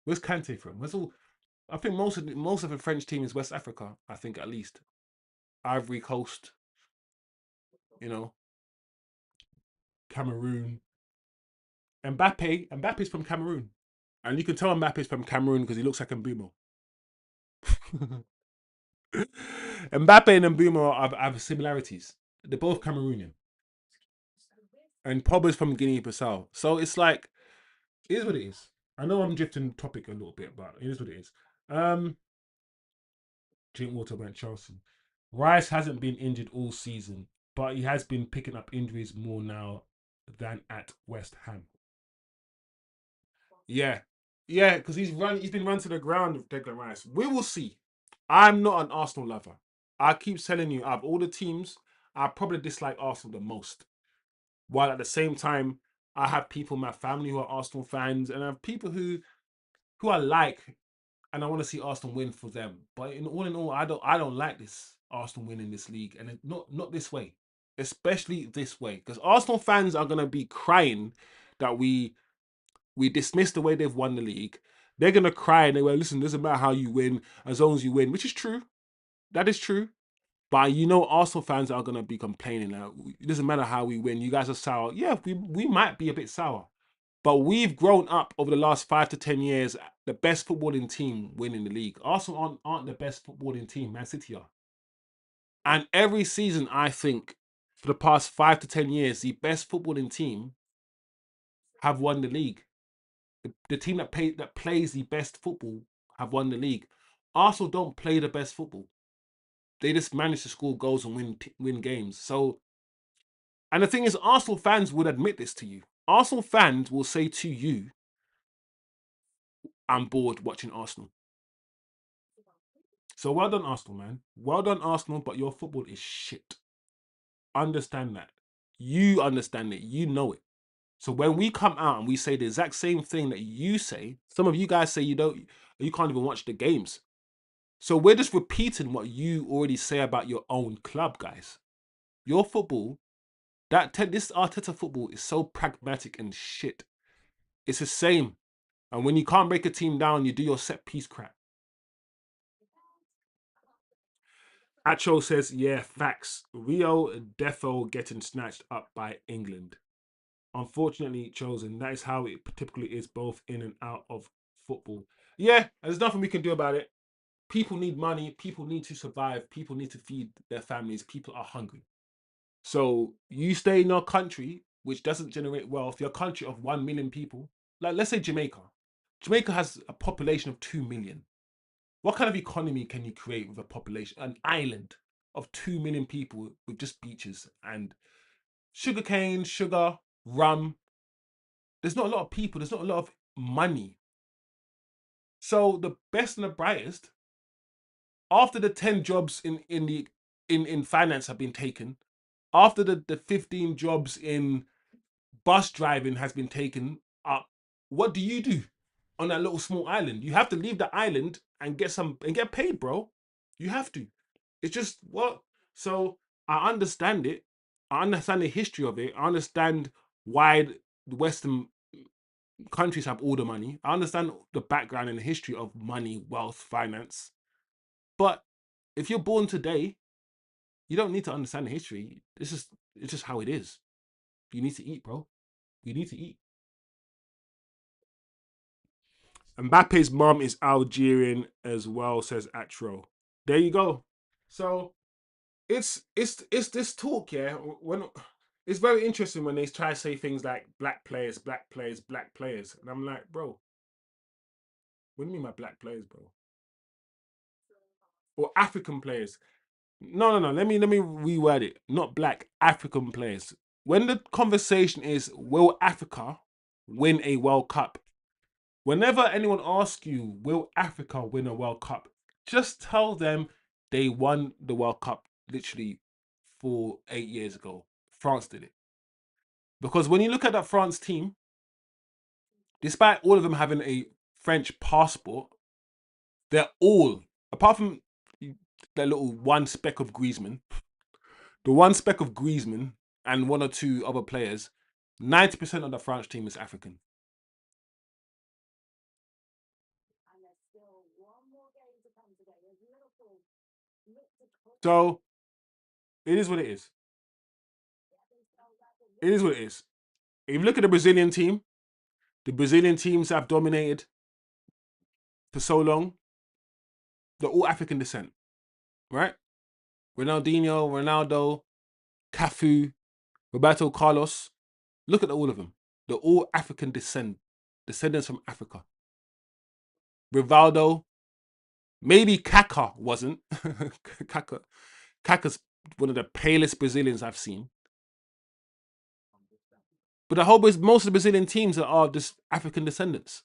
Where's Kante from? Where's all? I think most of the French team is West Africa. I think at least Ivory Coast. You know, Cameroon. Mbappe's from Cameroon, and you can tell Mbappe's from Cameroon because he looks like Mbumo. Mbappe and Mbumo have similarities. They're both Cameroonian, and Pogba's from Guinea-Bissau. So it's like, it is what it is. I know I'm drifting topic a little bit, but it is what it is. Um, Drink water about Chelsea. Rice hasn't been injured all season, but he has been picking up injuries more now than at West Ham. Yeah, yeah, because he's been run to the ground with Declan Rice. We will see. I'm not an Arsenal lover. I keep telling you, out of all the teams, I probably dislike Arsenal the most. While at the same time, I have people in my family who are Arsenal fans, and I have people who I like, and I want to see Arsenal win for them. But in all, I don't like this Arsenal winning this league, and not this way, especially this way, because Arsenal fans are gonna be crying that we dismiss the way they've won the league. They're gonna cry and they go, listen, doesn't matter how you win, as long as you win, which is true. That is true. But Arsenal fans are gonna be complaining now. It doesn't matter how we win. You guys are sour. Yeah, we might be a bit sour. But we've grown up over the last 5 to 10 years, the best footballing team winning the league. Arsenal aren't the best footballing team. Man City are. And every season, I think, for the past 5 to 10 years, the best footballing team have won the league. The team that plays the best football have won the league. Arsenal don't play the best football. They just manage to score goals and win games. So, and the thing is, Arsenal fans would admit this to you. Arsenal fans will say to you, "I'm bored watching Arsenal." So well done, Arsenal, man. Well done, Arsenal. But your football is shit. Understand that. You understand it. You know it. So when we come out and we say the exact same thing that you say, some of you guys say you can't even watch the games. So we're just repeating what you already say about your own club, guys. Your football, this Arteta football is so pragmatic and shit. It's the same. And when you can't break a team down, you do your set piece crap. Acho says, yeah, facts. Rio defo getting snatched up by England. Unfortunately chosen. That is how it typically is, both in and out of football. Yeah, there's nothing we can do about it. People need money. People need to survive. People need to feed their families. People are hungry. So you stay in your country, which doesn't generate wealth, your country of 1 million people, like let's say Jamaica. Jamaica has a population of 2 million. What kind of economy can you create with a population, an island of 2 million people with just beaches and sugarcane, sugar, rum? There's not a lot of people, there's not a lot of money. So the best and the brightest, after the 10 jobs in finance have been taken, after the 15 jobs in bus driving has been taken up, what do you do on that little small island? You have to leave the island and get paid, bro. You have to. It's just what. So I understand it. I understand the history of it. I understand why the Western countries have all the money. I understand the background and the history of money, wealth, finance. But if you're born today, you don't need to understand the history. It's just how it is. You need to eat, bro. You need to eat. Mbappe's mom is Algerian as well, says Atro. There you go. So it's this talk, yeah. When it's very interesting when they try to say things like black players, black players, black players, and I'm like, bro, what do you mean by black players, bro? Or African players? No, no, no. Let me reword it. Not black African players. When the conversation is, will Africa win a World Cup? Whenever anyone asks you, will Africa win a World Cup? Just tell them they won the World Cup literally 8 years ago. France did it. Because when you look at that France team, despite all of them having a French passport, they're all, apart from that little one speck of Griezmann, the one speck of Griezmann and one or two other players, 90% of the French team is African. So it is what it is. It is what it is. If you look at the Brazilian teams have dominated for so long, they're all African descent, right? Ronaldinho, Ronaldo, Cafu, Roberto Carlos. Look at all of them. They're all African descendants from Africa. Rivaldo, maybe Kaká wasn't. Kaká's one of the palest Brazilians I've seen. But the whole most of the Brazilian teams are just African descendants.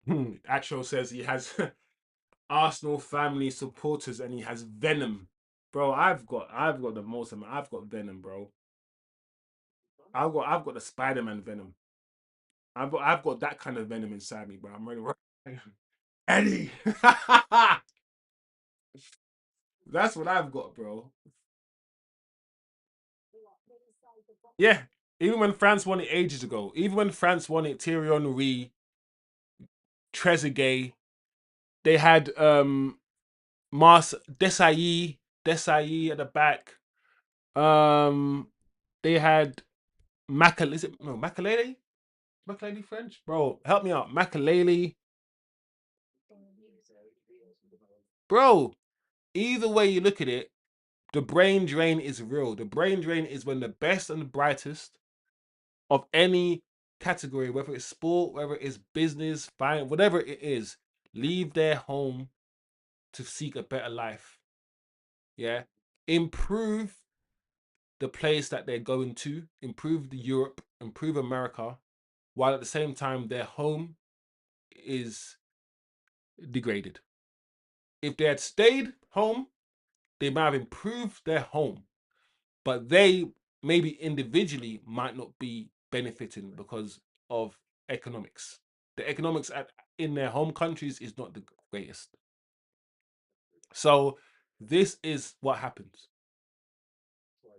Acho says he has Arsenal family supporters and he has venom. Bro, I've got the most of them. I've got venom, bro. I've got the Spider-Man venom. I've got that kind of venom inside me, bro. I'm ready. Eddie. That's what I've got, bro. Yeah. Even when France won it ages ago, even when France won it, Thierry Henry, Trezeguet, they had Mars Desai at the back. They had Macal. Is it no Makalele? Makalele French, bro. Help me out. Makalele, bro. Either way you look at it, the brain drain is real. The brain drain is when the best and the brightest of any category, whether it's sport, whether it's business, fine, whatever it is, leave their home to seek a better life. Yeah. Improve the place that they're going to, improve the Europe, improve America, while at the same time their home is degraded. If they had stayed home, they might have improved their home, but they maybe individually might not be benefiting because of economics. The economics in their home countries is not the greatest. So this is what happens.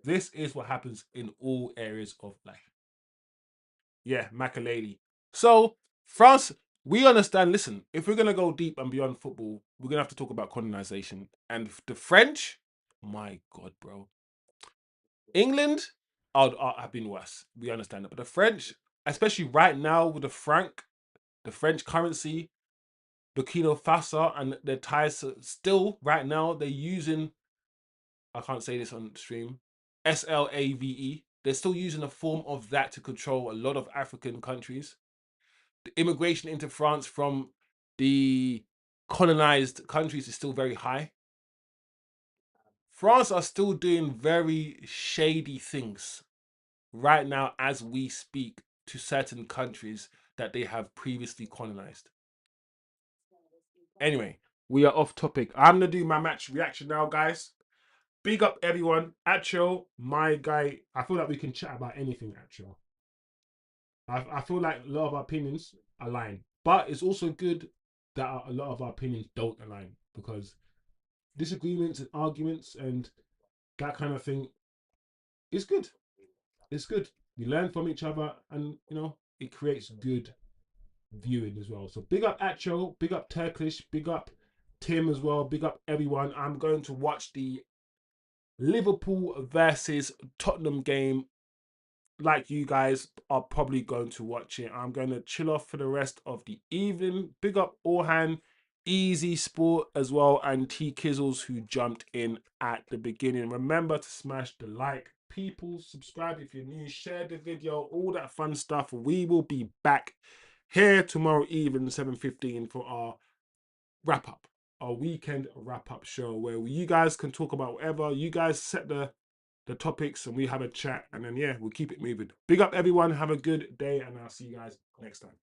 This is what happens in all areas of life. Yeah, Makaleli. So France, we understand. Listen, if we're gonna go deep and beyond football, we're gonna have to talk about colonization and the French. My God, bro. England, have been worse. We understand that, but the French, especially right now with the franc, the French currency, Burkina Faso, and their ties, still right now they're using. I can't say this on stream. SLAVE. They're still using a form of that to control a lot of African countries. The immigration into France from the colonized countries is still very high. France are still doing very shady things right now as we speak to certain countries that they have previously colonized. Anyway, we are off topic. I'm gonna do my match reaction now, guys. Big up everyone. Acho, my guy. I feel like we can chat about anything, Acho. I feel like a lot of our opinions align, but it's also good that a lot of our opinions don't align because disagreements and arguments and that kind of thing is good. It's good. We learn from each other, and it creates good viewing as well. So big up Acho, big up Turkish, big up Tim as well, big up everyone. I'm going to watch the Liverpool versus Tottenham game like you guys, are probably going to watch it. I'm going to chill off for the rest of the evening. Big up Orhan, Easy Sport as well, and T Kizzles who jumped in at the beginning. Remember to smash the like. People, subscribe if you're new, share the video, all that fun stuff. We will be back here tomorrow evening, 7:15, for our wrap up, our weekend wrap up show where you guys can talk about whatever. You guys set the topics and we have a chat, and then yeah, we'll keep it moving. Big up everyone, have a good day, and I'll see you guys next time.